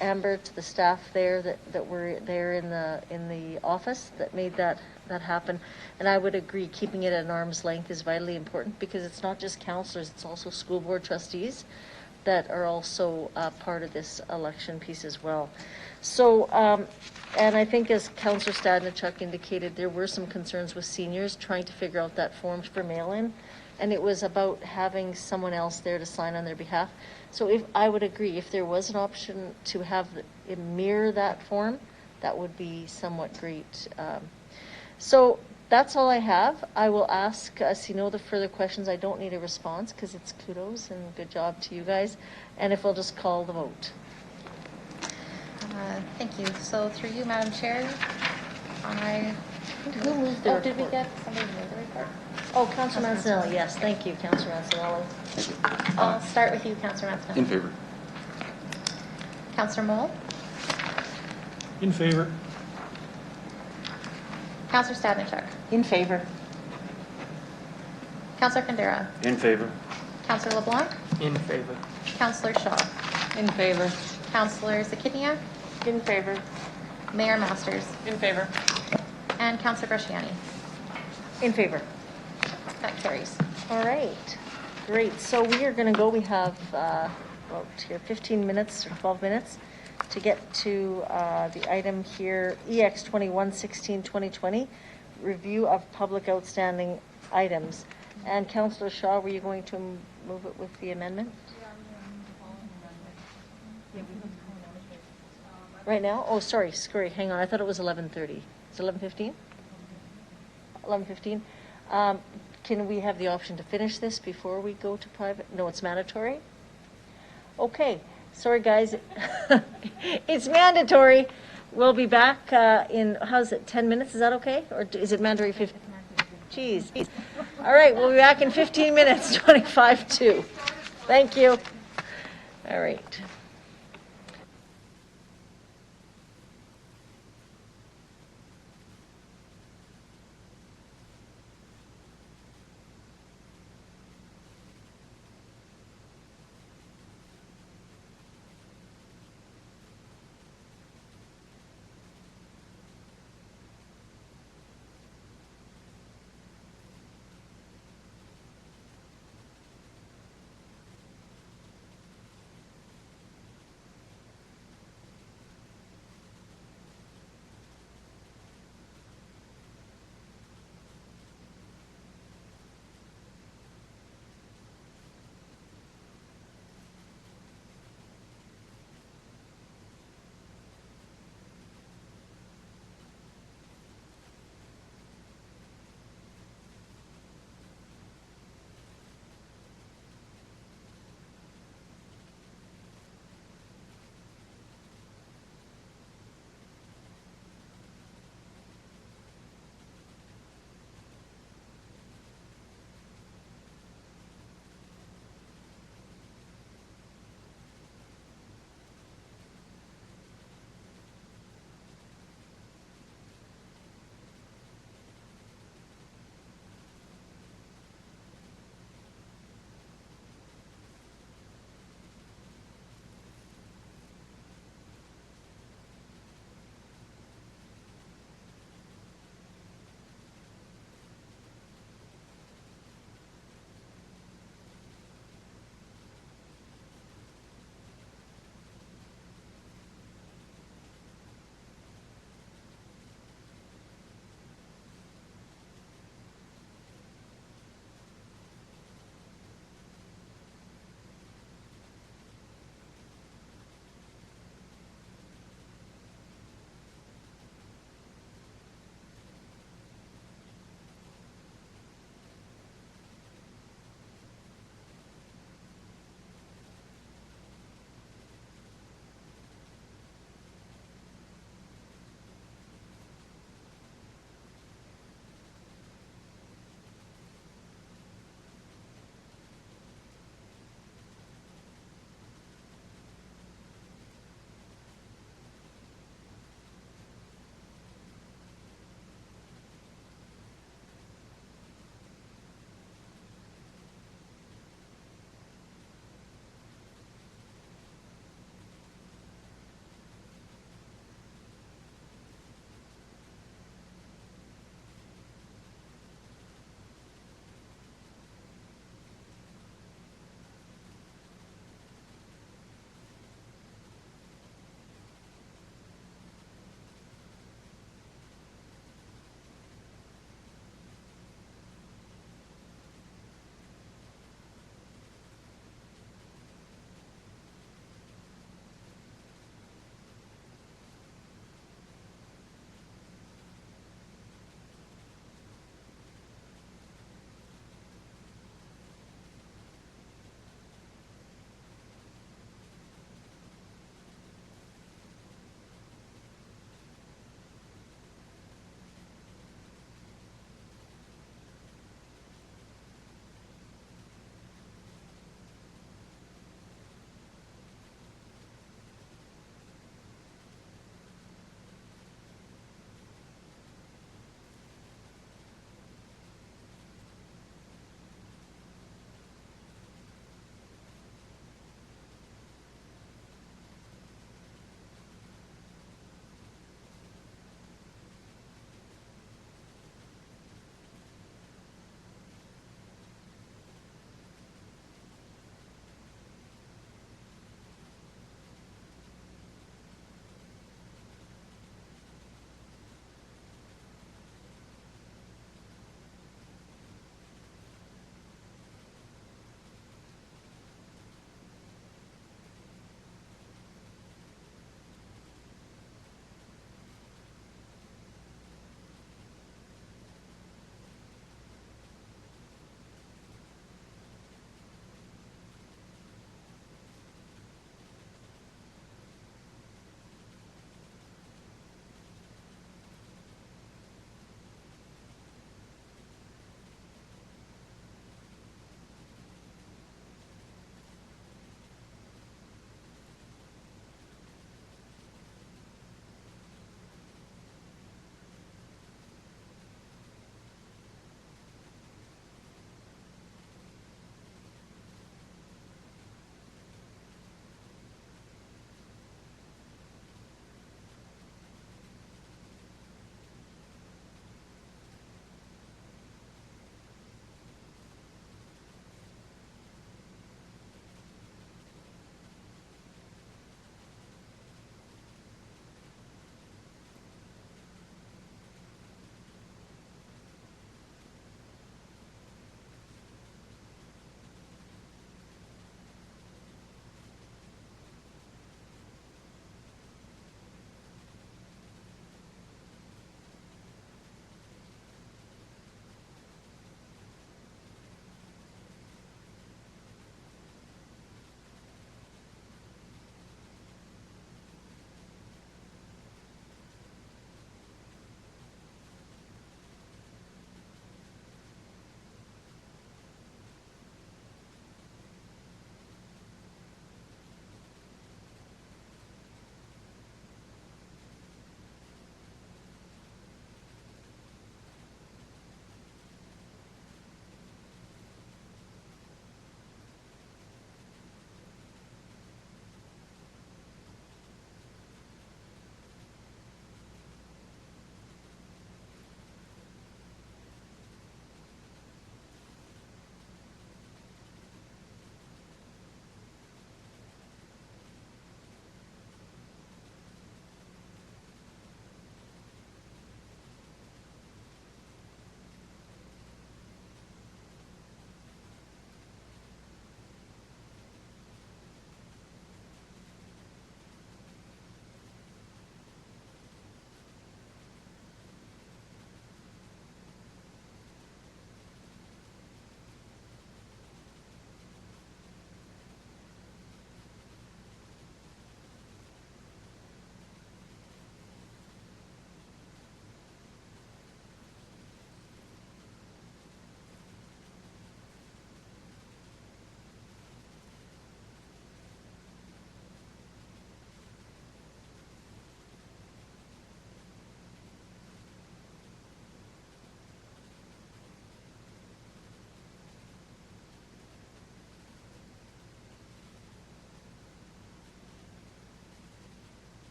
Amber, to the staff there that were there in the office that made that happen. And I would agree, keeping it at an arm's length is vitally important, because it's not just councillors, it's also school board trustees that are also part of this election piece as well. So, and I think as Councillor Stadnichuk indicated, there were some concerns with seniors trying to figure out that form for mail-in, and it was about having someone else there to sign on their behalf. So if I would agree, if there was an option to have it mirror that form, that would be somewhat great. So that's all I have. I will ask, see no other further questions. I don't need a response because it's kudos and good job to you guys. And if we'll just call the vote. Thank you. So through you, Madam Chair, Who moved the report? did we get somebody to move the report? Oh, Councillor Mancinelli. Yes, thank you, Councillor Mancinelli. I'll start with you, Councillor Manson. In favor. Councillor Mole, In favor. Councillor Stadnichuk, In favor. Councillor Kandera, In favor. Councillor LeBlanc, In favor. Councillor Shaw, In favor. Councillor Zakitniak, In favor. Mayor Masters, In favor. and Councillor Bresciani. In favor. That carries. All right, great. So we are going to go, we have about here 15 minutes or 12 minutes to get to the item here, EX 2116-2020, review of public outstanding items. And Councillor Shaw, were you going to move it with the amendment? Right now? Oh, sorry, hang on. I thought it was 11:30. It's 11:15? 11:15. Can we have the option to finish this before we go to private? No, it's mandatory? Okay, sorry guys. It's mandatory. We'll be back in, how's it, 10 minutes? Is that okay? Or is it mandatory 15? Jeez. All right, we'll be back in 15 minutes, 25-2. Thank you. All right.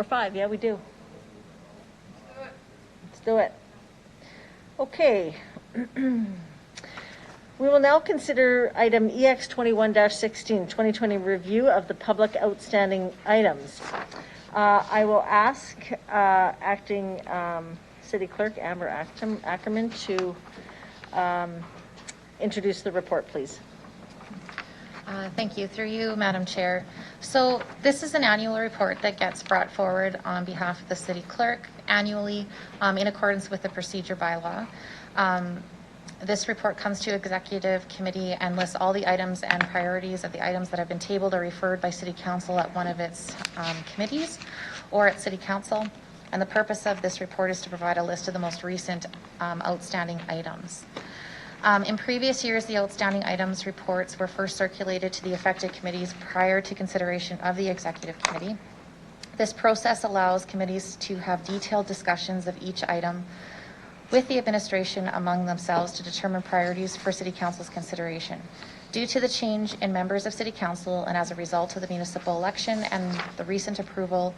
5? Yeah, we do. Let's do it. Okay. We will now consider item EX 21-16, 2020 review of the public outstanding items. I will ask acting city clerk Amber Ackerman to introduce the report, please. Thank you. Through you, Madam Chair. So this is an annual report that gets brought forward on behalf of the city clerk annually in accordance with the procedure bylaw. This report comes to Executive Committee and lists all the items and priorities of the items that have been tabled or referred by City Council at one of its committees or at City Council. And the purpose of this report is to provide a list of the most recent outstanding items. In previous years, the outstanding items reports were first circulated to the affected committees prior to consideration of the Executive Committee. This process allows committees to have detailed discussions of each item with the administration among themselves to determine priorities for City Council's consideration. Due to the change in members of City Council and as a result of the municipal election and the recent approval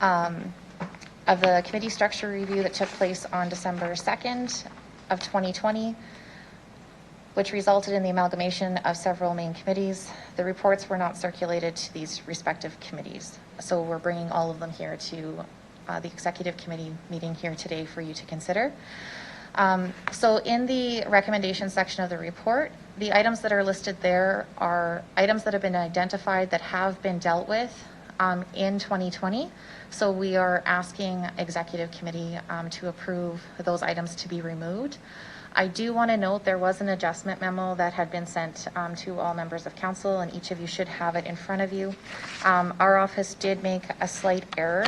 of the committee structure review that took place on December 2nd of 2020, which resulted in the amalgamation of several main committees, the reports were not circulated to these respective committees. So we're bringing all of them here to the Executive Committee meeting here today for you to consider. So in the recommendation section of the report, the items that are listed there are items that have been identified that have been dealt with in 2020. So we are asking Executive Committee to approve those items to be removed. I do want to note there was an adjustment memo that had been sent to all members of council, and each of you should have it in front of you. Our office did make a slight error.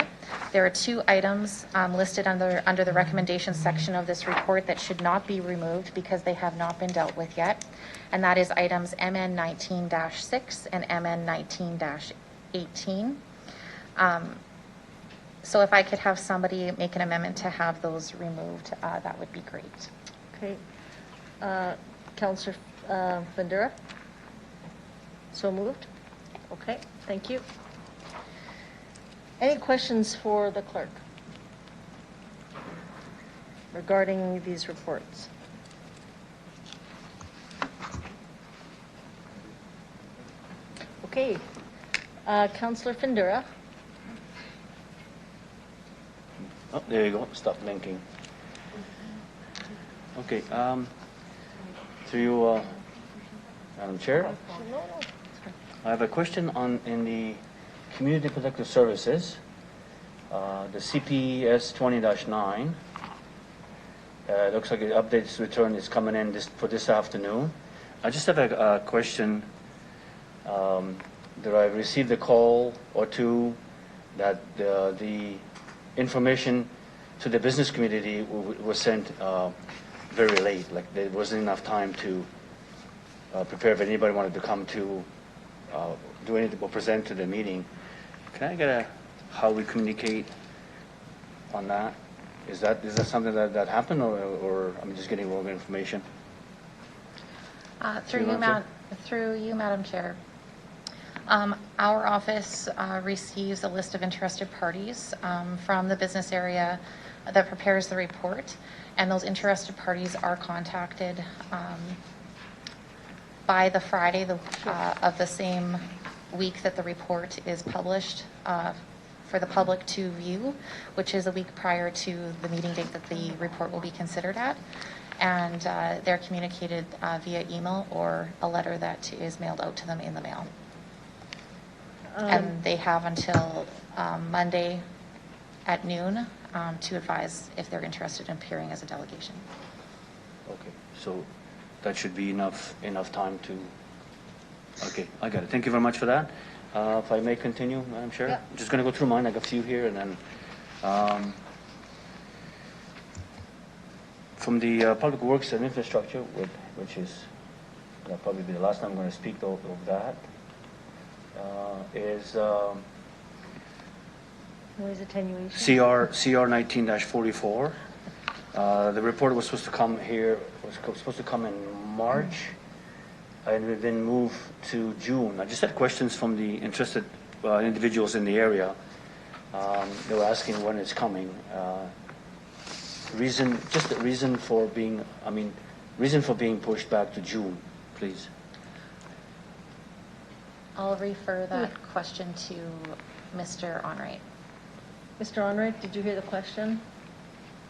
There are 2 items listed under the recommendations section of this report that should not be removed because they have not been dealt with yet, and that is items MN 19-6 and MN 19-18. So if I could have somebody make an amendment to have those removed, that would be great. Okay. Councillor Bandura? So moved? Okay, thank you. Any questions for the clerk regarding these reports? Okay. Councillor Findura? Oh, there you go. Stop blinking. Okay. Through you, Madam Chair. I have a question in the Community Protective Services, the CPS 20-9. It looks like the updates return is coming in for this afternoon. I just have a question. That I received a call or two that the information to the business community was sent very late. Like there wasn't enough time to prepare if anybody wanted to come to do anything or present to the meeting. Can I get how we communicate on that? Is that something that happened, or I'm just getting wrong information? Through you, Madam Chair. Our office receives a list of interested parties from the business area that prepares the report, and those interested parties are contacted by the Friday of the same week that the report is published for the public to view, which is a week prior to the meeting date that the report will be considered at. And they're communicated via email or a letter that is mailed out to them in the mail. And they have until Monday at noon to advise if they're interested in appearing as a delegation. Okay, so that should be enough time to. Okay, I got it. Thank you very much for that. If I may continue, Madam Chair, Yeah. I'm just going to go through mine. I got a few here, and then from the Public Works and Infrastructure, which is that'll probably be the last time I'm going to speak of that. Is Noise attenuation. CR 19-44. The report was supposed to come in March, and we've been moved to June. I just had questions from the interested individuals in the area. They were asking when it's coming. Just the reason for being, reason for being pushed back to June, please. I'll refer that question to Mr. Onrait. Mr. Onrait, did you hear the question?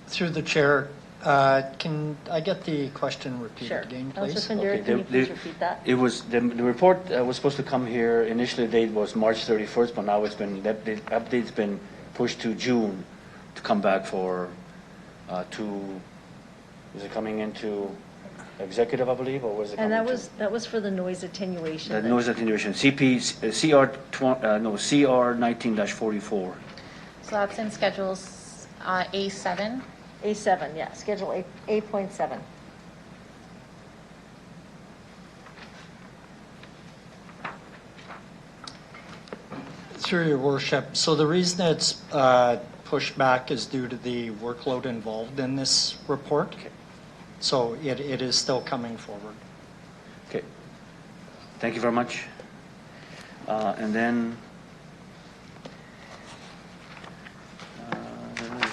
Through the chair, can I get the question repeated Sure. again, Councillor please? Findura, can you please repeat that? It was, the report was supposed to come here, initially the date was March 31st, but now the update's been pushed to June to come back for, is it coming into executive, I believe, or was it And coming that was for the noise attenuation. the noise attenuation, CR 19-44. So that's in schedules A7. A7, yeah, Schedule 8.7. Through your worship, so the reason it's pushed back is due to the workload involved in this report. Okay. So it is still coming forward. Okay. Thank you very much. And then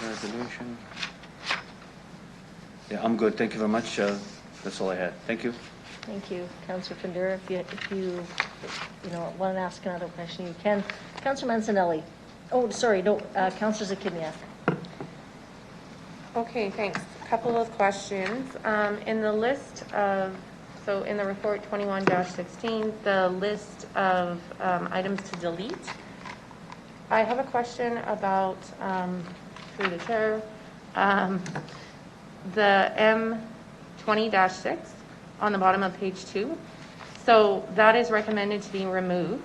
resolution. Yeah, I'm good. Thank you very much. That's all I had. Thank you. Thank you, Councillor Findura. If you want to ask another question, you can. Councillor Mancinelli. Oh, sorry, no, Councillor Zakinia. Okay, thanks. A couple of questions. In the list of, so in the report 21-16, the list of items to delete, I have a question about, through the chair, the M20-6 on the bottom of page 2. So that is recommended to be removed,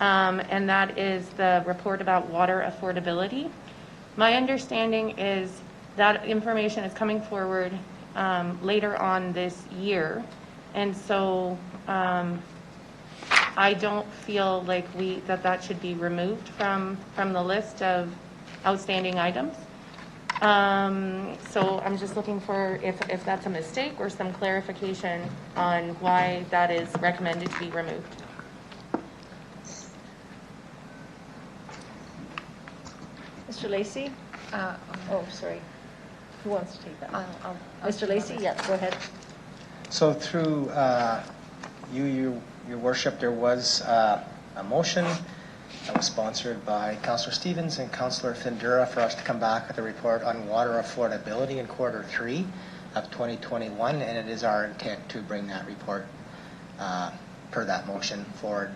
and that is the report about water affordability. My understanding is that information is coming forward later on this year, and so I don't feel like that should be removed from the list of outstanding items. So I'm just looking for if that's a mistake or some clarification on why that is recommended to be removed. Mr. Lacey? Oh, sorry. Who wants to take that? Mr. Lacey? Yeah, go ahead. So through your worship, there was a motion that was sponsored by Councillor Stevens and Councillor Findura for us to come back with a report on water affordability in quarter 3 of 2021, and it is our intent to bring that report per that motion forward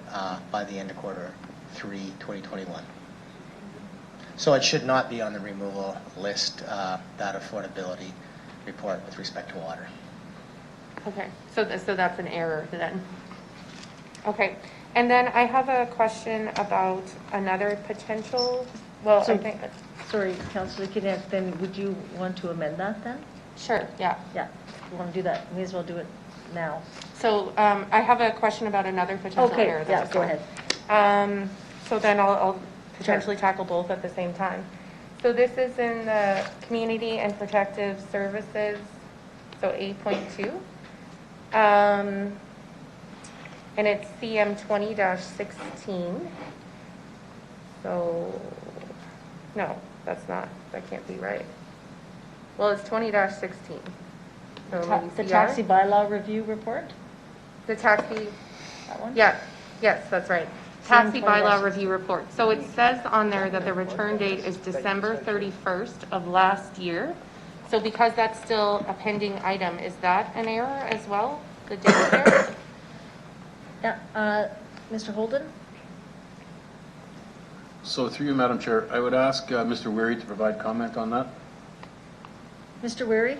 by the end of quarter 3 2021. So it should not be on the removal list, that affordability report with respect to water. Okay, so that's an error then. Okay, and then I have a question about another potential, well, I think. Sorry, Councillor Zakinia, then would you want to amend that then? Sure, yeah. Yeah, you want to do that? May as well do it now. So I have a question about another potential error. Okay, yeah, go ahead. So then I'll potentially tackle both at the same time. So this is in the Community and Protective Services, so 8.2. And it's CM 20-16. So, no, that can't be right. Well, it's 20-16. So maybe The CR? taxi bylaw review report? The taxi, That one? yeah, yes, that's right. Taxi bylaw review report. So it says on there that the return date is December 31st of last year. So because that's still a pending item, is that an error as well, the date there? Yeah, Mr. Holden? So through you, Madam Chair, I would ask Mr. Weary to provide comment on that. Mr. Weary?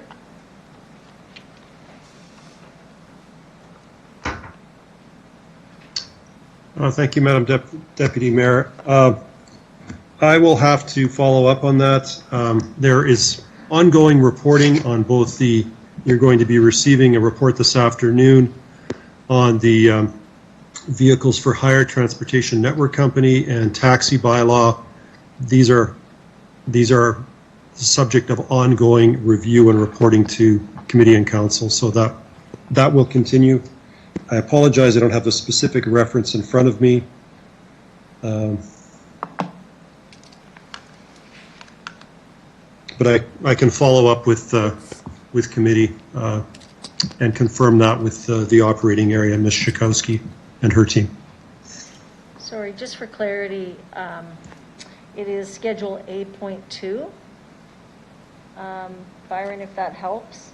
Thank you, Madam Deputy Mayor. I will have to follow up on that. There is ongoing reporting on both you're going to be receiving a report this afternoon on the Vehicles for Hire Transportation Network Company and taxi bylaw. These are the subject of ongoing review and reporting to committee and council, so that will continue. I apologize, I don't have the specific reference in front of me. but I can follow up with committee and confirm that with the operating area, Ms. Shakowski and her team. Sorry, just for clarity, it is Schedule A.2. Byron, if that helps.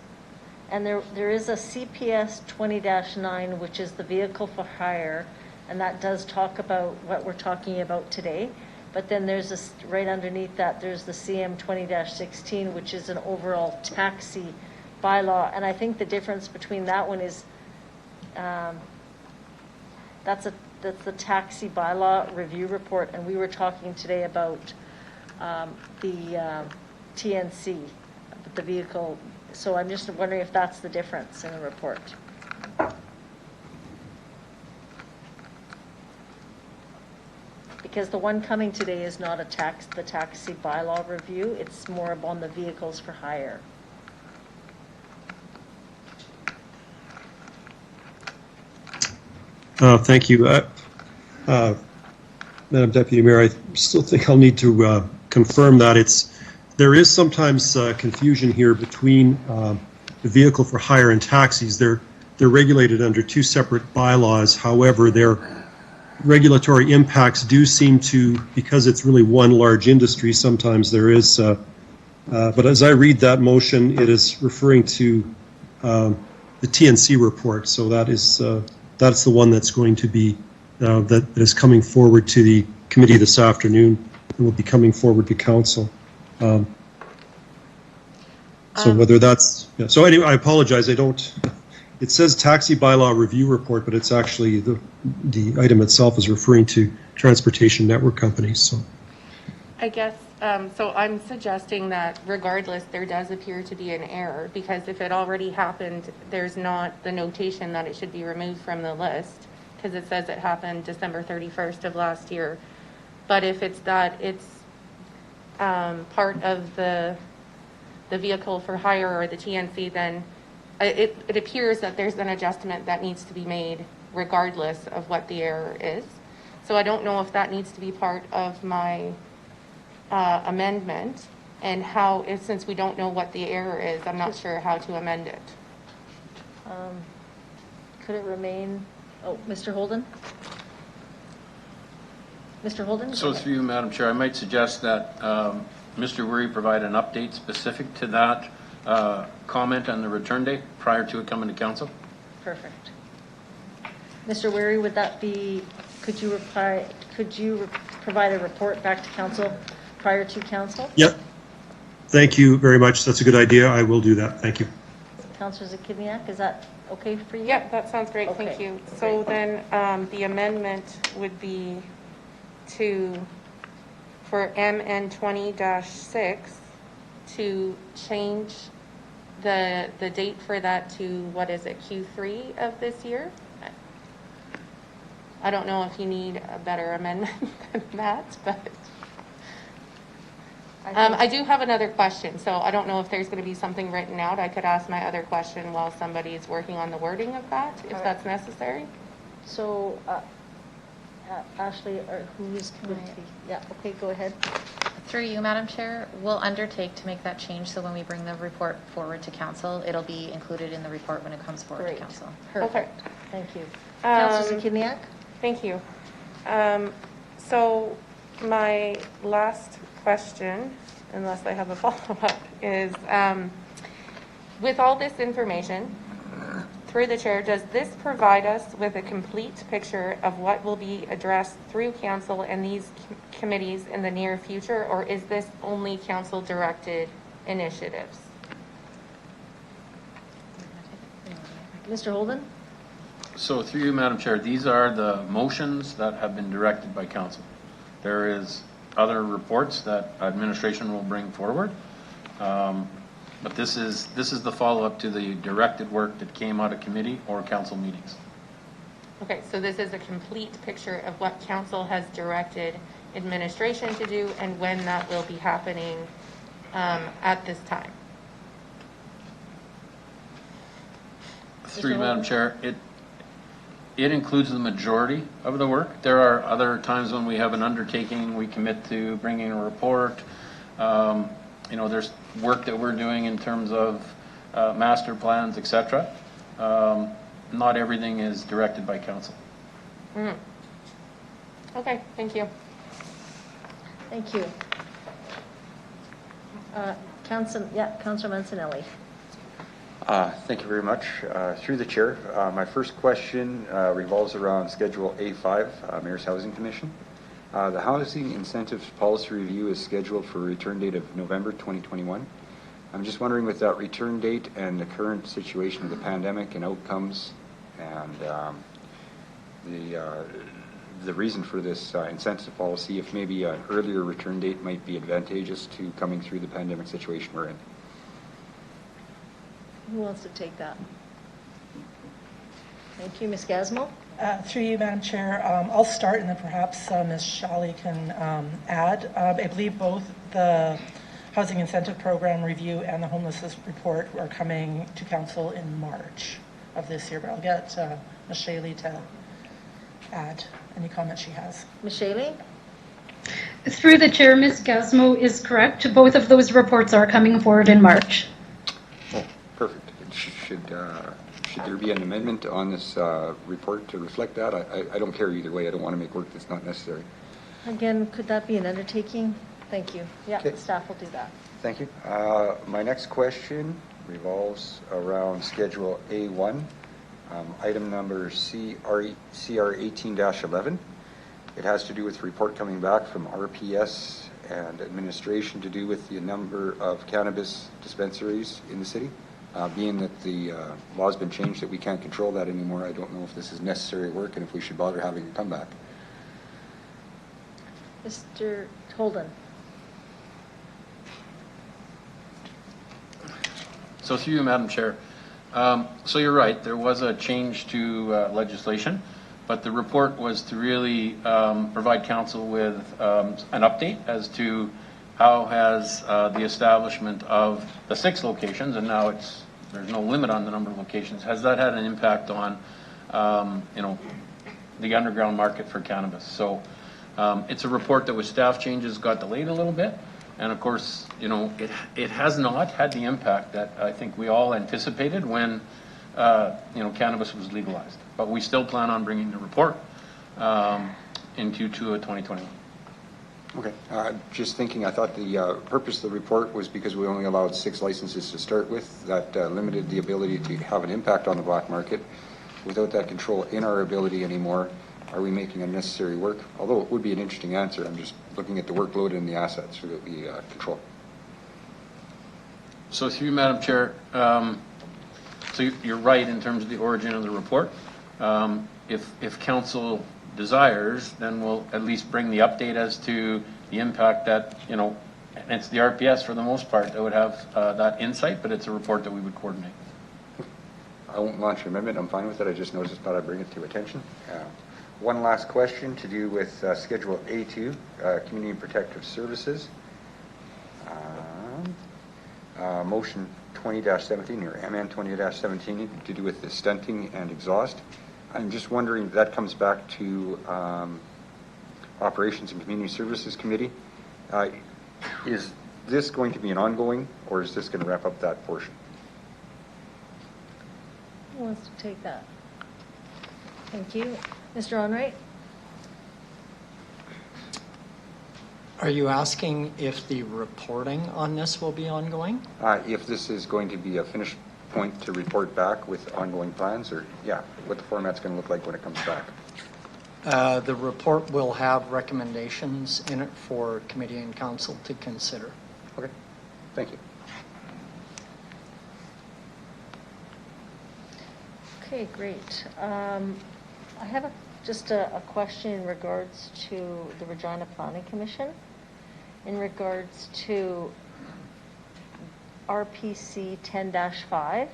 And there is a CPS 20-9, which is the vehicle for hire, and that does talk about what we're talking about today. But then there's right underneath that, there's the CM 20-16, which is an overall taxi bylaw. And I think the difference between that one is that's the taxi bylaw review report, and we were talking today about the TNC, the vehicle. So I'm just wondering if that's the difference in the report. Because the one coming today is not the taxi bylaw review, it's more on the vehicles for hire. Thank you. Madam Deputy Mayor, I still think I'll need to confirm that there is sometimes confusion here between the vehicle for hire and taxis. They're regulated under two separate bylaws. However, their regulatory impacts do seem to, because it's really one large industry, sometimes there is, but as I read that motion, it is referring to the TNC report. So that's the one that's going to be, that is coming forward to the committee this afternoon and will be coming forward to council. So whether that's, yeah. So anyway, I apologize, it says taxi bylaw review report, but it's actually, the item itself is referring to transportation network companies, so. I guess, so I'm suggesting that regardless, there does appear to be an error, because if it already happened, there's not the notation that it should be removed from the list, because it says it happened December 31st of last year. But if it's that it's part of the vehicle for hire or the TNC, then it appears that there's an adjustment that needs to be made regardless of what the error is. So I don't know if that needs to be part of my amendment, and how, since we don't know what the error is, I'm not sure how to amend it. Could it remain, Mr. Holden? Mr. Holden? So through you, Madam Chair, I might suggest that Mr. Wurry provide an update specific to that comment on the return date prior to it coming to council. Perfect. Mr. Weary, would that be, could you provide a report back to council prior to council? Yep. Thank you very much. That's a good idea. I will do that. Thank you. Councillor Zakidniak, is that okay for you? Yep, that sounds great, Okay. thank you. So then the amendment would be for MN 20-6 to change the date for that to, what is it, Q3 of this year? I don't know if you need a better amendment than that, but I do have another question. So I don't know if there's going to be something written out. I could ask my other question while somebody is working on the wording of that, if that's necessary. So, Ashley, or who's going to be? Yeah, okay, go ahead. Through you, Madam Chair, we'll undertake to make that change, so when we bring the report forward to council, it'll be included in the report when it comes forward Great. to council. Perfect. Thank you. Councillor Zakidniak? Thank you. So my last question, unless I have a follow-up, is with all this information, through the chair, does this provide us with a complete picture of what will be addressed through council and these committees in the near future, or is this only council-directed initiatives? Mr. Holden? So through you, Madam Chair, these are the motions that have been directed by council. There is other reports that administration will bring forward. But this is the follow-up to the directed work that came out of committee or council meetings. Okay, so this is a complete picture of what council has directed administration to do and when that will be happening at this time. Through you, Madam Chair, it includes the majority of the work. There are other times when we have an undertaking, we commit to bringing a report. there's work that we're doing in terms of master plans, et cetera. Not everything is directed by council. Okay, thank you. Thank you. Councilor Mancinelli. Thank you very much. Through the chair, my first question revolves around Schedule A5, Mayor's Housing Commission. The Housing Incentives Policy Review is scheduled for a return date of November 2021. I'm just wondering, with that return date and the current situation of the pandemic and outcomes and the reason for this incentive policy, if maybe an earlier return date might be advantageous to coming through the pandemic situation we're in. Who wants to take that? Thank you, Ms. Gasmo. Through you, Madam Chair, I'll start and then perhaps Ms. Shawley can add. I believe both the Housing Incentive Program review and the homelessness report are coming to council in March of this year, but I'll get Ms. Shawley to add any comments she has. Ms. Shawley? Through the chair, Ms. Gasmo is correct. Both of those reports are coming forward in March. Oh, perfect. Should there be an amendment on this report to reflect that? I don't care either way. I don't want to make work that's not necessary. Again, could that be an undertaking? Thank you. Yeah, Okay. staff will do that. Thank you. My next question revolves around Schedule A1, item number CR 18-11. It has to do with report coming back from RPS and administration to do with the number of cannabis dispensaries in the city. Being that the law's been changed that we can't control that anymore, I don't know if this is necessary work and if we should bother having it come back. Mr. Holden. So through you, Madam Chair. So you're right, there was a change to legislation, but the report was to really provide council with an update as to how has the establishment of the 6 locations, and now there's no limit on the number of locations, has that had an impact on the underground market for cannabis? So it's a report that with staff changes got delayed a little bit. And of course, it has not had the impact that I think we all anticipated when, cannabis was legalized. But we still plan on bringing the report in Q2 of 2021. Okay. Just thinking, I thought the purpose of the report was because we only allowed 6 licenses to start with. That limited the ability to have an impact on the black market. Without that control in our ability anymore, are we making unnecessary work? Although it would be an interesting answer, I'm just looking at the workload and the assets that we control. So through you, Madam Chair, so you're right in terms of the origin of the report. If council desires, then we'll at least bring the update as to the impact that, and it's the RPS for the most part that would have that insight, but it's a report that we would coordinate. I won't launch an amendment. I'm fine with it. I just noticed, thought I'd bring it to attention. One last question to do with Schedule A2, Community and Protective Services. Motion 20-17 or MN 20-17 to do with the stunting and exhaust. I'm just wondering if that comes back to Operations and Community Services Committee. Is this going to be an ongoing, or is this going to wrap up that portion? Who wants to take that? Thank you. Mr. Onrait? Are you asking if the reporting on this will be ongoing? If this is going to be a finished point to report back with ongoing plans, or what the format's going to look like when it comes back? The report will have recommendations in it for committee and council to consider. Okay, thank you. Okay, great. I have just a question in regards to the Regina Planning Commission, in regards to RPC 10-5,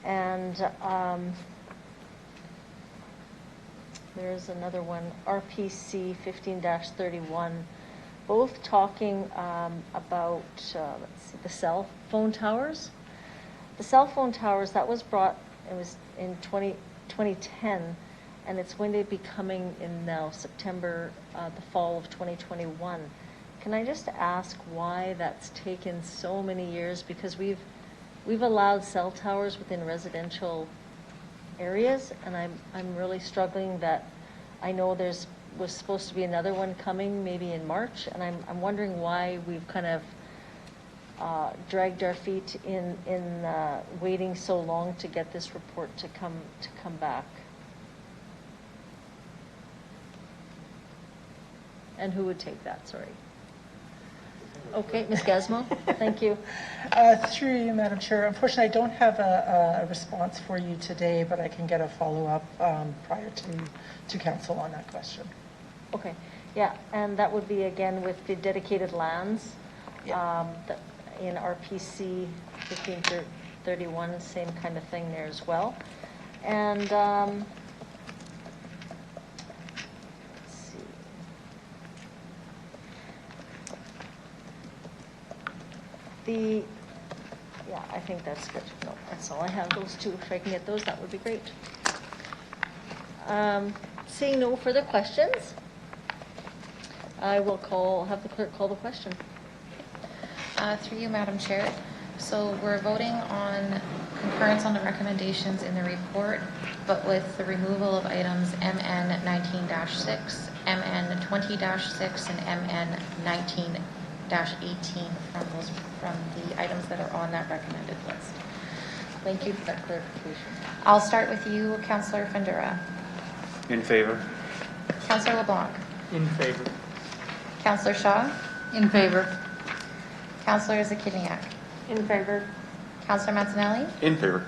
and there's another one, RPC 15-31, both talking about, let's see, the cell phone towers. The cell phone towers, that was brought, it was in 2010, and it's going to be coming in now September, the fall of 2021. can I just ask why that's taken so many years? Because we've allowed cell towers within residential areas, and I'm really struggling that I know was supposed to be another one coming maybe in March, and I'm wondering why we've kind of dragged our feet in waiting so long to get this report to come back. And who would take that? Sorry. Okay, Ms. Gasmo, thank you. Through you, Madam Chair. Unfortunately, I don't have a response for you today, but I can get a follow-up prior to council on that question. Okay, yeah, and that would be again with the dedicated lands in RPC 1531, same kind of thing there as well. And let's see. Yeah, I think that's good. No, that's all I have, those two. If I can get those, that would be great. Seeing no further questions, I will have the clerk call the question. Through you, Madam Chair. So we're voting on concurrence on the recommendations in the report, but with the removal of items MN 19-6, MN 20-6, and MN 19-18 from the items that are on that recommended list. Thank you for that clarification. I'll start with you, Councillor Fundura. In favor. Councillor LeBlanc. In favor. Councillor Shaw. In favor. Councillor Zakiniak. In favor. Councillor Mancinelli. In favor.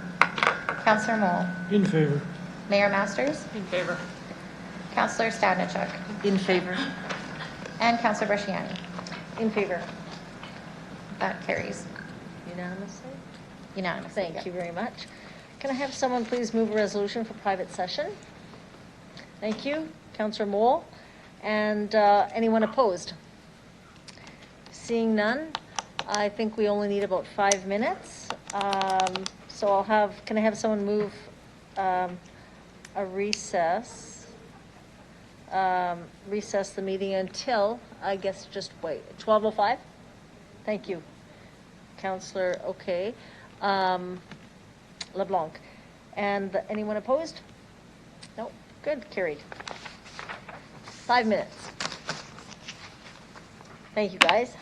Councillor Mole. In favor. Mayor Masters. In favor. Councillor Stadnichuk. In favor. And Councillor Bresciani. In favor. That carries Unanimously? unanimously. Thank you very much. Can I have someone please move a resolution for private session? Thank you. Councillor Mole. And anyone opposed? Seeing none, I think we only need about 5 minutes. So can I have someone move a recess? Recess the meeting until, I guess, just wait, 12:05? Thank you. Councillor, okay. LeBlanc. And anyone opposed? No, good, carried. 5 minutes. Thank you, guys.